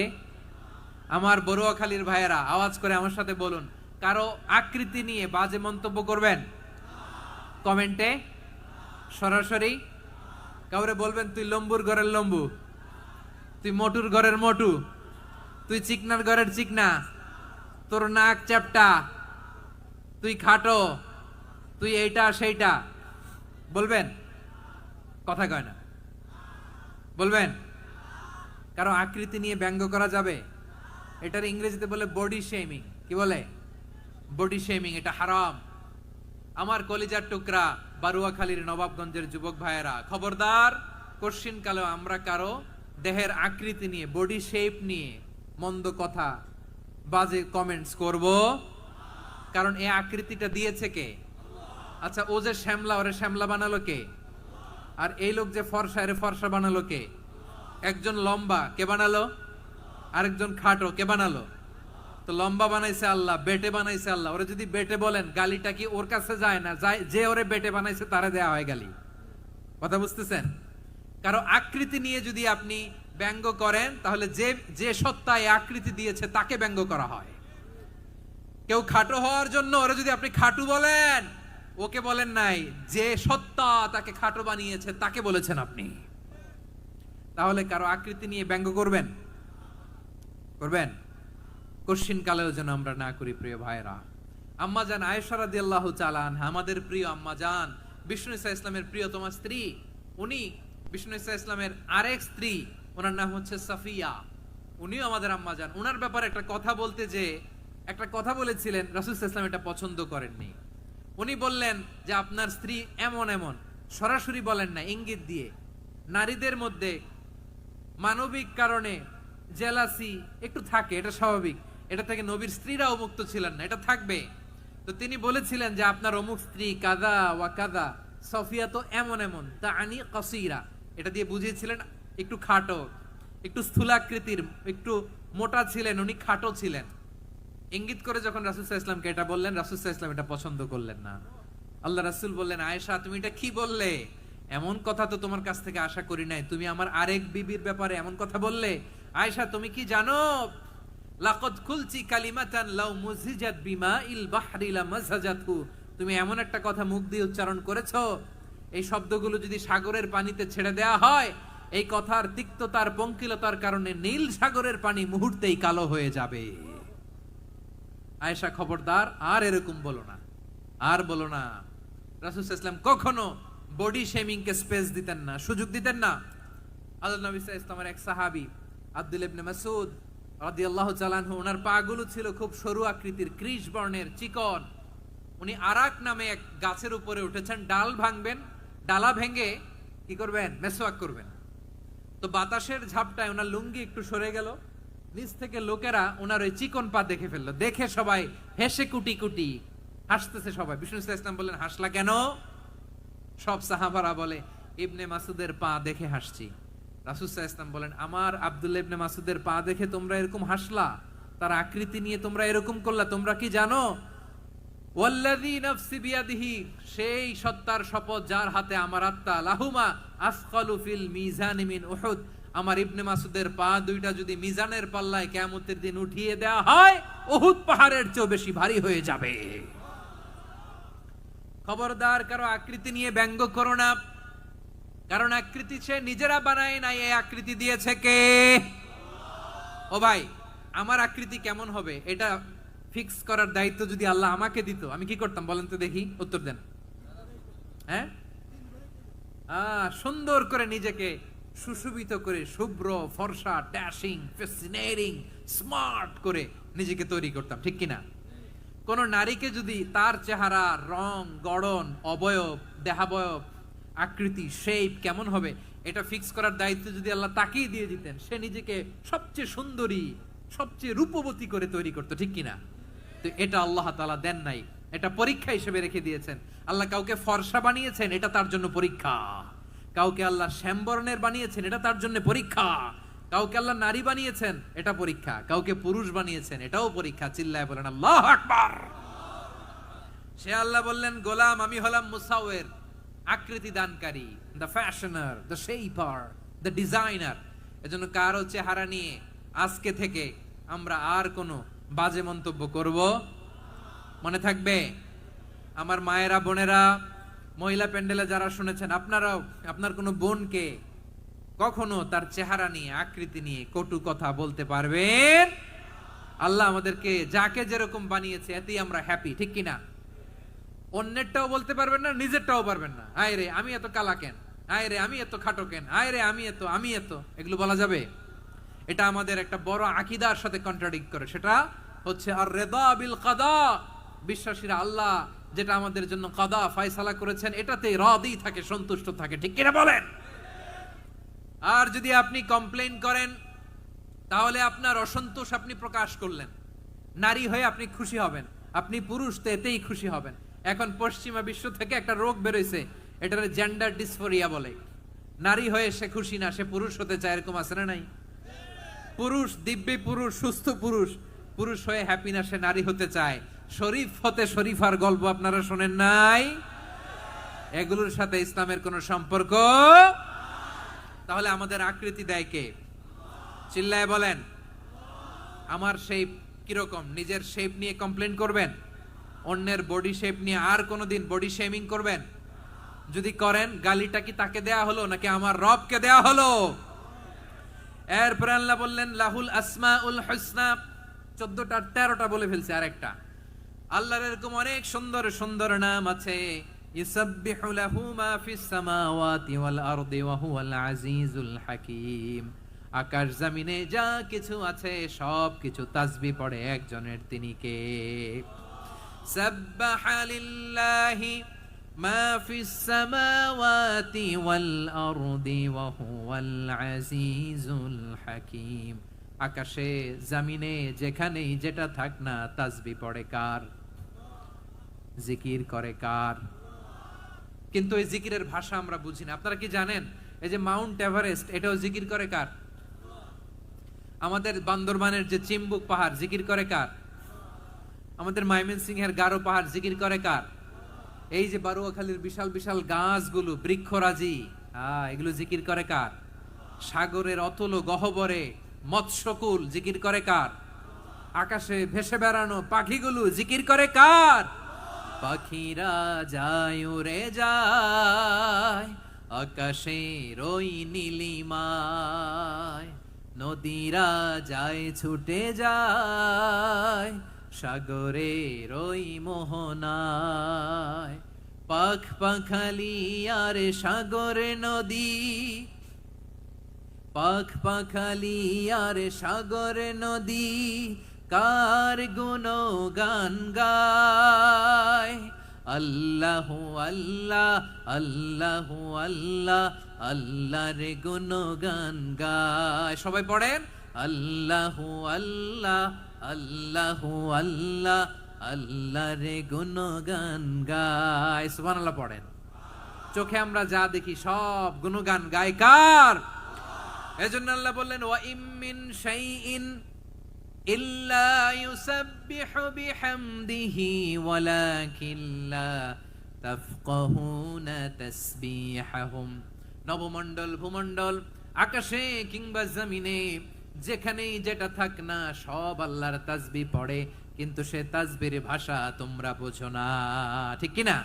আমার বড়ুয়াখালীর ভাইয়েরা আওয়াজ করে আমার সাথে বলুন, কারো আকৃতি নিয়ে বাজে মন্তব্য করবেন? কমেন্টে সরাসরি কাউরে বলবেন তুই লম্বুর ঘরের লম্বু, তুই মোটুর ঘরের মোটু, তুই চিকনার ঘরের চিকনা, তোর নাক চ্যাপটা, তুই খাটো, তুই এইটা সেইটা বলবেন? কথা কয় না, বলবেন? কারো আকৃতি নিয়ে ব্যঙ্গ করা যাবে? এটার ইংরেজিতে বলে বডি শেমিং। কি বলে? Body shaming. এটা হারাম। আমার কলিজার টুকরা বারুয়াখালীর নবাবগঞ্জের যুবক ভাইয়েরা, খবরদার, কোশ্চিন কালেও আমরা কারো দেহের আকৃতি নিয়ে, বডি শেপ নিয়ে মন্দ কথা, বাজে কমেন্টস করব। কারণ এই আকৃতিটা দিয়েছে কে? আচ্ছা, ও যে শ্যামলা, ওরে শ্যামলা বানালো কে? আর এই লোক যে ফর্সা, এর ফর্সা বানালো কে? একজন লম্বা, কে বানালো? আরেকজন খাটো, কে বানালো? তো লম্বা বানাইছে আল্লাহ, বেটে বানাইছে আল্লাহ। ওরে যদি বেটে বলেন, গালিটা কি ওর কাছে যায় না? যায়। যে ওরে বেটে বানাইছে তারে দেয়া হয় গালি। কথা বুঝতেছেন? কারো আকৃতি নিয়ে যদি আপনি ব্যঙ্গ করেন, তাহলে যে যে সত্তা এই আকৃতি দিয়েছে তাকে ব্যঙ্গ করা হয়। কেউ খাটো হওয়ার জন্য ওরে যদি আপনি খাটু বলেন, ওকে বলেন নাই, যে সত্তা তাকে খাটো বানিয়েছে তাকে বলেছেন আপনি। তাহলে কারো আকৃতি নিয়ে ব্যঙ্গ করবেন? করবেন? কোশ্চিন কালেও যেন আমরা না করি। প্রিয় ভাইরা, আম্মাজান আয়েশা রাদিয়াল্লাহু তাআলা আনহা, আমাদের প্রিয় আম্মাজান, বিষ্ণু ঈসা ইসলামের প্রিয়তমা স্ত্রী, উনি বিষ্ণু ঈসা ইসলামের আরেক স্ত্রী, ওনার নাম হচ্ছে সাফিয়া, উনিও আমাদের আম্মাজান। ওনার ব্যাপারে একটা কথা বলতে যে একটা কথা বলেছিলেন, রাসূল সাল্লাল্লাহু আলাইহি ওয়াসাল্লাম এটা পছন্দ করেননি। উনি বললেন যে আপনার স্ত্রী এমন এমন, সরাসরি বলেন না, ইঙ্গিত দিয়ে। নারীদের মধ্যে মানবিক কারণে জেলাসি একটু থাকে, এটা স্বাভাবিক। এটা থেকে নবীর স্ত্রীরাও মুক্ত ছিলেন না, এটা থাকবে। তো তিনি বলেছিলেন যে আপনার অমুক স্ত্রী কাদা ওয়া কাদা, সফিয়া তো এমন এমন, তা আনি কাসীরা, এটা দিয়ে বুঝিয়েছিলেন একটু খাটো, একটু স্থূলাকৃতির, একটু মোটা ছিলেন, উনি খাটো ছিলেন। ইঙ্গিত করে যখন রাসূল সাল্লাল্লাহু আলাইহি ওয়াসাল্লামকে এটা বললেন, রাসূল সাল্লাল্লাহু আলাইহি ওয়াসাল্লাম এটা পছন্দ করলেন না। আল্লাহ রাসূল বললেন, আয়েশা তুমি এটা কি বললে? এমন কথা তো তোমার কাছ থেকে আশা করি নাই। তুমি আমার আরেক বিবির ব্যাপারে এমন কথা বললে। আয়েশা, তুমি কি জানো, লাকাদ কুলতি কালিমাতান লাউ মুজিজাত বিমাইল বাহরি লামাজাজাতহু, তুমি এমন একটা কথা মুখ দিয়ে উচ্চারণ করেছো, এই শব্দগুলো যদি সাগরের পানিতে ছেড়ে দেয়া হয়, এই কথার তিক্ততার, পঙ্কিলতার কারণে নীল সাগরের পানি মুহূর্তেই কালো হয়ে যাবে। আয়েশা, খবরদার, আর এরকম বলো না, আর বলো না। রাসূল সাল্লাল্লাহু আলাইহি ওয়াসাল্লাম কখনো বডি শেমিং কে স্পেস দিতেন না, সুযোগ দিতেন না। আল্লাহ নবী সাল্লাল্লাহু আলাইহি ওয়াসাল্লামের এক সাহাবী আব্দুল্লাহ ইবনে মাসউদ রাদিয়াল্লাহু তাআলা আনহু, ওনার পাগুলো ছিল খুব সরু আকৃতির, কৃষ বর্ণের, চিকন। উনি আরাক নামে এক গাছের উপরে উঠেছেন, ডাল ভাঙবেন, ডালা ভেঙে কি করবেন? মেসওয়াক করবেন। তো বাতাসের ঝাপটায় ওনার লুঙ্গি একটু সরে গেল, নিচ থেকে লোকেরা ওনার ওই চিকন পা দেখে ফেললো। দেখে সবাই হেসে কুটি কুটি হাসতেছে সবাই। বিষ্ণু সাল্লাল্লাহু আলাইহি ওয়াসাল্লাম বললেন, হাসলা কেন? সব সাহাবারা বলে, ইবনে মাসুদের পা দেখে হাসছি। রাসূল সাল্লাল্লাহু আলাইহি ওয়াসাল্লাম বলেন, আমার আব্দুল্লাহ ইবনে মাসুদের পা দেখে তোমরা এরকম হাসলা, তার আকৃতি নিয়ে তোমরা এরকম করলা, তোমরা কি জানো? ওয়াল্লাযী নাফসি বিয়াদিহি, সেই সত্তার শপথ যার হাতে আমার আত্মা, লাহুমা আসকালু ফিল মিজানি মিন উহুদ, আমার ইবনে মাসুদের পা দুইটা যদি মিজানের পাল্লায় কিয়ামতের দিন উঠিয়ে দেওয়া হয়, উহুদ পাহাড়ের চেয়ে বেশি ভারী হয়ে যাবে। খবরদার, কারো আকৃতি নিয়ে ব্যঙ্গ করো না, কারণ আকৃতি সে নিজেরা বানায় নাই, এই আকৃতি দিয়েছে কে? ও ভাই, আমার আকৃতি কেমন হবে এটা ফিক্স করার দায়িত্ব যদি আল্লাহ আমাকে দিত, আমি কি করতাম বলেন তো দেখি, উত্তর দেন। হ্যাঁ, সুন্দর করে নিজেকে সুশোভিত করে, শুভ্র, ফর্সা, ড্যাশিং, ফ্যাসিনেটিং, স্মার্ট করে নিজেকে তৈরি করতাম, ঠিক কিনা? কোন নারীকে যদি তার চেহারা, রং, গড়ন, অবয়ব, দেহাবয়ব, আকৃতি, শেপ কেমন হবে এটা ফিক্স করার দায়িত্ব যদি আল্লাহ তাকেই দিয়ে দিতেন, সে নিজেকে সবচেয়ে সুন্দরী, সবচেয়ে রূপবতী করে তৈরি করতো, ঠিক কিনা? তো এটা আল্লাহ তাআলা দেন নাই। এটা পরীক্ষা হিসেবে রেখে দিয়েছেন। আল্লাহ কাউকে ফর্সা বানিয়েছেন, এটা তার জন্য পরীক্ষা। কাউকে আল্লাহ শ্যামবর্ণের বানিয়েছেন, এটা তার জন্য পরীক্ষা। কাউকে আল্লাহ নারী বানিয়েছেন, এটা পরীক্ষা। কাউকে পুরুষ বানিয়েছেন, এটাও পরীক্ষা। চিল্লায় বলেন আল্লাহু আকবার। সে আল্লাহ বললেন, গোলাম আমি হলাম মুসাওয়ের, আকৃতি দানকারী, the fashioner, the shaper, the designer. এজন্য কারো চেহারা নিয়ে আজকে থেকে আমরা আর কোনো বাজে মন্তব্য করব মনে থাকবে? আমার মায়েরা, বোনেরা, মহিলা প্যান্ডেলে যারা শুনেছেন, আপনারাও আপনার কোনো বোনকে কখনো তার চেহারা নিয়ে, আকৃতি নিয়ে কটু কথা বলতে পারবেন? আল্লাহ আমাদেরকে যাকে যেরকম বানিয়েছে এতেই আমরা হ্যাপি, ঠিক কিনা? অন্যেরটাও বলতে পারবেন না, নিজেরটাও পারবেন না। আয় রে আমি এত কালা কেন, আয় রে আমি এত খাটো কেন, আয় রে আমি এত, এগুলো বলা যাবে? এটা আমাদের একটা বড় আকীদার সাথে কন্ট্রাডিক্ট করে। সেটা হচ্ছে আর রিদা বিল কাদা। বিশ্বাসীরা আল্লাহ যেটা আমাদের জন্য কাদা ফয়সালা করেছেন এটাতে রাদি থাকে, সন্তুষ্ট থাকে, ঠিক কিনা বলেন? আর যদি আপনি কমপ্লেইন করেন তাহলে আপনার অসন্তোষ আপনি প্রকাশ করলেন। নারী হয়ে আপনি খুশি হবেন, আপনি পুরুষ তো এতেই খুশি হবেন। এখন পশ্চিমা বিশ্ব থেকে একটা রোগ বেরোইছে, এটারে জেন্ডার ডিসফোরিয়া বলে। নারী হয়ে সে খুশি না, সে পুরুষ হতে চায়, এরকম আছে না নাই? পুরুষ, দিব্যি পুরুষ, সুস্থ পুরুষ, পুরুষ হয়ে হ্যাপি না, সে নারী হতে চায়। শরীফ হতে শরীফার গল্প আপনারা শোনেন নাই? এগুলোর সাথে ইসলামের কোনো সম্পর্ক? তাহলে আমাদের আকৃতি দেয় কে? চিল্লায় বলেন। আমার শেপ কিরকম, নিজের শেপ নিয়ে কমপ্লেন করবেন? অন্যের বডি শেপ নিয়ে আর কোনোদিন বডি শেমিং করবেন? যদি করেন, গালিটা কি তাকে দেয়া হলো নাকি আমার রবকে দেয়া হলো? এরপর আল্লাহ বললেন লাহুল আসমাউল হুসনা। 14টা 13টা বলে ফেলছে, আরেকটা। আল্লাহর এরকম অনেক সুন্দর সুন্দর নাম আছে। ইউসাব্বিহু লাহু মা ফিস সামাওয়াতি ওয়াল আরদি ওয়া হুয়াল আজিজুল হাকীম। আকাশ জমিনে যা কিছু আছে সব কিছু তাসবিহ পড়ে একজনের, তিনি কে? সাব্বাহা লিল্লাহি মা ফিস সামাওয়াতি ওয়াল আরদি ওয়া হুয়াল আজিজুল হাকীম। আকাশে জমিনে যেখানেই যেটা থাক না, তাসবিহ পড়ে কার? জিকির করে কার? কিন্তু এই জিকিরের ভাষা আমরা বুঝি না। আপনারা কি জানেন এই যে মাউন্ট এভারেস্ট, এটাও জিকির করে কার? আমাদের বান্দরবানের যে চিম্বুক পাহাড়, জিকির করে কার? আমাদের ময়মনসিংহের গারো পাহাড়, জিকির করে কার? এই যে বারুয়াখালীর বিশাল বিশাল গাছগুলো, বৃক্ষরাজি, এগুলো জিকির করে কার? সাগরের অতল গহ্বরে মৎস্যকুল, জিকির করে কার? আকাশে ভেসে বেড়ানো পাখিগুলো, জিকির করে কার? পাখিরা যায় উড়ে যায় আকাশের ওই নীলিমায়, নদীরা যায় ছুটে যায় সাগরের ওই মোহনায়। পাখ পাখালি আর সাগর নদী, পাখ পাখালি আর সাগর নদী, কার গুণগান গায়? আল্লাহু আল্লাহ, আল্লাহু আল্লাহ, আল্লাহর গুণগান গায়। সবাই পড়েন আল্লাহু আল্লাহ, আল্লাহু আল্লাহ, আল্লাহর গুণগান গায়। সুবহানাল্লাহ পড়েন। চোখে আমরা যা দেখি সব গুণগান গায় কার? এজন্য আল্লাহ বললেন ওয়া ইম মিন শাইইন ইল্লা ইউসাব্বিহু বিহামদিহি ওয়ালাকিন লা তাফকাহুনা তাসবিহাহুম। নবমণ্ডল, ভূমণ্ডল, আকাশে কিংবা জমিনে যেখানেই যেটা থাক না, সব আল্লাহর তাসবিহ পড়ে, কিন্তু সে তাসবির ভাষা তোমরা বোঝো না, ঠিক কিনা?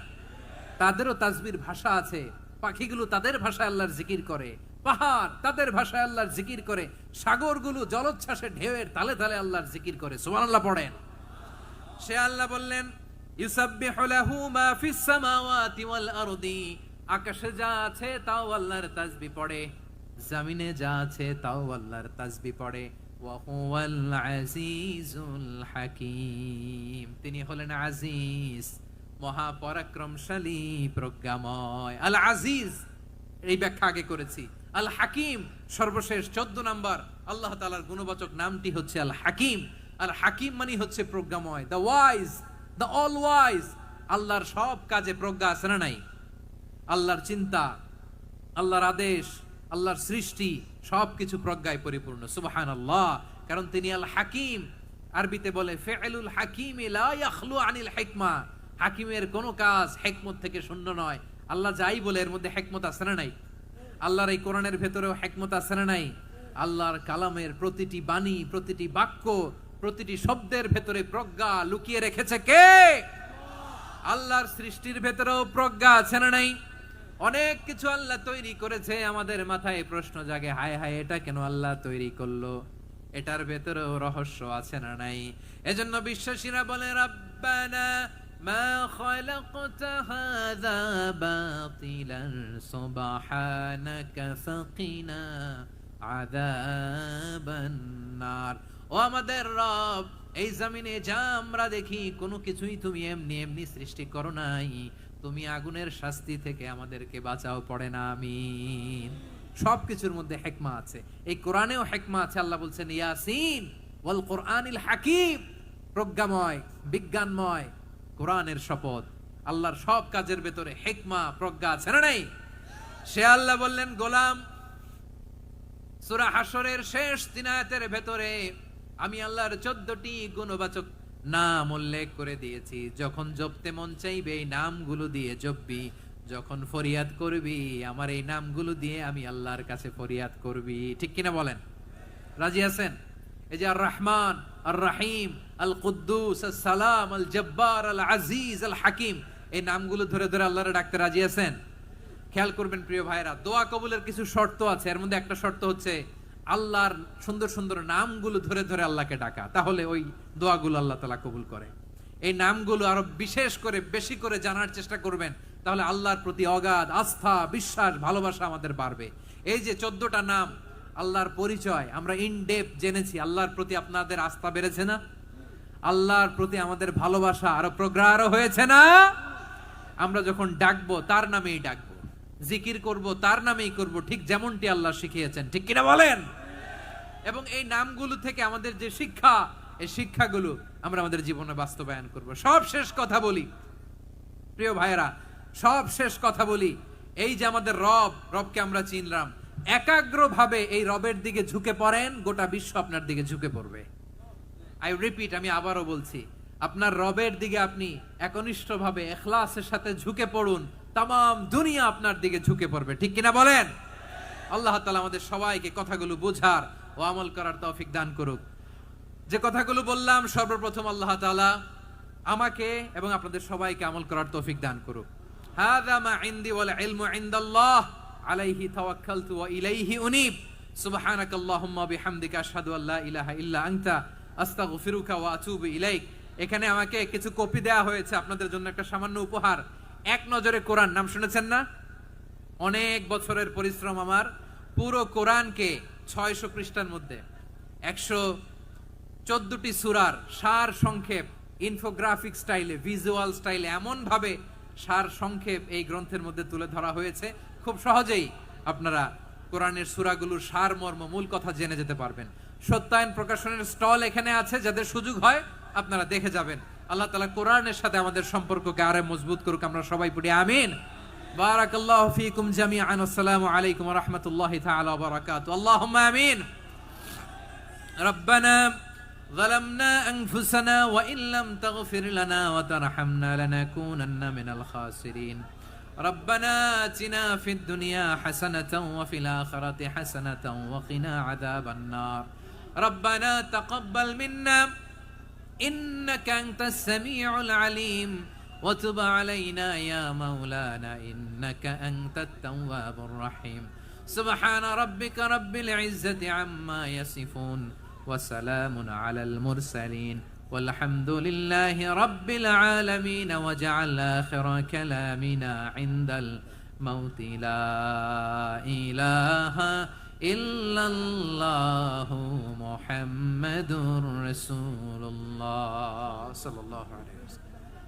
তাদেরও তাসবির ভাষা আছে। পাখিগুলো তাদের ভাষায় আল্লাহর জিকির করে, পাহাড় তাদের ভাষায় আল্লাহর জিকির করে, সাগরগুলো জলোচ্ছ্বাসে ঢেউয়ের তালে তালে আল্লাহর জিকির করে। সুবহানাল্লাহ পড়েন। সে আল্লাহ বললেন ইউসাব্বিহু লাহু মা ফিস সামাওয়াতি ওয়াল আরদি। আকাশে যা আছে তাও আল্লাহর তাসবিহ পড়ে, জমিনে যা আছে তাও আল্লাহর তাসবিহ পড়ে। ওয়া হুয়াল আজিজুল হাকীম। তিনি হলেন আজিজ, মহাপরাক্রমশালী, প্রজ্ঞাময়। আল আজিজ এই ব্যাখ্যা আগে করেছি। আল হাকিম সর্বশেষ 14 নাম্বার আল্লাহ তাআলার গুণবাচক নামটি হচ্ছে আল হাকিম। আল হাকিম মানে হচ্ছে প্রজ্ঞাময়, the wise, the all wise. আল্লাহর সব কাজে প্রজ্ঞা আছে না নাই? আল্লাহর চিন্তা, আল্লাহর আদেশ, আল্লাহর সৃষ্টি সবকিছু প্রজ্ঞায় পরিপূর্ণ। সুবহানাল্লাহ। কারণ তিনি আল হাকিম। আরবিতে বলে ফিআলুল হাকিম লা ইয়াখলু আনিল হিকমা। হাকিমের কোনো কাজ হিকমত থেকে শূন্য নয়। আল্লাহ যাই বলে এর মধ্যে হিকমত আছে না নাই? আল্লাহর এই কোরআনের ভেতরেও হিকমত আছে না নাই? আল্লাহর কালামের প্রতিটি বাণী, প্রতিটি বাক্য, প্রতিটি শব্দের ভেতরে প্রজ্ঞা লুকিয়ে রেখেছে কে? আল্লাহর সৃষ্টির ভেতরেও প্রজ্ঞা আছে না নাই? অনেক কিছু আল্লাহ তৈরি করেছে, আমাদের মাথায় প্রশ্ন জাগে, হায় হায় এটা কেন আল্লাহ তৈরি করলো? এটার ভেতরেও রহস্য আছে না নাই? এজন্য বিশ্বাসীরা বলে রব্বানা মা খালাকতা হাযা বাতিলান সুবহানাকা ফাকিনা আযাবান নার। ও আমাদের রব, এই জমিনে যা আমরা দেখি কোনো কিছুই তুমি এমনি এমনি সৃষ্টি করো নাই, তুমি আগুনের শাস্তি থেকে আমাদেরকে বাঁচাও, পড়ে না আমিন। সবকিছুর মধ্যে হিকমা আছে, এই কোরআনেও হিকমা আছে। আল্লাহ বলছেন ইয়াসিন ওয়াল কোরআনিল হাকিম, প্রজ্ঞাময় বিজ্ঞানময় কোরআনের শপথ। আল্লাহর সব কাজের ভেতরে হিকমা প্রজ্ঞা আছে না নাই? সে আল্লাহ বললেন গোলাম, সূরা হাশরের শেষ 3 আয়াতের ভেতরে আমি আল্লাহর 14টি গুণবাচক নাম উল্লেখ করে দিয়েছি। যখন জপতে মন চাইবে এই নামগুলো দিয়ে জপবি, যখন ফরিয়াদ করবি আমার এই নামগুলো দিয়ে আমি আল্লাহর কাছে ফরিয়াদ করবি। ঠিক কিনা বলেন? রাজি আছেন? এই যে আর রহমান, আর রাহিম, আল কুদ্দুস, আল সালাম, আল জব্বার, আল আজিজ, আল হাকিম, এই নামগুলো ধরে ধরে আল্লাহরে ডাকতে রাজি আছেন? খেয়াল করবেন প্রিয় ভাইরা, দোয়া কবুলের কিছু শর্ত আছে। এর মধ্যে একটা শর্ত হচ্ছে আল্লাহর সুন্দর সুন্দর নামগুলো ধরে ধরে আল্লাহকে ডাকা, তাহলে ওই দোয়াগুলো আল্লাহ তাআলা কবুল করে। এই নামগুলো আরো বিশেষ করে বেশি করে জানার চেষ্টা করবেন, তাহলে আল্লাহর প্রতি অগাধ আস্থা, বিশ্বাস, ভালোবাসা আমাদের বাড়বে। এই যে 14টা নাম, আল্লাহর পরিচয় আমরা ইন ডেপথ জেনেছি। আল্লাহর প্রতি আপনাদের আস্থা বেড়েছে না? আল্লাহর প্রতি আমাদের ভালোবাসা আরো প্রগাঢ় হয়েছে না? আমরা যখন ডাকবো তার নামেই ডাকবো, জিকির করব তার নামেই করব, ঠিক যেমনটি আল্লাহ শিখিয়েছেন। ঠিক কিনা বলেন? এবং এই নামগুলো থেকে আমাদের যে শিক্ষা, এই শিক্ষাগুলো আমরা আমাদের জীবনে বাস্তবায়ন করব। সব শেষ কথা বলি প্রিয় ভাইয়েরা, সব শেষ কথা বলি, এই যে আমাদের রবকে আমরা চিনলাম, একাগ্রভাবে এই রবের দিকে ঝুঁকে পড়েন, গোটা বিশ্ব আপনার দিকে ঝুঁকে পড়বে। আই রিপিট, আমি আবারও বলছি, আপনার রবের দিকে আপনি একনিষ্ঠভাবে ইখলাসের সাথে ঝুঁকে পড়ুন, তাম দুনিয়া আপনার দিকে ঝুঁকে পড়বে। ঠিক কিনা বলেন? আল্লাহ তাআলা আমাদের সবাইকে কথাগুলো বোঝার ও আমল করার তৌফিক দান করুক। যে কথাগুলো বললাম, সর্বপ্রথম আল্লাহ তাআলা আমাকে এবং আপনাদের সবাইকে আমল করার তৌফিক দান করুক। হাযা মা ইনদি ওয়াল ইলমু ইনদাল্লাহ আলাইহি তাওয়াক্কালতু ওয়া ইলাইহি উনীব। সুবহানাকাল্লাহুম্মা বিহামদিকা আশহাদু আল্লা ইলাহা ইল্লা আনতা আস্তাগফিরুকা ওয়া আতুবু ইলাইক। এখানে আমাকে কিছু কপি দেয়া হয়েছে আপনাদের জন্য, একটা সামান্য উপহার। এক নজরে কোরআন নাম শুনেছেন না? অনেক বছরের পরিশ্রম আমার, পুরো কোরআনকে 600 পৃষ্ঠার মধ্যে 114টি সূরার সার সংক্ষেপ, ইনফোগ্রাফিক স্টাইলে, ভিজুয়াল স্টাইলে এমন ভাবে সার সংক্ষেপ এই গ্রন্থের মধ্যে তুলে ধরা হয়েছে, খুব সহজেই আপনারা কোরআনের সূরাগুলোর সার মর্ম, মূল কথা জেনে যেতে পারবেন। সত্যায়ন প্রকাশনের স্টল এখানে আছে, যাদের সুযোগ হয় আপনারা দেখে যাবেন। আল্লাহ তাআলা কোরআনের সাথে আমাদের সম্পর্ককে আরো মজবুত করুক। আমরা সবাই পড়ি আমিন। বারাকাল্লাহু ফীকুম জামিআন। আসসালামু আলাইকুম ওয়া রাহমাতুল্লাহি তাআলা ওয়া বারাকাতুহু। আল্লাহুম্মা আমিন। রব্বানা ظلمنا أنفسنا وإن لم تغفر لنا وترحمنا لنكونن من الخاسرين. ربنا آتنا في الدنيا حسنة وفي الآخرة حسنة وقنا عذاب النار. ربنا تقبل منا إنك أنت السميع العليم وتب علينا يا مولانا إنك أنت التواب الرحيم. سبحان ربك رب العزة عما يصفون وسلام على المرسلين والحمد لله رب العالمين. وجعل آخر كلامنا عند الموت لا إله إلا الله محمد رسول الله صلى الله عليه وسلم.